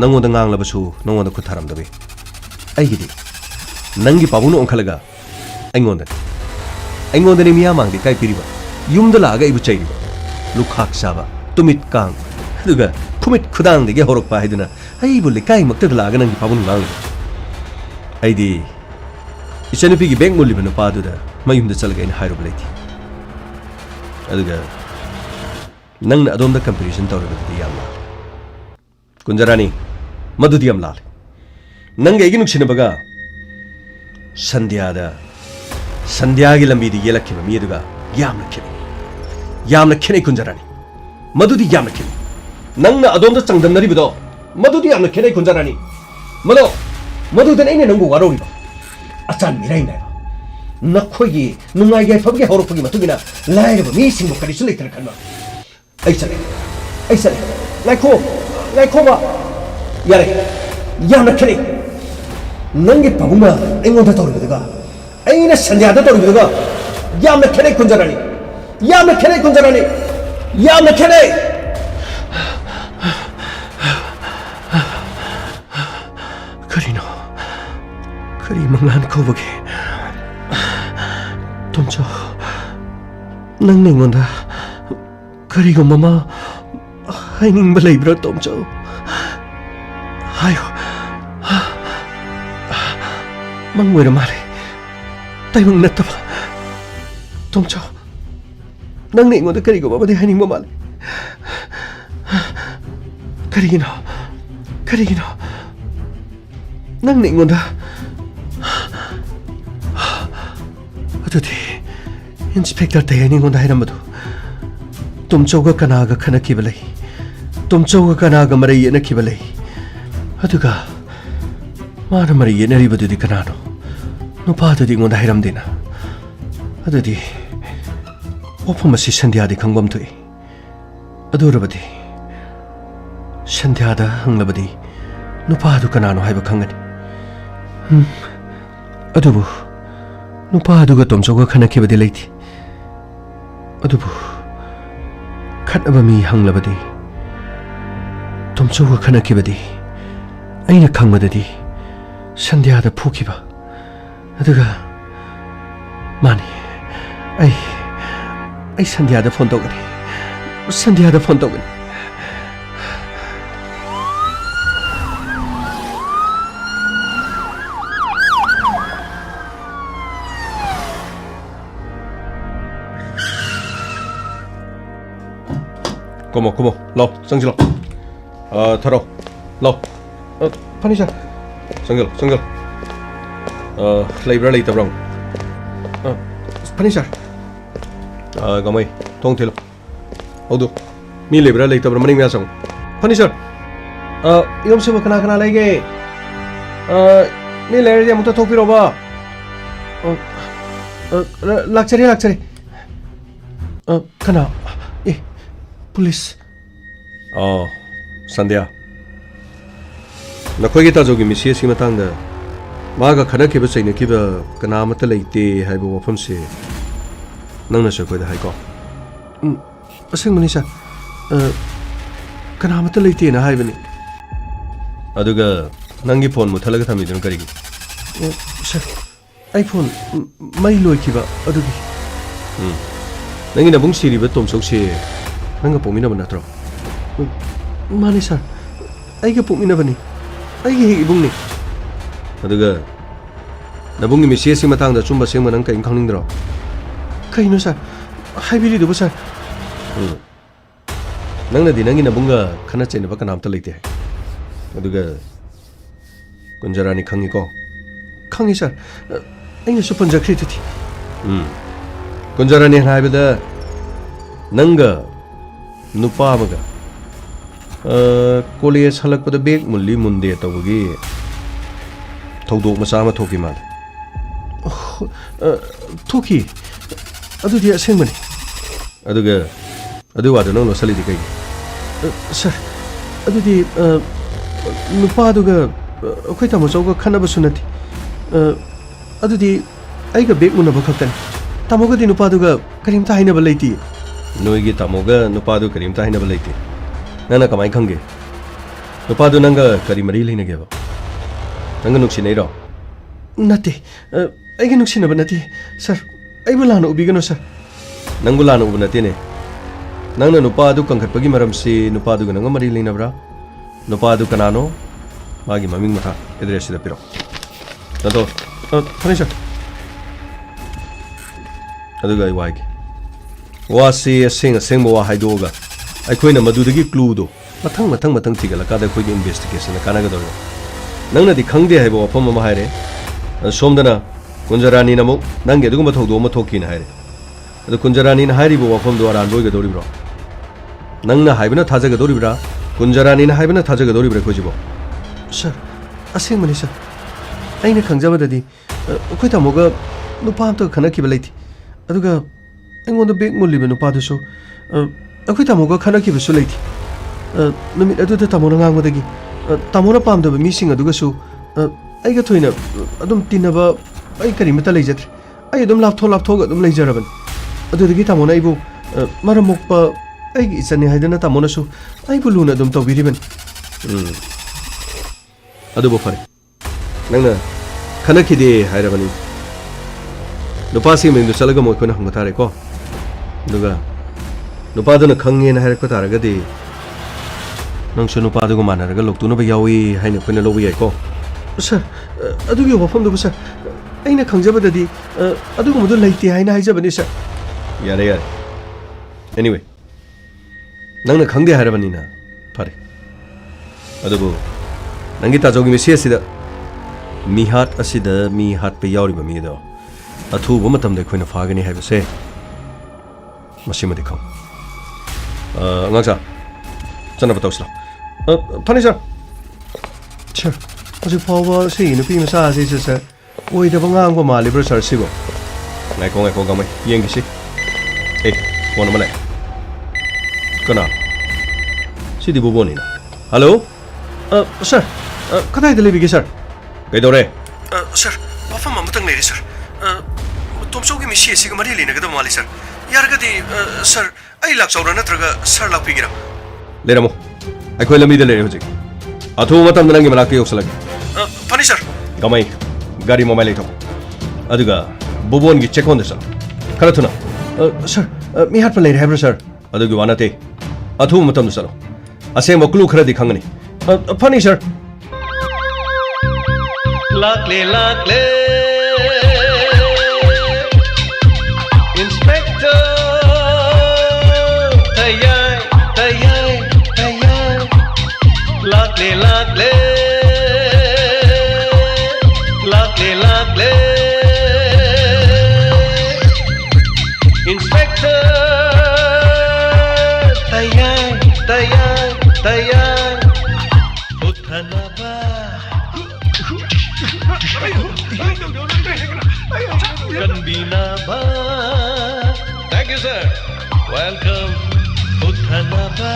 Speaker 1: ꯅꯪꯉꯣꯟꯗ ꯉꯥꯡꯂꯕꯁꯨ ꯅꯪꯉꯣꯟꯗ ꯈꯨꯠ ꯊꯥꯔꯝꯗꯕꯤ ꯑꯩꯒꯤꯗꯤ ꯅꯪꯒꯤ ꯄꯥꯕꯨꯡꯅ ꯑꯣꯟꯈꯠꯂꯒ ꯑꯩꯉꯣꯟꯗꯅꯤ ꯃꯤꯌꯥꯝ ꯏꯀꯥꯏ ꯄꯤꯔꯤꯕ ꯌꯨꯝꯗ ꯂꯥꯛꯑꯒ ꯑꯩꯕꯨ ꯆꯩꯔꯤꯕ ꯂꯨꯈꯥꯛ ꯆꯥꯕ ꯇꯨꯃꯤꯠ ꯀꯥꯡ ꯑꯗꯨꯒ ꯈꯨꯃꯤꯠ ꯈꯨꯗꯥꯡꯗꯒꯤ ꯍꯧꯔꯛꯄ ꯍꯥꯏꯗꯨꯅ ꯑꯩꯕꯨ ꯂꯩꯀꯥꯏꯃꯛꯇꯗ ꯂꯥꯛꯑꯒ ꯅꯪꯒꯤ ꯄꯥꯕꯨꯡꯅ ꯉꯥꯡꯂꯤꯕ ꯑꯩꯗꯤ ꯏꯆꯟꯅꯨꯄꯤꯒꯤ ꯕꯦꯛ ꯃꯨꯜꯂꯤꯕ ꯅꯨꯄꯥꯗꯨꯗ ꯃꯌꯨꯝꯗ ꯆꯠꯂꯒ ꯑꯩꯅ ꯍꯥꯏꯔꯨꯕ ꯂꯩꯇꯦ ꯑꯗꯨꯒ ꯅꯪꯅ ꯑꯗꯣꯝꯗ ꯀꯝꯄꯦꯔꯤꯖꯟ ꯇꯧꯔꯤꯕꯗꯨꯗꯤ ꯌꯥꯝ ꯂꯥꯜꯂꯦ ꯀꯨꯟꯖꯔꯥꯅꯤ ꯃꯗꯨꯗꯤ ꯌꯥꯝ ꯂꯥꯜꯂꯦ ꯅꯪꯒ ꯑꯩꯒꯤ ꯅꯨꯡꯁꯤꯅꯕꯒ ꯁꯟꯙ꯭ꯌꯥꯒꯤ ꯂꯝꯕꯤꯗ ꯌꯦꯜꯂꯛꯈꯤꯕ ꯃꯤ ꯑꯗꯨꯒ ꯌꯥꯝꯅ ꯈꯦꯠꯅꯩ ꯀꯨꯟꯖꯔꯥꯅꯤ मधुदी यामना खेने नंगना अदोमदा चंगदमनरिबदो मधुदी यामना खेने कुंजरानी मदो मधुदन अइना नंगु वारोरिबा अचान मिराइना नखोगी नुंगाई याइफबगे हौरपगी मतुगिना लाइरबा मिसिंगबो करिसु लेतरा खनबा ऐ चले लाइखोबा यारे यामना खेने नंगे पबुंगा एंगोंदा तौरिबदगा अइना संध्यादा तौरिबदगा यामना खेने कुंजरानी यामना खेने करिनो करी मंगलान खोबगे तुमचो नंग नेंगोंदा करिगो ममा हाइनिंग बलेब्रा तुमचो हायो मंगवेर मारे ताइमंग नत्तबा तुमचो नंग नेंगोंदा करिगो ममादि हाइनिंग माले करिगिनो नंग नेंगोंदा अदुदि इंस्पेक्टर ते नेंगोंदा हाइरमदु तुमचौगा कनागा खनखिबा लई तुमचौगा कनागा मरै येनखिबा लई अदुगा माना मरै येनरिबदुदि कनानो नुपादुदि इंगोंदा हाइरमदेना अदुदि वफम असि संध्यादि खंगबम थोइ अदुरबदि संध्यादा हंगलबदि नुपादु कनानो हाइबा खंगनि अदुबु नुपादुगा तुमचौगा खनखिबदि लैति अदुबु खटनबा मी हंगलबदि तुमचौगा खनखिबदि अइना खंगबददि संध्यादा फुखिबा अदुगा मानि आई संध्यादा फोन तौगनि 고모 러 정질러 타로 러 파니샤 정글 레이브라 레이터 브랑 파니샤 가마이 통텔로 어두 미 레이브라 레이터 브랑 머닝 미아성 파니샤 이거 좀 그나 레게 미 레이르디 아무도 토피로 봐 락처리 그나 पुलिस संध्या नखोगी ताजोगी मिसी सिमा तांगदा मागा खनखिबा चैनखिबा कनामत लैते हाइबो वफमसे नंगना सकोइदा हाइको असेंगमनि सा कनामत लैते ना हाइबनि अदुगा नंगी फोन मुथलगा थमिदन करिगी सर आईफोन मै लोइखिबा अदुगी नंगी नबुंग सिरिबा तोमसौसे नंगा पोमिनबा नत्रो माने सर आइगा पोमिनबनि आइगे हे इबुंगनि अदुगा नबुंगी मिसेसि मतांगदा चुम्बा सेंमा नंग काइन खंगनिंद्रो कइनो सर हाइबिरिदुबो सर नंगना दि नंगी नबुंगा खना चेनबा कनामता लैते अदुगा कुंजरानी खंगिको खंगी सर अइना सुपन जख्रिति कुंजरानी हाइबदा नंगा नुपा अमगा कॉलेज हलकपद बेग मुल्ली मुंदे तौबगी थौदोक मचा अमा थोकी माल थोकी अदुदि असेंबनि अदुगा अदुवादो नंग लोसलिदि कई सर अदुदि नुपा अदुगा अखोय तामोचौगा खनबसु नथि अदुदि आइगा बेग मुनबा खक्तनि तामोगदि नुपा अदुगा करिमता हाइनबा लैति नोइगी तामोगा नुपादु करीमता हाइनबा लैते नंगना कमाय खंगे नुपादु नंगा करी मरी लेनगेबा नंगा नुक्सिनैरो नते आइगे नुक्सिनबा नते सर आइबु लानो उबिगनो सर नंगु लानो उब नतेने नंगना नुपादु कंखटपगी मरमसे नुपादुगा नंगा मरी लेनब्रा नुपादु कनानो मागी ममिंग मथा एड्रेस सिदा पिरो नतो फनी सर अदुगा आई वाइगे वासी असेंग वा हाइदोगा अखोइना मदुदगी क्लूदो मथंग थिगलकादा अखोइगी इन्वेस्टिगेशन कानागदो नंगनादि खंगदे हाइबो वफम अमा हाइरे सोमदना कुंजरानी नमु नंगे दुगुम थौदो अमा थोकिना हाइरे अदु कुंजरानी ना हाइरिबो वफम दो अरान बोइगदोरिब्रो ꯅꯪꯅ ꯍꯥꯏꯕꯅ ꯊꯥꯖꯒꯗꯧꯔꯤꯕ꯭ꯔꯥ ꯀꯨꯟꯖꯔꯥꯅꯤꯅ ꯍꯥꯏꯕꯅ ꯊꯥꯖꯒꯗꯧꯔꯤꯕ꯭ꯔꯥ ꯑꯩꯈꯣꯏꯁꯤꯕꯣ ꯁꯔ ꯑꯁꯦꯡꯕꯅꯤ ꯁꯔ ꯑꯩꯅ ꯈꯪꯖꯕꯗꯗꯤ ꯑꯩꯈꯣꯏ ꯇꯥꯃꯣꯒ ꯅꯨꯄꯥ ꯑꯝꯇ ꯈꯟꯅꯈꯤꯕ ꯂꯩꯇꯦ ꯑꯗꯨꯒ ꯑꯩꯉꯣꯟꯗ ꯕꯦꯛ ꯃꯨꯜꯂꯤꯕ ꯅꯨꯄꯥꯗꯨꯁꯨ ꯑꯩꯈꯣꯏ ꯇꯥꯃꯣꯒ ꯈꯟꯅꯈꯤꯕꯁꯨ ꯂꯩꯇꯦ ꯅꯨꯃꯤꯠ ꯑꯗꯨꯗ ꯇꯥꯃꯣꯅ ꯉꯥꯡꯕꯗꯒꯤ ꯇꯥꯃꯣꯅ ꯄꯥꯝꯗꯕ ꯃꯤꯁꯤꯡ ꯑꯗꯨꯒꯁꯨ ꯑꯩꯒ ꯊꯣꯏꯅ ꯑꯗꯨꯝ ꯇꯤꯟꯅꯕ ꯑꯩ ꯀꯔꯤꯃꯠꯇ ꯂꯩꯖꯗ꯭ꯔꯦ ꯑꯩ ꯑꯗꯨꯝ ꯂꯥꯞꯊꯣꯛꯑꯒ ꯑꯗꯨꯝ ꯂꯩꯖꯔꯕꯅꯤ ꯑꯗꯨꯗꯒꯤ ꯇꯥꯃꯣꯅ ꯑꯩꯕꯨ ꯃꯔꯝ ꯃꯣꯛꯄ ꯑꯩꯒꯤ ꯏꯆꯟꯅꯤ ꯍꯥꯏꯗꯅ ꯇꯥꯃꯣꯅꯁꯨ ꯑꯩꯕꯨ ꯂꯨꯅ ꯑꯗꯨꯝ ꯇꯧꯕꯤꯔꯤꯕꯅꯤ ꯑꯗꯨꯕꯨ ꯐꯔꯦ ꯅꯪꯅ ꯈꯟꯅꯈꯤꯗꯦ ꯍꯥꯏꯔꯕꯅꯤ ꯅꯨꯄꯥꯁꯤꯒꯤ ꯃꯌꯨꯝꯗ ꯆꯠꯂꯒ ꯑꯃꯨꯛ ꯑꯩꯈꯣꯏꯅ ꯍꯪꯕ ꯇꯥꯔꯦꯀꯣ ꯑꯗꯨꯒ ꯅꯨꯄꯥꯗꯨꯅ ꯈꯪꯉꯦꯅ ꯍꯥꯏꯔꯛꯄ ꯇꯥꯔꯒꯗꯤ ꯅꯪꯁꯨ ꯅꯨꯄꯥꯗꯨꯒ ꯃꯥꯟꯅꯔꯒ ꯂꯧꯇꯨꯅꯕ ꯌꯥꯎꯏ ꯍꯥꯏꯅ ꯑꯩꯈꯣꯏꯅ ꯂꯧꯕ ꯌꯥꯏꯀꯣ ꯁꯔ ꯑꯗꯨꯒꯤ ꯋꯥꯐꯝꯗꯨꯕꯨ ꯁꯔ ꯑꯩꯅ ꯈꯪꯖꯕꯗꯗꯤ ꯑꯗꯨꯒꯨꯝꯕꯗꯨ ꯂꯩꯇꯦ ꯍꯥꯏꯅ ꯍꯥꯏꯖꯕꯅꯤ ꯁꯔ ꯌꯥꯔꯦ ꯌꯥꯔꯦ ꯑꯦꯅꯤꯋꯦ ꯅꯪꯅ ꯈꯪꯗꯦ ꯍꯥꯏꯔꯕꯅꯤꯅ ꯐꯔꯦ ꯑꯗꯨꯕꯨ ꯅꯪꯒꯤ ꯇꯥꯖꯧꯒꯤ ꯃꯦꯁꯦꯖꯁꯤꯗ ꯃꯤꯍꯥꯠ ꯑꯁꯤꯗ ꯃꯤ ꯍꯥꯠꯄ ꯌꯥꯎꯔꯤꯕ ꯃꯤꯗꯣ ꯑꯊꯨꯕ ꯃꯇꯝꯗ ꯑꯩꯈꯣꯏꯅ ꯐꯥꯒꯅꯤ ꯍꯥꯏꯕꯁꯦ ꯃꯁꯤꯃꯗꯤ ꯈꯪ ꯑꯉꯥꯡꯁꯥ ꯆꯠꯅꯕ ꯇꯧꯁꯤꯂꯣ ꯐꯅꯤ ꯁꯔ ꯁꯔ ꯍꯧꯖꯤꯛ ꯐꯥꯎꯕ ꯁꯤꯒꯤ ꯅꯨꯄꯤ ꯃꯆꯥ ꯑꯁꯤꯁꯨ ꯁꯔ ꯑꯣꯏꯗꯕ ꯉꯥꯡꯕ ꯃꯥꯜꯂꯤꯕ꯭ꯔꯥ ꯁꯔ ꯁꯤꯕꯣ ꯉꯥꯏꯈꯣ ꯒꯥꯃꯩ ꯌꯦꯡꯈꯤꯁꯤ ꯐꯣꯟ ꯑꯃ ꯂꯥꯛꯑꯦ ꯀꯅꯥ ꯁꯤꯗꯤ ꯕꯣꯕꯣꯅꯤꯅ ꯍꯜꯂꯣ ꯁꯔ ꯀꯗꯥꯏꯗ ꯂꯩꯕꯤꯒꯦ ꯁꯔ ꯀꯩꯗꯧꯔꯦ ꯁꯔ ꯋꯥꯐꯝ ꯑꯃꯇꯪ ꯂꯩꯔꯦ ꯁꯔ ꯇꯣꯝꯆꯧꯒꯤ ꯃꯤꯁꯤ ꯑꯁꯤꯒ ꯃꯔꯤ ꯂꯩꯅꯒꯗꯕ ꯃꯥꯜꯂꯤ ꯁꯔ ꯌꯥꯔꯒꯗꯤ ꯁꯔ ꯑꯩ ꯂꯥꯛꯆꯧꯔꯥ ꯅꯠꯇ꯭ꯔꯒ ꯁꯔ ꯂꯥꯛꯄꯤꯒꯦꯔꯥ ꯂꯩꯔꯝꯃꯣ ꯑꯩꯈꯣꯏ ꯂꯝꯕꯤꯗ ꯂꯩꯔꯦ ꯍꯧꯖꯤꯛ ꯑꯊꯨꯕ ꯃꯇꯝꯗ ꯅꯪꯒꯤ ꯃꯅꯥꯛꯇ ꯌꯧꯁꯜꯂꯒꯦ ꯐꯅꯤ ꯁꯔ ꯒꯥꯃꯩ ꯒꯥꯔꯤ ꯃꯃꯥꯏ ꯂꯩꯊꯧ ꯑꯗꯨꯒ ꯕꯣꯕꯣꯟꯒꯤ ꯆꯦꯛꯀꯣꯟꯗ ꯆꯠꯂꯣ ꯈꯔ ꯊꯨꯅ ꯁꯔ ꯃꯤ ꯍꯥꯠꯄ ꯂꯩꯔꯦ ꯍꯥꯏꯕ꯭ꯔꯥ ꯁꯔ ꯑꯗꯨꯒꯤ ꯋꯥ ꯅꯠꯇꯦ ꯑꯊꯨꯕ ꯃꯇꯝꯗ ꯆꯠꯂꯣ ꯑꯁꯦꯡꯕ ꯀ꯭ꯂꯨ ꯈꯔꯗꯤ ꯈꯪꯒꯅꯤ ꯐꯅꯤ sir
Speaker 2: Lakle lakle Inspector Tayai Tayai Tayai Lakle lakle Lakle lakle Inspector Tayai Tayai Tayai Uthanaba Kanbinaba. Thank you, sir. Welcome. Uthanaba.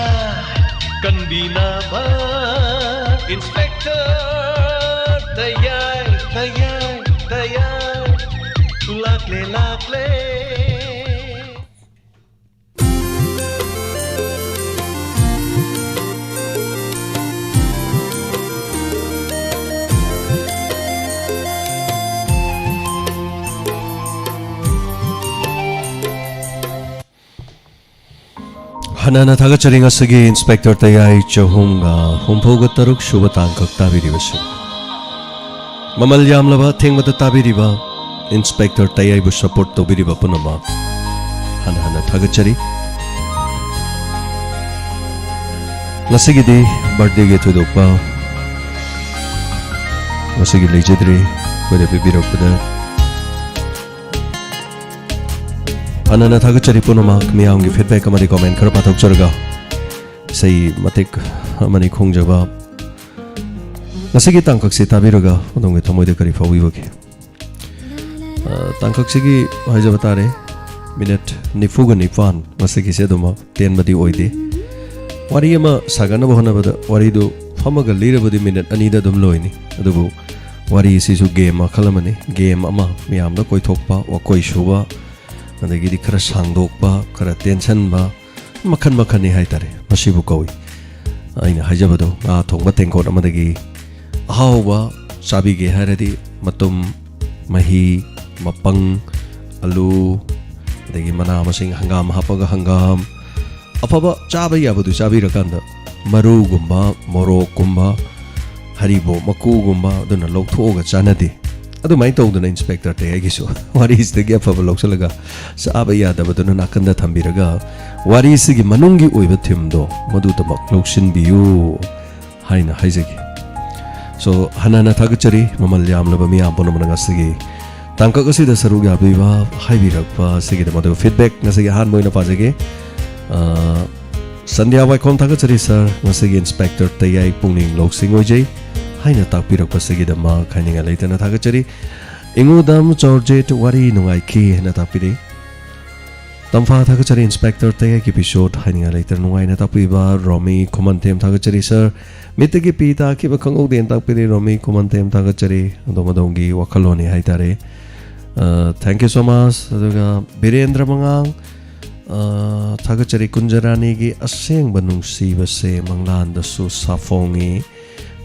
Speaker 2: Kanbinaba. Inspector. Tayai, tayai, tayai. Lakle, lakle.
Speaker 1: 하나나 다가짜리 가스기 인스펙터 따야이 저홍가 홈포가 따룩 슈바 땅각 따비리바시 마말 얌라바 탱마다 따비리바 인스펙터 따야이부 서포트 도비리바 뿌나마 하나하나 다가짜리 나시기디 버데게 토도파 나시기 레이제드리 거래 비비럭보다 하나나 다그짜리 뿌노마 미야옹기 피드백 아마디 코멘 khara pathok charga sei matik amani khongjaba nasigi tangkak se tabiraga odongge thamoide kari fawi boge tangkak sigi haijaba tare minute nifuga nifan nasigi se doma 10 badi oide wari ama sagana bahana bada wari do phamaga lira badi minute ani da dum loini adubu wari sisu game akhalamani game ama miyam da koi thokpa wa koi shuba ꯑꯗꯒꯤꯗꯤ ꯈꯔ ꯁꯥꯡꯗꯣꯛꯄ ꯈꯔ ꯇꯦꯟꯁꯟꯕ ꯃꯈꯟ ꯃꯈꯟꯅꯤ ꯍꯥꯏꯇꯥꯔꯦ ꯃꯁꯤꯕꯨ ꯀꯧꯏ ꯑꯩꯅ ꯍꯥꯏꯖꯕꯗꯣ ꯉꯥ ꯊꯣꯡꯕ ꯇꯦꯡꯀꯣꯠ ꯑꯃꯗꯒꯤ ꯑꯍꯥꯎꯕ ꯆꯥꯕꯤꯒꯦ ꯍꯥꯏꯔꯗꯤ ꯃꯇꯨꯝ ꯃꯍꯤ ꯃꯄꯪ ꯑꯂꯨ ꯑꯗꯒꯤ ꯃꯅꯥ ꯃꯁꯤꯡ ꯍꯪꯒꯥꯝ ꯍꯥꯞꯄꯒ ꯍꯪꯒꯥꯝ ꯑꯐꯕ ꯆꯥꯕ ꯌꯥꯕꯗꯨ ꯆꯥꯕꯤꯔꯀꯥꯟꯗ ꯃꯔꯨꯒꯨꯝꯕ ꯃꯣꯔꯣꯛꯀꯨꯝꯕ ꯍꯔꯤꯕꯣꯞ ꯃꯀꯨꯒꯨꯝꯕ ꯑꯗꯨꯅ ꯂꯧꯊꯣꯛꯑꯒ ꯆꯥꯅꯗꯦ ꯑꯗꯨꯃꯥꯏꯅ ꯇꯧꯗꯅ ꯏꯟꯁꯄꯦꯛꯇꯔ ꯇꯦꯒꯤꯁꯨ ꯋꯥꯔꯤꯁꯤꯗꯒꯤ ꯑꯐꯕ ꯂꯧꯁꯤꯜꯂꯒ ꯆꯥꯕ ꯌꯥꯗꯕꯗꯨꯅ ꯅꯥꯀꯟꯗ ꯊꯝꯕꯤꯔꯒ ꯋꯥꯔꯤꯁꯤꯒꯤ ꯃꯅꯨꯡꯒꯤ ꯑꯣꯏꯕ ꯊꯤꯝꯗꯣ ꯃꯗꯨꯗꯃꯛ ꯂꯧꯁꯤꯟꯕꯤꯌꯨ ꯍꯥꯏꯅ ꯍꯥꯏꯖꯒꯦ ꯁꯣ ꯍꯥꯟꯅꯅ ꯊꯥꯒꯠꯆꯔꯤ ꯃꯃꯜ ꯌꯥꯝꯂꯕ ꯃꯤꯌꯥꯝ ꯄꯨꯝꯅꯃꯛꯅ ꯉꯁꯤꯒꯤ ꯇꯥꯡꯀꯛ ꯑꯁꯤꯗ ꯁꯔꯨꯛ ꯌꯥꯕꯤꯕ ꯍꯥꯏꯕꯤꯔꯛꯄ ꯑꯁꯤꯒꯤꯗꯃꯛꯇ ꯐꯤꯗꯕꯦꯛ ꯉꯁꯤꯒꯤ ꯑꯍꯥꯟꯕ ꯑꯣꯏꯅ ꯄꯥꯖꯒꯦ Sandia Waikon Takachari sir, Masigi Inspector Tayai Pungning Loksing Ojay, Haina Takpirak Pasigi the Mark, Haining a later Natakachari, Ingudam Georgette Wari Nungai Ki Natapidi. Tamfa Takachari Inspector Tayai Kipishot, Haining a later Nungai Natapiba, Romi, Comantem Takachari sir, Mitaki Pita, Kibakango the Takpidi, Romi, Comantem Takachari, Domadongi, Wakaloni, Haitare. Thank you so much. Birendra Mangang. Takachari Kunjarani gi aseng banung si base manglan da su safongi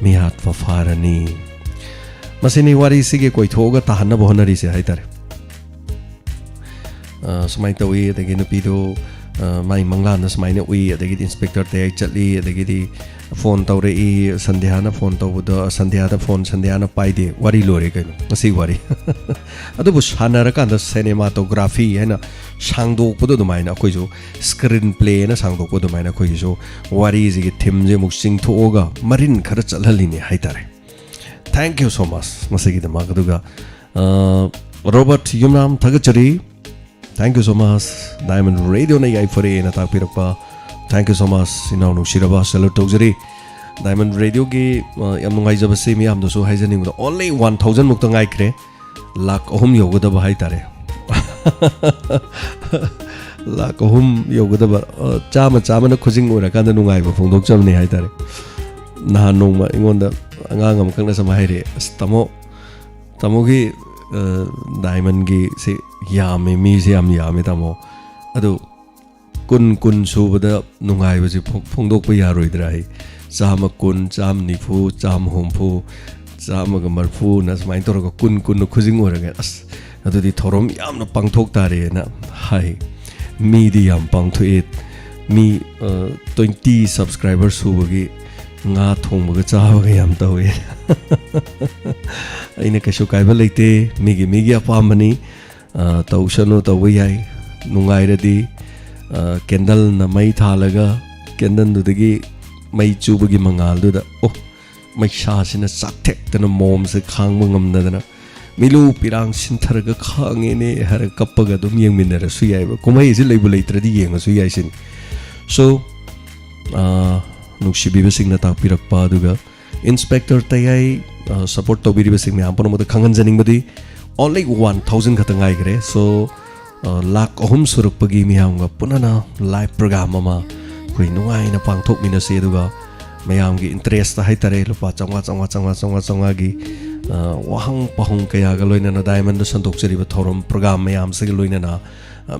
Speaker 1: mihat fafarani masini wari sige koi thoga tahana bohnari se haitare smai tawi de gi nupido mai manglan da smai ne ui de gi inspector te chatli de gi phone tawre I sandhyana phone tawda sandhyada phone sandhyana paide wari lore kaino masi wari adu bu sanara kan da cinematography haina sangdok podo dumaina koi jo screen play na sangdok podo dumaina koi jo wari ji theme je muk sing thoga marin khara chalhalini haitare thank you so much masigi da magaduga Robert Yumnam Takachari thank you so much Diamond Radio na yai fore na tapirakpa thank you so much inau nu shiraba salute tawjari Diamond Radio gi yam nungai jabase mi am dosu haijaning do only 1000 mukta ngai kre lakh ahum yogadaba haitare lakh ahum yogadaba chama na khujing ora kanda nungai ba phongdok chamni haitare na nongma ingonda angang am kangna sama haire tamo gi Diamond gi se yame mi se am yame tamo adu kun subada nungai ba ji phongdok pa yaroidra hai chama kun cham nifu cham homfu chama ga marfu na smai tor ga kun no khujing ora ga as adu di thorom yam na pangthok tare na hai mi di yam pangtho it mi 20 subscribers subagi nga thong ga cha ga yam tawe aina kashu kai ba leite mi gi apamani tawshanu tawi yai nungai radi candle na mai thalaga candle du dagi mai chubagi mangal du da oh mai sha sina sakthek tana mom se khang mangam na dana milu pirang sintharaga khange ne har kappaga dum yengminara su yai ba kumai ji leibu leitradi yenga su yai sin so nuksibi besing na takpirakpa duga inspector tayai support tobiri besing me ampon moda khangan janing badi only 1000 khatangai gre so lakh ahum suruk pagi miyam ga punana live program ama koi nungai na pangthok mina se duga mayam gi interest ta haitare lupa changa gi wahang pahung kaya ga loina na diamond santok cheri ba thorom program mayam se loina na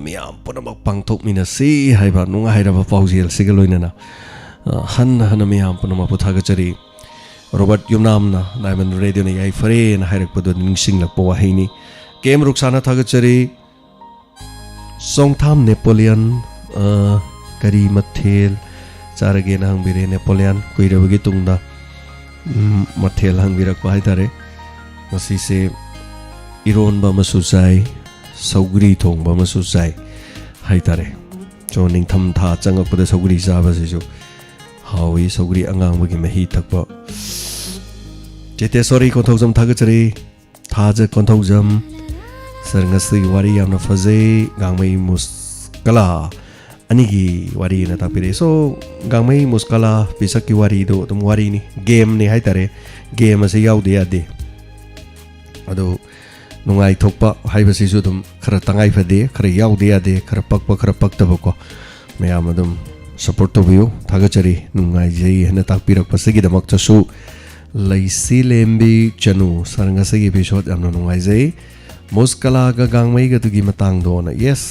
Speaker 1: miyam punama pangthok mina se haiba nungai ra ba paujel se loina na han miyam punama putha ga cheri Robert Yumnam na Diamond Radio ni ai fare na hairak padu ningsing lakpo wahini kem ruksana thaga cheri Songtham Napoleon kari mathel charage na hangbire Napoleon koirabagi tungda mathel hangbirak ba haitare masi se iron ba masu sai saugri thong ba masu sai haitare cho ningtham tha changak pada saugri sa ba se jo hawi saugri angang bagi mahi thakba jete sorry konthojam thagachari thaja konthojam sarngasi wari yamna faze gangmai muskala anigi wari na tapire so gangmai muskala pisaki wari do tum wari ni game ni haitare game ase yaude ade ado nungai thokpa haibasi su dum khara tangai phade khara yaude ade khara pakta ko mayam adum support to view thagachari nungai jei hena takpirak pasigi damak chasu laisi lembi chanu sarngasi episode amna nungai jei muskala ga gangmai ga tugi matang do na yes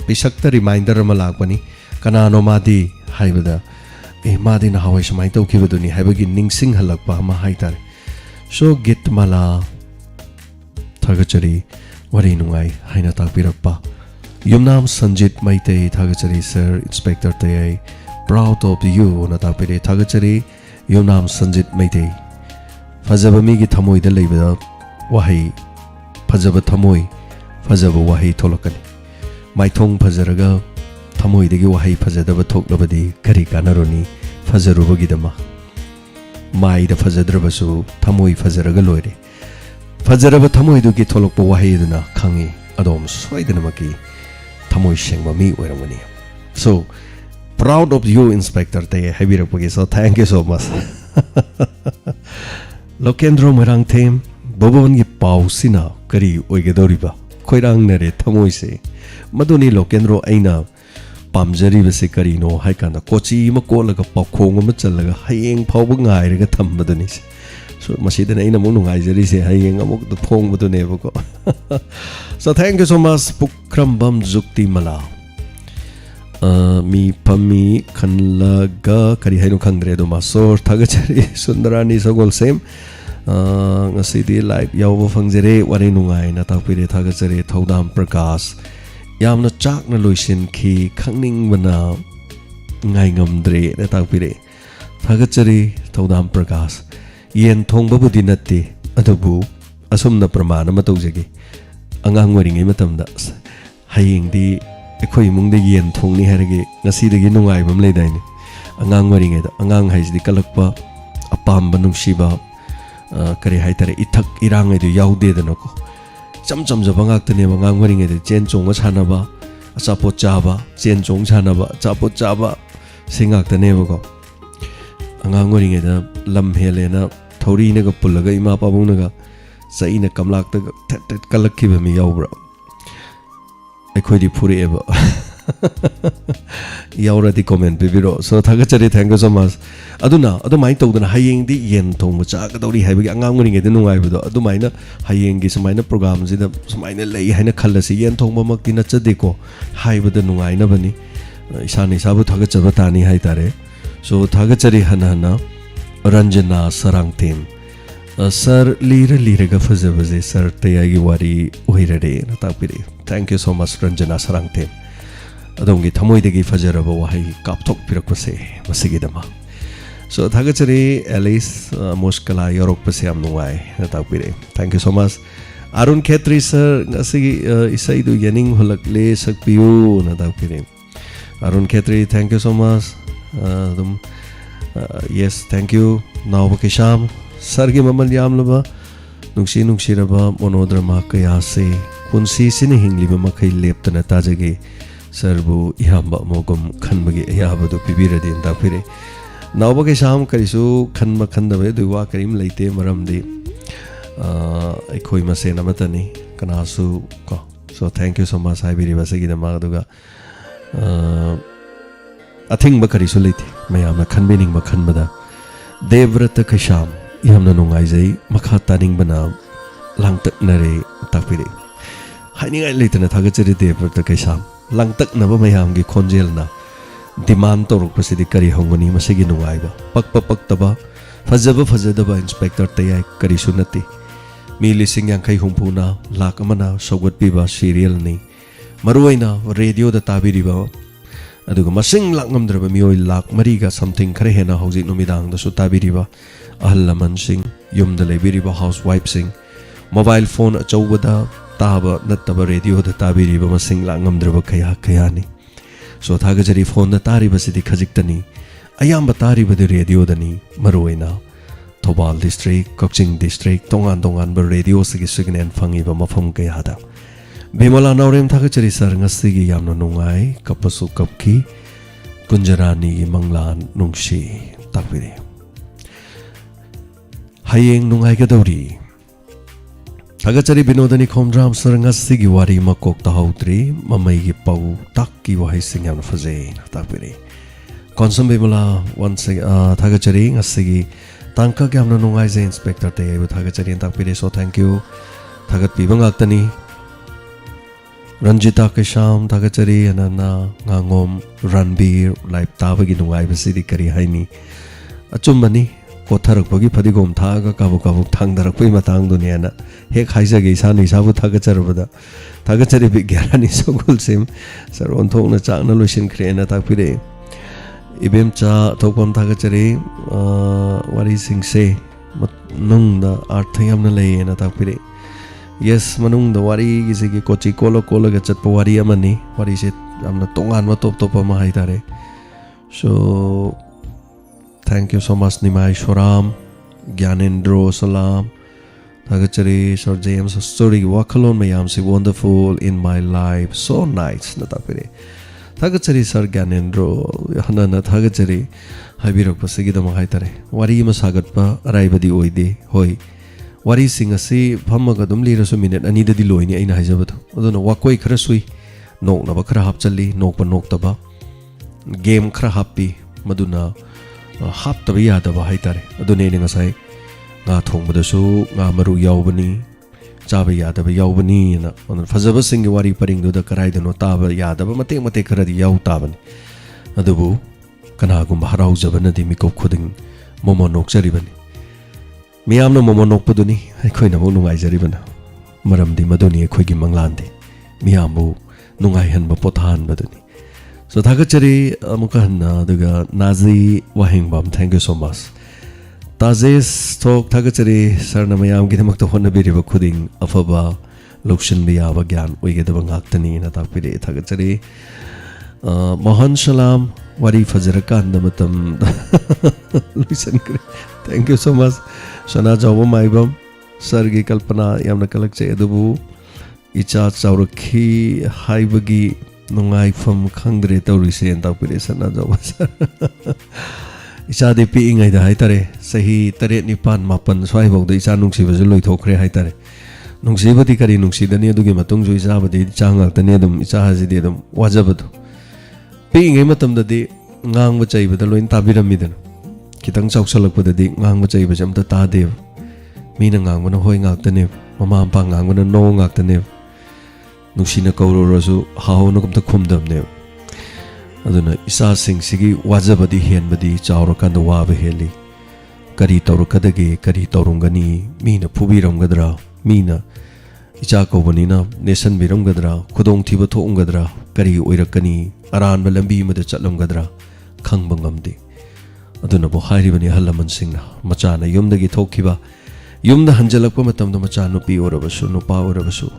Speaker 1: pisakta reminder ma lakpani kanano madi haibada madi na hawai samai to kibaduni haibagi ningsing halakpa ma haitare so git mala thagachari wari nungai haina takpirakpa Yumnam Sanjit Maitei Thagachari sir inspector tayai proud of you na takpire thagachari Yumnam Sanjit Maitei fajaba mi gi thamoi da leibada wahai fajaba thamoi fajaba wahai tholakani maithong fajaraga thamoi degi wahai fajadaba thoklabadi kari kanaroni fajarubagi dama mai da fajadrabasu thamoi fajaraga loire fajaraba thamoi du gi tholokpa wahai duna khangi adom soidana maki thamoi sengba mi oiramani so proud of you inspector te habirapagi so thank you so much Lokendro marang them bobon gi pausina kari oigedoriba khoirang nare thamoi se maduni Lokendro aina pamjari base kari no haikana kochi ma kolaga pakhong ma chalaga hayeng phawba ngairaga thambaduni so masidana aina mo nungai jari se hayeng amuk the phong badune bako so thank you so much pukrambam jukti mala mi pami khanlaga kari hainu khangre do masor thagachari sundarani sagol sem ngasidi live yawba fangjare wari nungai na takpire thagachari thodam prakash yamna chakna loisin khi khangning bana ngai ngamdre na takpire thagachari thodam prakash yen thongba budi natte adubu asumna pramana ma tawjagi angang waringai matamda hayeng di ekhoi mungde yen thongni harage ngasidagi nungai bam leidaini angang waringai da angang haisdi kalakpa apamba nungsiba kari haitare ithak irangai du yaude danako cham cham jabangak tane angang waringai de chen chonga chanaba achapo chaba chen chong chanaba achapo chaba singak tane bako angang waringai da lam helena thori na ga pulaga ima pabung na ga saina kamlak ta tat kalakhi ba mi yaubra ekhoi di phuri eba yaura di comment bibiro so thagachari thank you so much aduna adumai tawdana hayeng di yen thong cha ga dori haibagi angang ngi de nungai bido adumaina hayeng gi samaina program ji da samaina lei haina khallasi yen thong ba mak tin chade ko haibada nungai na bani isani sabu thagachaba tani hai tare so thagachari hana Ranjana Sarangtem Sir Lira Fazabaze Sir Tayagi Wari Uirade Natapiri. Thank you so much, Ranjana Sarangtem. Adongi Tamoidegi Fajaraba Wahi Kaptok Pirakose Masigidama. So Thagachari Alice Moskala Yorok Pasiam Nuai Natapiri. Thank you so much. Arun Khetri Sir Nasigi Isaidu Yaning Hulakle Sakpiu Natapiri. Arun Khetri, thank you so much. Yes, thank you. Now Bakisham Sargi Mamal Yamlaba Nungsi Raba Monodrama Kayase Kunsi Sinihing Lima Kai Leptana Tajagi Serbu Ihamba Mogum Kanbagi Yabadu Pibiradi and Tapire. Now Bakisham Karisu Kanma Kandabe, the Wakarim Late Maramdi Ekoima Sena Matani Kanasu. So thank you so much. I believe Vasagi the Magaduga. I think Bakari Suliti, Mayama Kanbining Makanbada, Devrata Kasham, Yamna Nungaize, Makataning Banam, Langtak Nare, Tapiri. Hiding I later at Hagachari Devrata Kasham, Langtak Navamayamgi Congelna, Demand Torok Pasidikari Hongoni, Masigi Nungaiba, Pakpa Fazadaba Inspector Taya Karisunati, Mili Singyankai Humpuna, Lakamana, Sogat Piba, Serial Ni, Maruina, Radio the Tabiriba. Aduga masing langamdraba mioi lak mariga something khare hena hauji numidang da sutabiriba ahallaman sing yumda lebiriba housewife sing mobile phone achawada taba nattaba radio da tabiriba masing langamdraba kaya ni so thagajari phone da tariba sidi khajiktani ayamba tariba de radio dani maroina Thobal district Kokching district tongan ba radio sigi signen phangiba mafam kaya da Bimala Naurem Thagachari Sar Ngasigi Yamna Nungai Kapasu Kapki Kunjarani Manglan Nungshi Tapiri Hayeng Nungai Gadori Thagachari Binodani Komdram Sar Ngasigi Wari Makok Tahautri Mamai Pau Taki Wahai Singyam Faze Tapiri Konsum Bimala once Thagachari Ngasigi Tanka Yamna Nungai Ze Inspector Te Thagachari and Tapiri so thank you Thagat Pibang Aktani Ranjita Kasham, Thagachari, Anana, Ngangom, Ranbir, Live Tabagi Nungai, City Kari Haini. Achumani, Kotarak Pagi Padigom Taga, Kabu Tangdarakui Matang Duniana, Hek Haizagi Sani Sabu Thagacharabada, Thagachari Big Garani Sogul Sim, Saron Tona Chana Lushin Krena Tapire. Ibim Cha Topam Thagachari, what is Sing say, Nung the Arthayam Nalay and Tapire. Yes, manung the wari is a kochi kolo gachat wari amani. What is it? I'm not tongan matop topa mahaitare. So thank you so much, Nimai Shoram, Gyanendro Salam, Thagachari, Sir James, story Wakalon Mayamsi, wonderful in my life. So nice, Natapiri. थागचरी sir Gyanendro हनना थागचरी हाइबिरकपसिगिदम हाइतारे वारी म सागतपा अराइबदी ओइदे होय वारी सिंग असि फमग दुम लिरसु मिनिट अनि ददि लोइनि अइना हाइजबदो अदुना वाकोइ खरा सुइ नोकनबा खरा हापचल्ली नोकपा नोकतबा गेम खरा हापी मदुना हापतबा यादबा हाइतारे अदुने ने ngasai nga thongbadasu nga maru yaubani chaba yadaba yaubani na on fazaba singi wari paring do da karai dano taba yadaba mate mate karadi yau tabani adubu kana gum harau jabana di mikop khuding momo nok jaribani miyamna momo nok paduni akhoi na mo nungai jaribana maram di maduni akhoi gi manglande miyamu nungai han ba pothan baduni so thagachari amukan daga nazi wahing bam thank you so much ताजेस थोक थागचरी सरना मयाम गिदमक तो होना बिरिबा खुदिंग अफबा लोक्शन बियाबा ज्ञान ओइगेदबा ngaktani na takpire थागचरी Mohan सलाम वारी फजर कांद मतम लुइसन करे thank you so much सना जाव माइबम सरगी कल्पना यामना कलक चे अदुबु इचा चाउरखी हाइबगी नुंगाई फम खंगरे तौरिसे takpire सना जाव इचादे पीइंगाई दा हाइतारे सही 8-9-5 स्वाइ बौद इचा नुंगसिबजु लोइथोखरे हाइतारे नुंगसिबदि करी नुंगसिदनी अदुगे मतुंग जु इचाबदि चांगाक्तने अदुम इचा हाजिदि अदुम वाजबदु पीइंगाई मतमददि ngang chaiba da loin tabiramidana kitang chausalakpadadi ngang chaiba jamta tadev mina ngang bana hoi ngaktane mama ampa ngang bana no ngaktane nusina kaurorosu hauna kumta khumdamne aduna isa sing sigi wajabadi henbadi chawrakanda waba heli kari tawrakadagi kari tawrungani mina phubiramgadra mina icha kaubanina nation biramgadra khudong thiba thongadra kari oirakani aranba lambi mada chatlamgadra khangba ngamdi aduna bo hairibani halaman singna machana yumdagi thokhiba yumda hanjalakpa matamda macha nupi orabasu nupa orabasu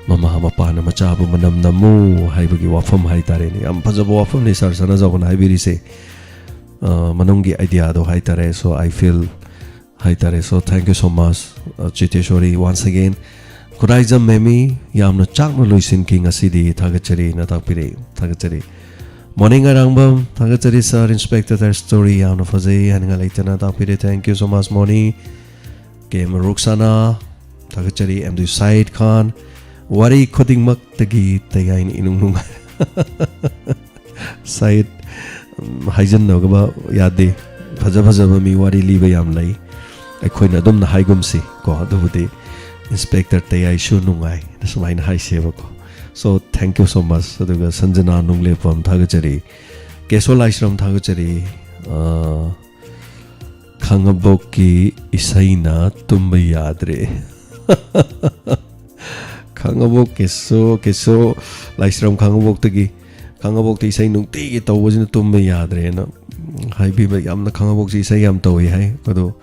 Speaker 1: mama mapana macha bu manam namu haibagi wafam haitare ni am phajaba wafam ni sar sana jawna haibiri se manungi idea do haitare so I feel haitare so thank you so much Chiteshwari once again Kuraija memi yamna chakna loisin king asidi thagachari na takpire thagachari morning arangbam thagachari sir inspector their story yamna faje haninga leitana takpire thank you so much morning game Ruxana thagachari mdu Said Khan wari khoding mak tagi tayain inung Said haijan no gaba yade phaja phaja mi wari liba yam lai aikhoina dum na haigum si ko adubude Inspector Tayai Shunungai Nasmain Hai Sevako. So thank you so much. Aduga Sanjana Nungle Pam Thagachari Keso Laishram Thagachari Khangaboki Isaina Tumba Yadre Khangabok Keso Laishram Khangabok Tagi Khangabok Isai Nukti Tawazin Tumba Yadre Hai Biba Yamna Khangabok Isai Yam Tawi Hai Kado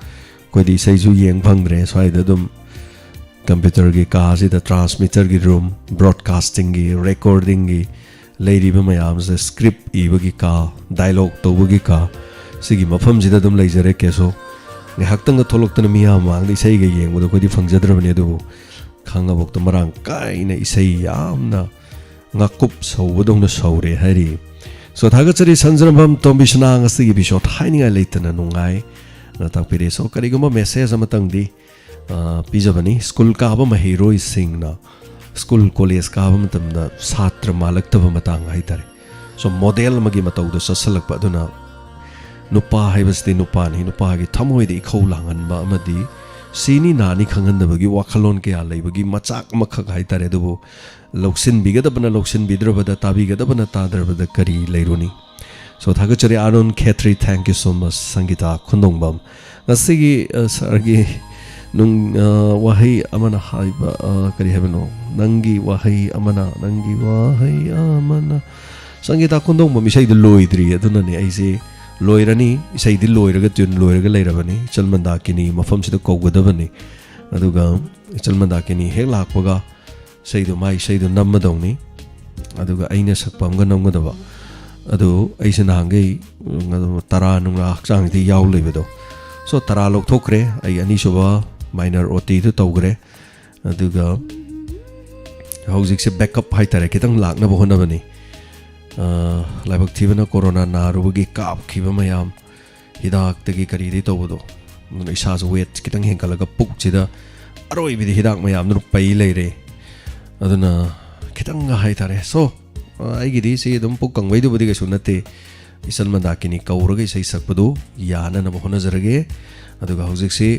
Speaker 1: Kodi Saiju Yang Pangre so I dum computer ki kaasi the transmitter ki room broadcasting ki recording ki lady ba mayam se script ibagi ka dialogue tobagi ka sigi mafam jida dum leijare keso ne haktang tholok tan miya mang ni sei ge yeng bo ko di phangjadrabane du khanga bok to marang kai na isei yamna ngakup sobodong na saure hari so thagachari sanjrambam tombishna ngasi gi bisho thaininga leitana nungai na takpire so kariguma message amatang di Pijabani school ka ba mahiroi singna school college ka ba matamda satra malaktaba matang haitare so model magi matau do sasalakpa aduna nupa haibasti nupa ni nupa gi thamoi de khoulangan ba amadi sini nani khangandabagi wakhalon ke alaibagi machak makhak haitare dubu loksin bigadabana loksin bidrabada tabigadabana tadrabada kari leiruni so thagachari anon khetri thank you so much Sangita Khundongbam ngasigi sargi nung wahai amana haiba kari hebeno nangi wahai amana Sangita Khundong ma misai de loidri aduna ne aise loirani isai de loiraga tun loiraga leirabani chalmanda kini mafam sida koggadabani aduga chalmanda kini hek lakpaga saidu mai saidu nammadongni aduga aina sakpam ga namgadaba adu aise nangei tara nung hakchang ti yaw lebedo so tara lok thokre ai ani soba minor OT to tawgre aduga hojik se backup haitare kitang lakna bo hona bani लाइबक थीबना corona नारुबगी कापखिबा मयाम हिदाक्तगी करीदि तौबदो इसाज वेट कितंग हेंकलगा पुकचिदा अरोइबिदि हिदाक मयाम नु पै लेरे अदुना कितंग हाइतारे सो आइगिदि से दम पुक कंगवैदुबदि गसु नते इसल मंदाकिनी कौरगा इसै सकपदो याना नम होनजरगे अदुगा हौजिकसे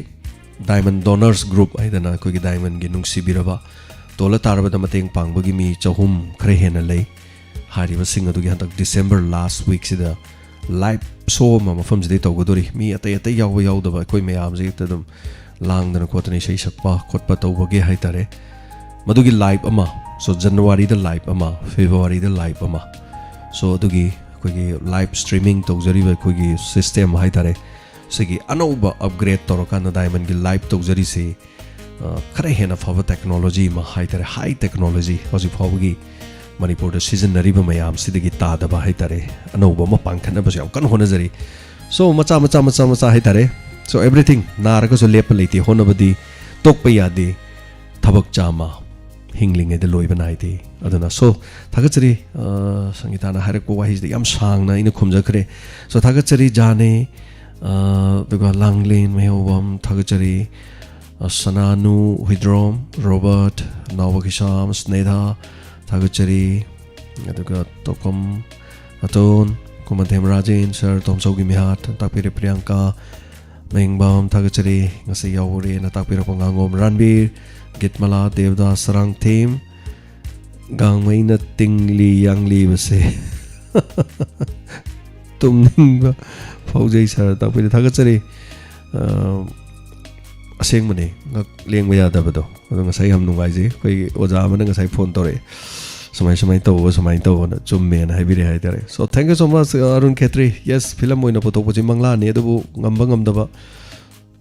Speaker 1: डायमंड डोनर्स ग्रुप आइदना कोगी डायमंड गी नुंगसिबिरबा तोला तारबदा मतेंग पांगबगी मी चहुम खरे हेना लै हारिबा सिंग अदुगी हंतक डिसेंबर लास्ट वीक सिदा लाइव शो मा मफम जिदे तौगदोरी मी अतै अतै यावबा यावदबा कोई मयाम जे तदम लांगदना खोतनी इसै सकपा खोतपा तौबगे हाइतारे मदुगी लाइव अमा सो जनवरी द लाइव अमा फेब्रुआरी द लाइव अमा सो अदुगी कोगी लाइव स्ट्रीमिंग तौजरीबा कोगी सिस्टम हाइतारे सगी अनौबा अपग्रेड तौरकान डायमंड गी लाइव तौजरी से खरे हेना फबा टेक्नोलॉजी मा हाइतारे हाई टेक्नोलॉजी हजि फबगी मणिपुर सिजनरीबा मयाम सिदगी तादबा हाइतारे अनौबा मा पांखनबा याम कन होनजरी सो मचा मचा मचा मचा हाइतारे सो एवरीथिंग नारगसो लेप लेति होनबदी तोकपा यादे थबक चामा हिंगलिंग एद लोइबा नाइदे अदुना सो थागचरी संगीताना हारको वाहिज याम सांगना इन खुमजखरे सो थागचरी जाने दुगा लांगलेन मेहोबम थागचरी सनानु हिद्रोम रॉबर्ट नवकिशाम स्नेहा थागचरी अदुगा तोकम अतोन कुमधेम राजेन सर तोमसौगी मिहात तापिरे प्रियंका मेंगबाम थागचरी ngase yaure na takpira pangangom ranbir gitmala devdas sarang theme gangmai na tingli yangli base tumningba faujai sar takpira थागचरी aseng mane ngak lengba yadabado adu ngasai ham nungai je koi oja amana ngasai phone tore samai to na chumme na haibire haidare so thank you so much Arun Khetri yes film oina putok pochi mangla ne adu ngamba ngamdaba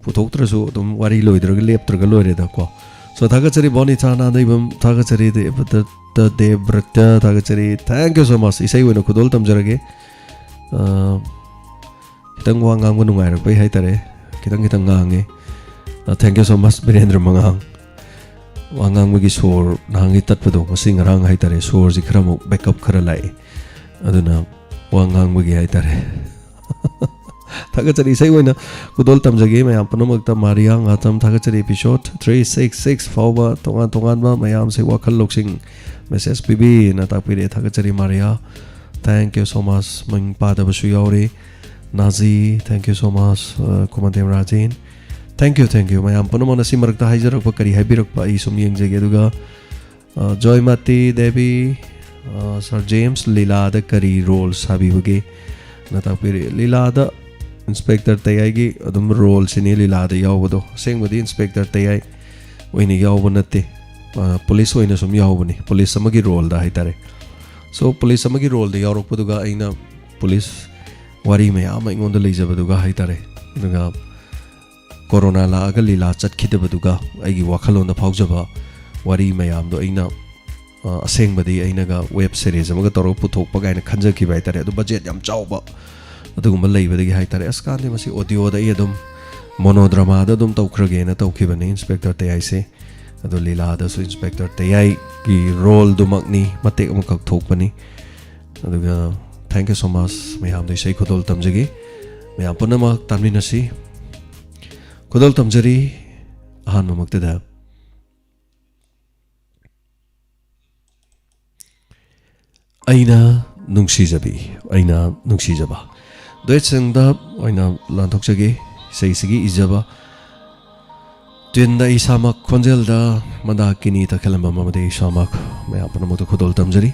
Speaker 1: putok trasu dum wari loidraga leptraga loire da ko so थागचरी boni chana daibam थागचरी the devrata थागचरी thank you so much isai oina khudol tamjarage kitang wangang bu nungai rak pai haitare kitang ngange thank you so much Birendra Mangang wangang magi sor nangi tatpado masing rang haitare sor ji khramu backup khara lai aduna wangang magi haitare थागचरी सही होइना कुदोल तमजगे मयाम पनमक्ता मारियांग आतम थागचरी episode 366 फावबा तोंगान तोंगान बा मयाम से वखल लोक्सिंग message पीबी ना तापिरे थागचरी Maria thank you so much मंग पादबसु यावरे नाजी thank you so much Kumdhem Rajen thank you मयाम पनमना सिमरकता हाइजरक करी हाइबिरक ई सुम यंगजगे दुगा जयमती देवी सर जेम्स लीलाद करी रोल साबिबगे ना तापिरे लीलाद इंस्पेक्टर तयागी अदम रोल सिनी लीलाद यावबदो सेंगबदी इंस्पेक्टर तयाई ओइनी यावब नते पुलिस ओइना सुम यावबनी पुलिस समगी रोल दा हाइतारे सो पुलिस समगी रोल दा यावरकपदुगा आइना पुलिस वारी मयाम इंगोंद लेजबदुगा हाइतारे दुगा कोरोना लागा लीला चटखिदबदुगा आइगी वाखलोंदा फावजबा वारी मयामदो आइना असेंगबदी आइनागा वेब सीरीज अमगा तोरो पुथोकपा गाइना खंजखिबा हाइतारे अदु बजेट याम चावबा अदुगुम लेबदगी हाइतारे अस्काने मसी ऑडियो दा एकदम मोनोड्रामा दा दम तौखरगेना तौखिबने इंस्पेक्टर तयाई से अदु लीला दा सु इंस्पेक्टर तयाई की रोल दुमकनी मतेक अमकक थोकपनी अदुगा थैंक यू सो मच मयाम दे सही खुदोल तमजगी मयाम पुनमक तामिनसी खुदोल तमजरी Ahaan मक्तदा aina nungsijaba doit sengda aina lanthokjage seisigi ijaba twinda isamak khonjelda mandakini ta khelamba mamade isamak me apna moto khudol tamjari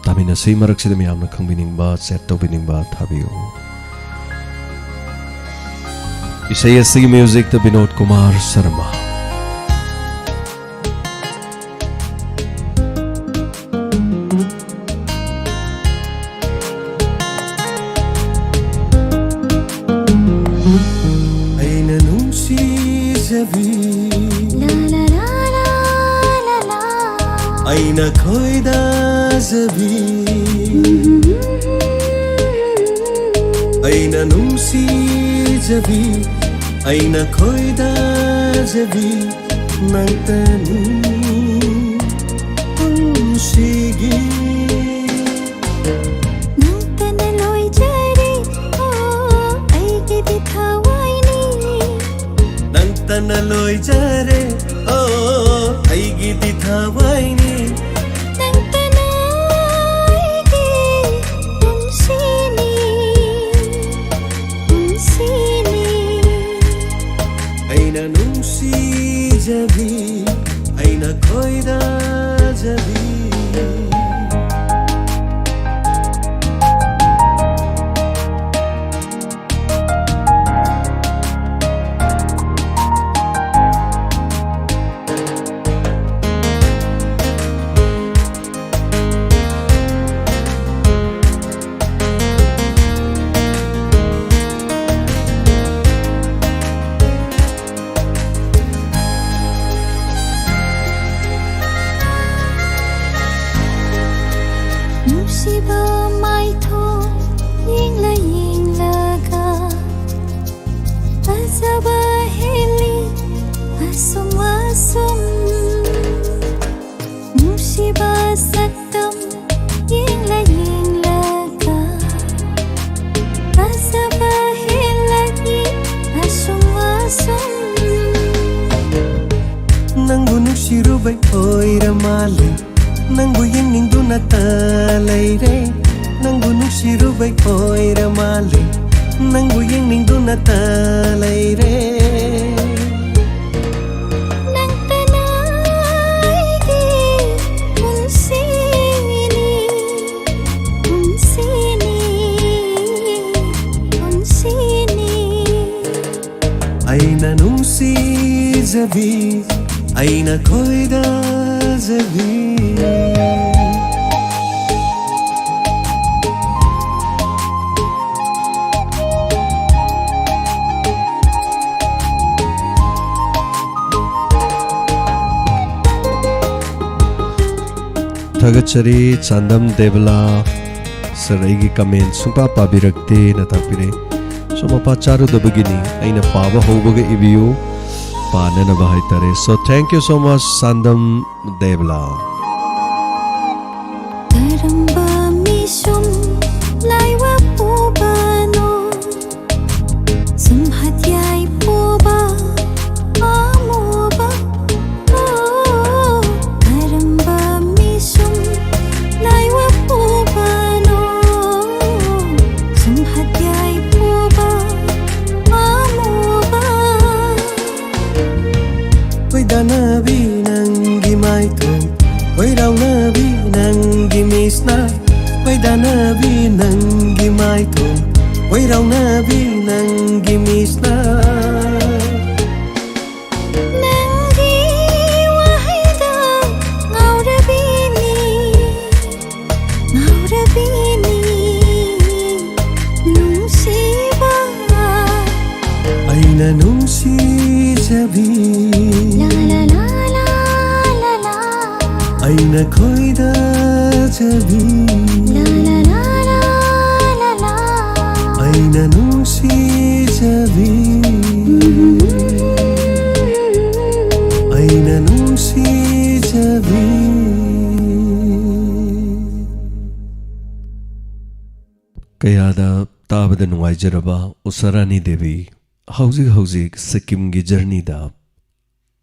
Speaker 1: tamina sei marak sida me amna khangbining ba set to bining ba thabiyo isai asigi music the Vinod Kumar Sharma
Speaker 3: aina khoida zabi aina nungsi zabi aina khoida zabi nangtanu unsigi
Speaker 4: thawai ni
Speaker 3: nang tana loi jare oh aigi di thawai ni
Speaker 4: nang tanai ki unsini
Speaker 3: aina nungsijabi aina khoidajabi
Speaker 4: Musiba mai tho ying la ga azaba heli asum musiba satam ying la ga azaba heli asum
Speaker 3: nangu nushirubai oira male nangu yeningduna talaire nangu nushirubai oira male nangu yeningduna talaire
Speaker 4: nang tanai ki unsini
Speaker 3: aina nungsijabi aina khoidajabi Thagachari Chandam Devla Saraigi comment sumpa pabirakte na tapire so mapa charu dabagini aina paba hobaga ibiu pana na bahai tare so thank you so much Chandam Devla
Speaker 4: Karamba misum laiwa pubano sumhatyai puba amoba oh karamba misum laiwa pubano sumhatyai puba amoba
Speaker 3: Oi danabi nangi maito Oi raunabi nangi misna Oi danabi nangi maito Oi raunabi nangi misna
Speaker 4: Nangi wahida ngaurabini nungsiba
Speaker 3: aina nungsijabi
Speaker 4: la la la la la
Speaker 3: aina khoidajabi
Speaker 4: la la la la la
Speaker 3: aina nungsijabi aina nungsijabi Kayada tabada nungaijaraba Usarani Devi hauzik Sikkim gi journey da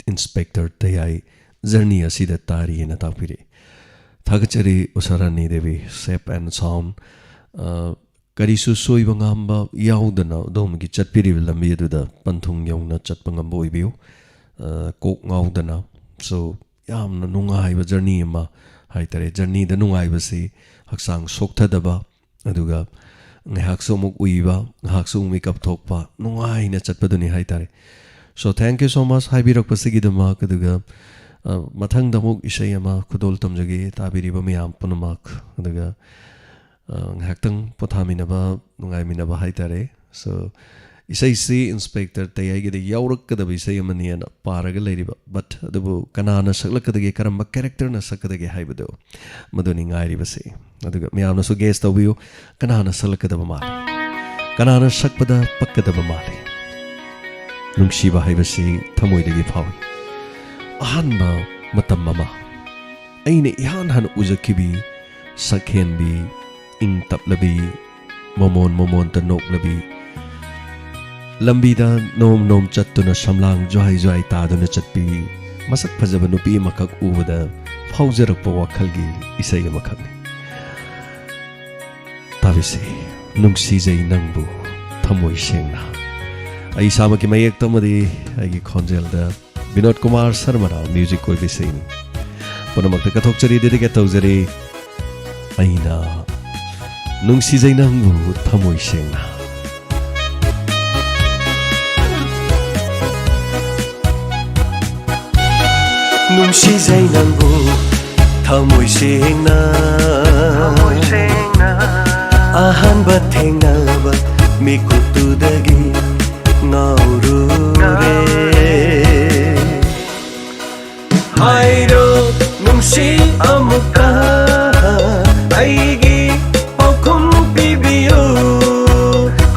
Speaker 3: Inspector Tayai journey asida tari na tapire Thagachari Usarani Devi safe and sound karisu soiba ngamba yaudana dom gi chatpiri lambi aduda panthung yauna chatpa ngamba oibiu kok ngaudana so yamna nungaiba journey ama haitare journey da nungaiba si haksang sokthadaba aduga ngahak somuk uiba ngahak sum makeup thokpa nungai na chatpaduni haitare so thank you so much haibirak pasigidama kaduga mathang damuk isai ama khudol tamjagi tabiriba miyam punamak aduga ngahakang pothaminaba nungai minaba haitare so isai si inspector tayai gi yaurak kadabi isai amani ana paraga leiriba but adubu kanana saklakadagi karamba character na sakadagi haibado maduni ngairi basi aduga miyamna su guest tawbiu kanana salakadaba male kanana sakpada pakkadaba male nungsiba haibasi thamoidagi phawi ahanba matam mama aine ihan han ujakibi sakhenbi ing taplabi momon ta noklabi ꯂꯝꯕꯤꯗ ꯅꯣꯝ ꯅꯣꯝ ꯆꯠꯇꯨꯅ ꯁꯝꯂꯥꯡ ꯖ꯭ꯋꯥꯏ ꯖ꯭ꯋꯥꯏ ꯇꯥꯗꯨꯅ ꯆꯠꯄꯤ ꯃꯁꯛ ꯐꯖꯕ ꯅꯨꯄꯤ ꯑꯃꯈꯛ ꯎꯕꯗ ꯐꯥꯎꯖꯔꯛꯄ ꯋꯥꯈꯜꯒꯤ ꯏꯁꯩ ꯑꯃꯈꯛꯅꯤ ꯇꯥꯕꯤꯁꯤ ꯅꯨꯡꯁꯤꯖꯩ ꯅꯪꯕꯨ ꯊꯃꯣꯏ ꯁꯦꯡꯅ ꯑꯩ ꯏꯁꯥꯃꯛꯀꯤ ꯃꯌꯦꯛꯇꯃꯗꯤ ꯑꯩꯒꯤ ꯈꯣꯟꯖꯦꯜꯗ ꯕꯤꯅꯣꯗ ꯀꯨꯃꯥꯔ ꯁꯔꯃꯅ ꯃ꯭ꯌꯨꯖꯤꯛ ꯑꯣꯏꯕ ꯏꯁꯩꯅꯤ ꯄꯨꯝꯅꯃꯛꯇ ꯀꯠꯊꯣꯛꯆꯔꯤ ꯗꯦꯗꯤꯀꯦꯠ ꯇꯧꯖꯔꯤ ꯑꯩꯅ ꯅꯨꯡꯁꯤꯖꯩ ꯅꯪꯕꯨ ꯊꯃꯣꯏ ꯁꯦꯡꯅ
Speaker 5: ꯅꯨꯡꯁꯤꯖꯩ ꯅꯪꯕꯨ ꯊꯃꯣꯏ ꯁꯦꯡꯅ ꯑꯍꯥꯟꯕ ꯊꯦꯡꯅꯕ ꯃꯤꯀꯨꯞꯇꯨꯗꯒꯤ ꯉꯥꯎꯔꯨꯔꯦ ꯍꯥꯏꯔꯣ ꯅꯨꯡꯁꯤ ꯑꯃꯨꯛꯀ ꯑꯩꯒꯤ ꯄꯥꯎꯈꯨꯝ ꯄꯤꯕꯤꯌꯨ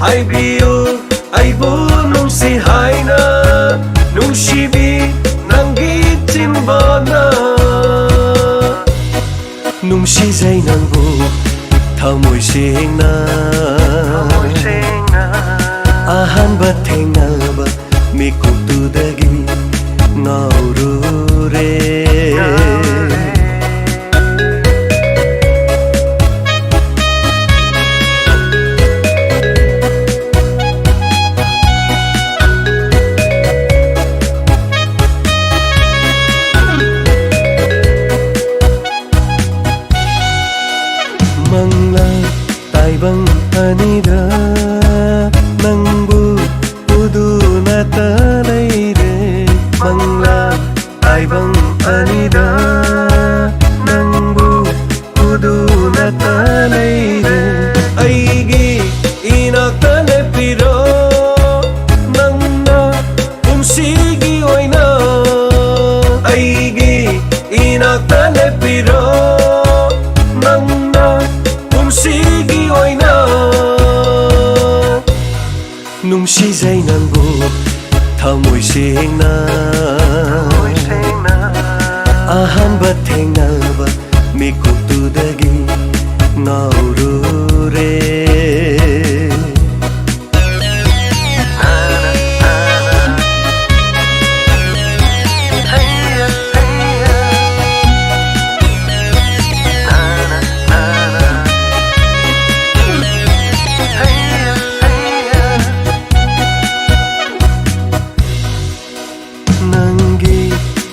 Speaker 5: ꯍꯥꯏꯕꯤꯌꯨ ꯑꯩꯕꯨ ꯅꯨꯡꯁꯤ ꯍꯥꯏꯅ ꯅꯨꯡꯁꯤꯕꯤ ꯅꯪꯒꯤ ꯆꯤꯟꯕꯥꯅ ꯅꯨꯡꯁꯤꯖꯩ ꯅꯪꯕꯨ ꯊꯃꯣꯏ ꯁꯦꯡꯅ ꯑꯍꯥꯟꯕ ꯊꯦꯡꯅꯕ ꯃꯤꯀꯨꯞꯇꯨꯗꯒꯤ ꯉꯥꯎꯔꯨꯔꯦ ꯇꯥꯏꯕꯪ ꯑꯅꯤꯗ ꯅꯪꯕꯨ 우두나타 leire mangla taibang anida nangbu 우두나타 leire aigi inakta lepiro nangna umsigi oina aigi inakta lepiro nangna umsigi oina ꯅꯨꯡꯁꯤꯖꯩ ꯅꯪꯕꯨ ꯊꯃꯣꯏ ꯁꯦꯡꯅ ꯑꯍꯥꯟꯕ ꯊꯦꯡꯅꯕ ꯃꯤꯀꯨꯞꯇꯨꯗꯒꯤ ꯉꯥꯎꯔꯨꯔꯦ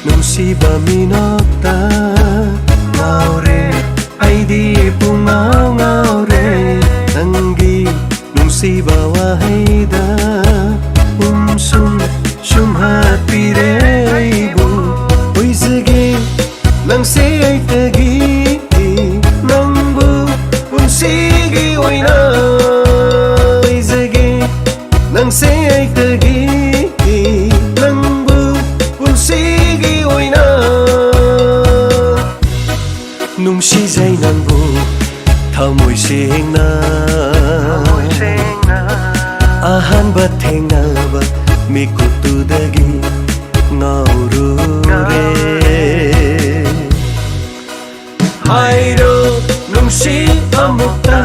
Speaker 5: ꯅꯨꯡꯁꯤꯕ ꯃꯤꯅꯣꯛꯇ ꯉꯥꯎꯔꯦ ꯑꯩꯗꯤ ꯄꯨꯡꯉꯥꯎ ꯉꯥꯎꯔꯦ ꯅꯪꯒꯤ ꯅꯨꯡꯁꯤꯕ ꯋꯥꯍꯩꯗ ꯁꯨꯝꯍꯠꯄꯤꯔꯦ ꯑꯩꯕꯨ ꯑꯣꯏꯖꯒꯦ ꯅꯪꯁꯦ ꯑꯩꯇꯒꯤ ꯅꯪꯕꯨ ꯄꯨꯟꯁꯤꯒꯤ ꯑꯣꯏꯅ ꯑꯣꯏꯖꯒꯦ ꯅꯪꯁꯦ ꯑꯩꯇꯒꯤ ꯅꯨꯡꯁꯤꯖꯩ ꯅꯪꯕꯨ ꯊꯃꯣꯏ ꯁꯦꯡꯅ ꯑꯍꯥꯟꯕ ꯊꯦꯡꯅꯕ ꯃꯤꯀꯨꯞꯇꯨꯗꯒꯤ ꯉꯥꯎꯔꯨꯔꯦ ꯍꯥꯏꯔꯣ ꯅꯨꯡꯁꯤ ꯑꯃꯨꯛꯇ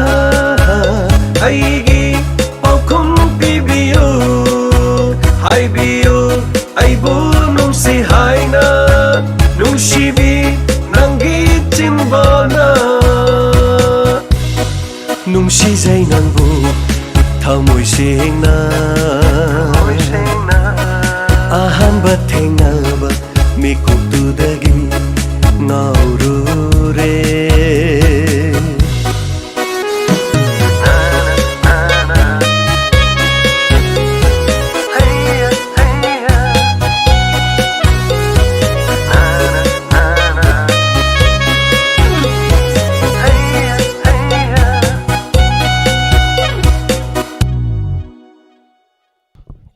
Speaker 5: ꯑꯩꯒꯤ ꯄꯥꯎꯈꯨꯝ ꯄꯤꯕꯤꯌꯨ ꯍꯥꯏꯕꯤꯌꯨ ꯑꯩꯕꯨ ꯅꯨꯡꯁꯤ ꯍꯥꯏꯅ ꯅꯨꯡꯁꯤꯕꯤ ꯅꯪꯒꯤ ꯆꯤꯟꯕꯥꯅ ꯅꯨꯡꯁꯤꯖꯩ ꯅꯪꯕꯨ ꯊꯃꯣꯏ ꯁꯦꯡꯅ ꯑꯍꯥꯟꯕ ꯊꯦꯡꯅꯕ ꯃꯤꯀꯨꯞꯇꯨꯗꯒꯤ ꯉꯥꯎꯔꯨꯔꯦ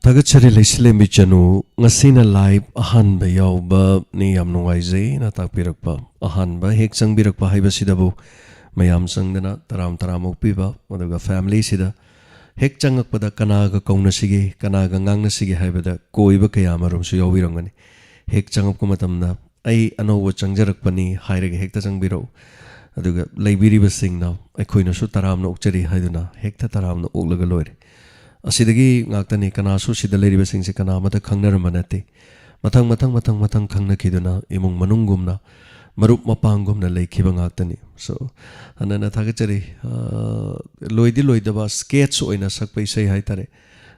Speaker 3: Tagachari Laisilemi Chanu Ngasina Live Ahanba Yauba Ni Yam Nungaizai Na Takpirakpa Ahanba Hek Sangbirakpa Haiba Sidabu Mayam Sangdana Taram Taramok Piba Madaga Family Sida Hek Changakpada Kanaga Kauna Sige Kanaga Ngangna Sige Haibada Koiba Kayamarum Suyawirangani Hek Changapkumatamna Ai Anowa Changjarakpani Hairega Hekta Changbiro Aduga Laibiriba Singna Akoina Su Taramna Ukchari Haiduna Hekta Taramna Uglaga Loire asidagi ngaktani kana su sida leriba singse kana mata khangnar manate mathang khangna kiduna imung manungumna marup mapangumna leikhiba ngaktani so anana thagachari loidaba sketch oina sakpai sei haitare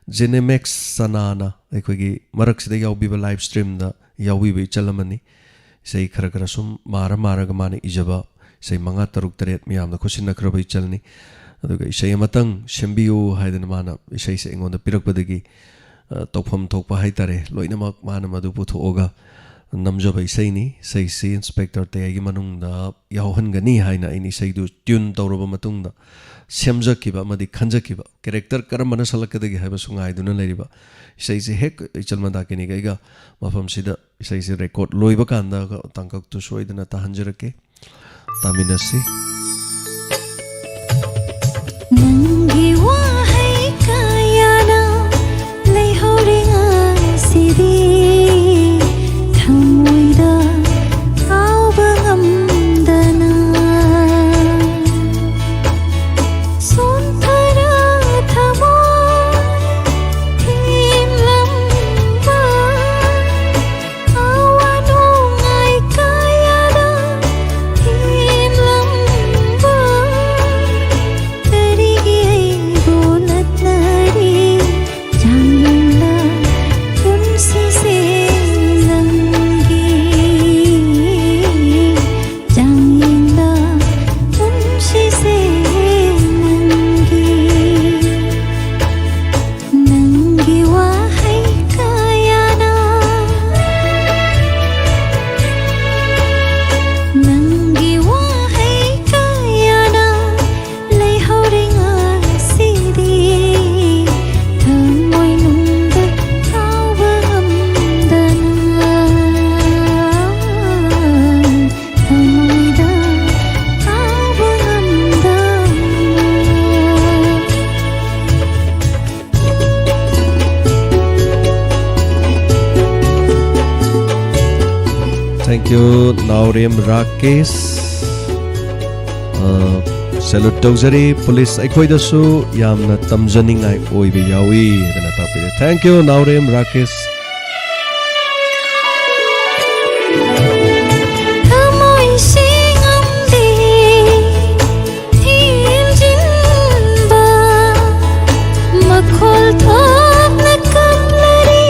Speaker 3: Genemex sanana aikogi marak sida yaubiba live stream da yaubiba chalamani sei khara sum mara ga mane ijaba sei manga taruk taret miyamna khusina khrabai chalni aduga sei amatang sembiu haidana mana sei se engonda pirakpadagi tokpham thokpa haitare loinamak mana madu puthoga namjaba sei ni sei si inspector te agi manungda yauhangani haina ini sei du tune tawraba matungda semjakiba amadi khanjakiba character karamana salakadagi haiba sungai duna leiriba sei se hek ichalmanda kini gaiga mafam sida sei se record loiba kanda tangkak tu soidana tahanjarake taminasi
Speaker 4: Nangi wahai kayana leihoringa sidi thamoida kauba ngamdana sontara thamoy himlamba awanungai kayana himlamba
Speaker 3: Thank you, Naurem Rakesh. Salute Tawzari, Police Aikhoidasu, Yamna Tamjaningai Oibe Yawi. Thank you, Naurem Rakesh.
Speaker 4: Thamoy singamdi himjinba makhol thokna kaplari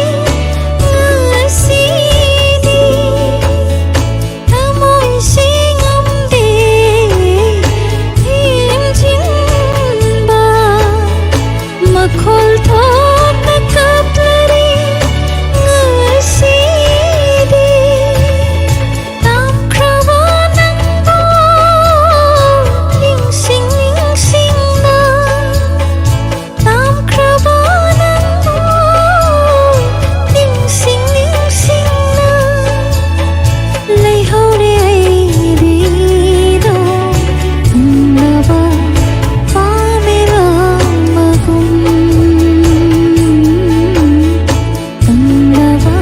Speaker 4: ngasidi Thamoy singamdi himjinba makhol thokna kaplari ngasidi Tamkrawanangbo ningsing na Tamkrawanangbo ningsing na Leihore airido Undaba pamela magum Undaba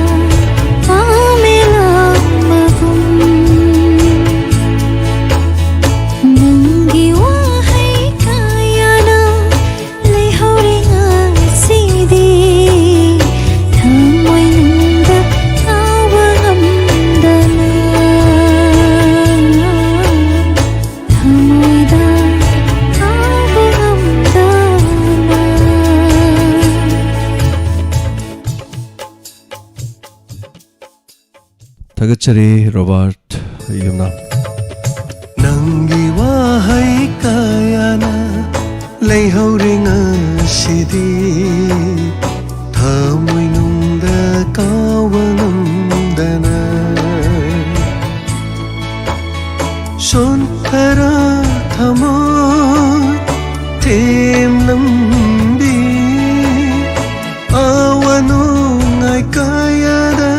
Speaker 4: pamela magum Nangi wahai kayana leihoringa sidi thamoy nungda kauba ngamdana thamoyda kauba ngamdana
Speaker 3: Thagachari Robert Yumna.
Speaker 5: Nangi wahai kayana leihoringa sidi thamoy nungda kauba ngamdana sontara thamoy temlambi awanungai kayada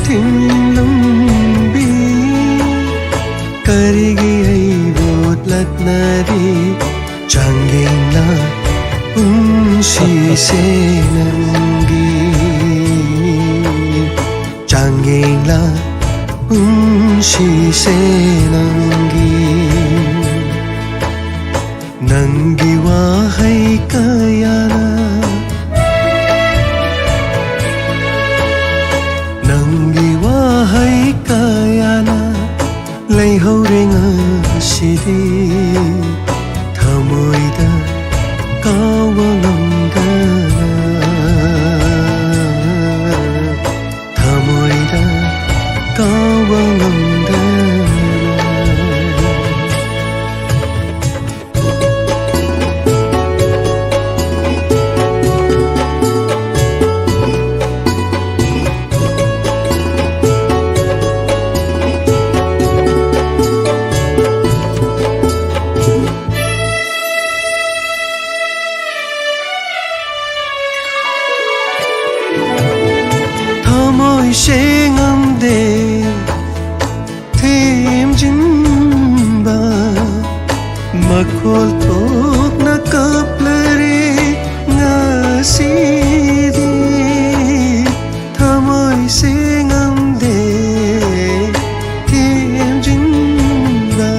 Speaker 5: timlambi karigi aibot latnari changena unsi senangi changena unsi senangi nangi wahai kayana ngamde thêm jinba makol tok na kaplare ngasidi thamoi se ngamde thêm jinba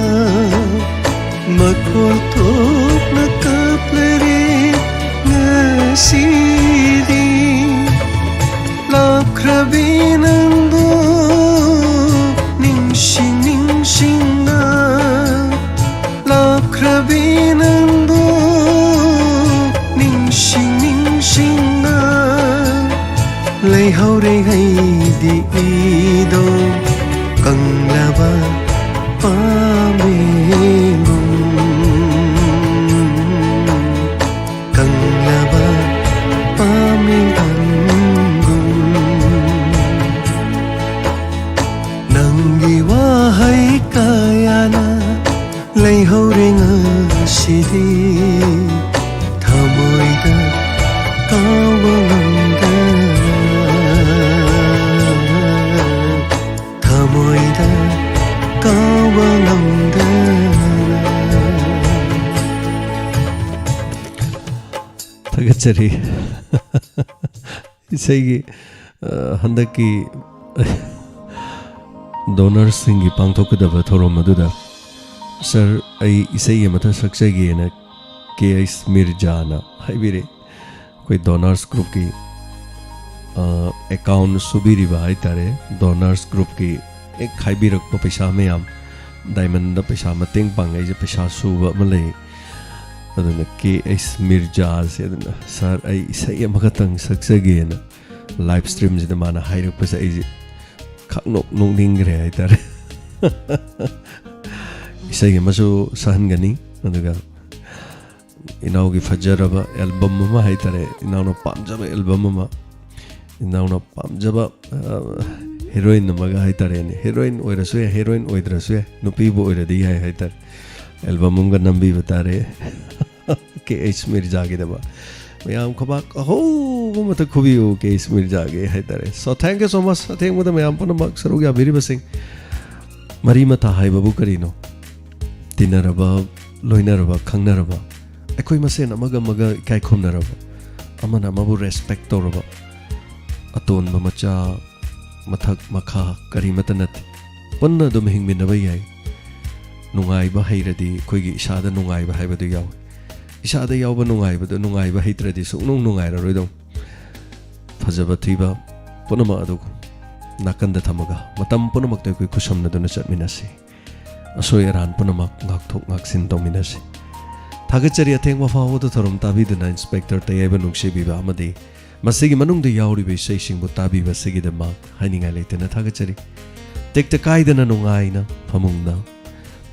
Speaker 5: makol tok na kaplare ngasidi Lakrabinando Ningsing ningsinga Lakrabinando Ningsing ningsinga Lay haure hay di ido Kanglaba pamilong Kanglaba pamilong Hay kaya na lay hauring asidi thamoy da kawangda thamoy da kawangda
Speaker 3: Tagachari isagi handaki donors singi pangthokadaba thorom aduda sir ai isai amata saksagi na KS Mirza na haibire koi donors group ki account subiriba haitare donors group ki ek khaibirak pa paisa mayam diamond da paisa mateng pangai je paisa suba malai aduna KS Mirza se aduna sir ai isai amakatang saksagi na live stream je da mana hairak pasa ai Nok ning re ai tar isai masu sahan gani aduga inaw gi fajaraba album ma hai tare inaw no pamjaba album ma inaw no pamjaba heroine maga hai tare ne heroine oirasu heroine oidrasu nupi bo oiradi hai tar album ga nambi batare KS Mirza ge daba Mayam kabak ho mata khubi ho KS Mirza ge hai tare so thank you so much thank you mayam puna mak saru ya biri basing mari mata hai babu karino tinaraba loinaraba khangnaraba ekoi masen amaga maga kai khomnaraba amana mabu respect toraba aton mamacha mathak makha kari matanat punna dum hingminaba yai nungai ba hairadi koigi isada nungai ba haibadu yaw isada yaw ba nungai ba haitradi sunung nungai ra roidong fajaba thiba punama adu nakanda thamaga matam punamak te koi khusamna duna chatminasi asoi ran punamak ngak thok ngak sin dominasi thagachari atheng ma fawo thorom tabi duna inspector tayeba nungsi biba amadi masigi manung de yauri be sei sing bo tabi ba sigi de ma haninga leitena thagachari tekta kaidana nungai na phamungna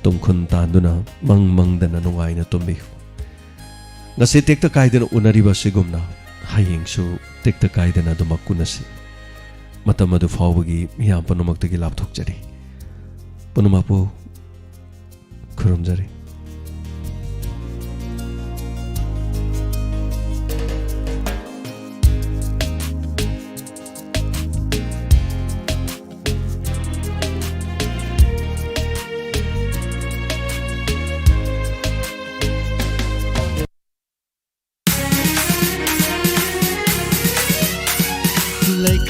Speaker 3: tumkhun tanduna mang dana nungai na tumbi ngase tekta kaidana unariba sigumna hayengsu tekta kaidana dumakunasi matamadu fawagi miyam punumaktagi lapthokjari punumapu khurumjari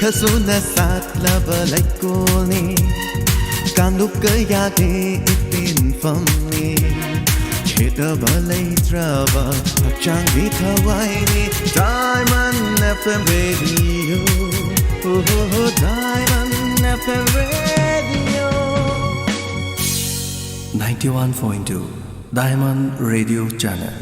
Speaker 5: Khasuna sat lava like koni kandu kaya de itin famni cheta balai trava chang vi thawai ni Diamond FM radio oh Diamond FM radio 91.2 Diamond Radio Channel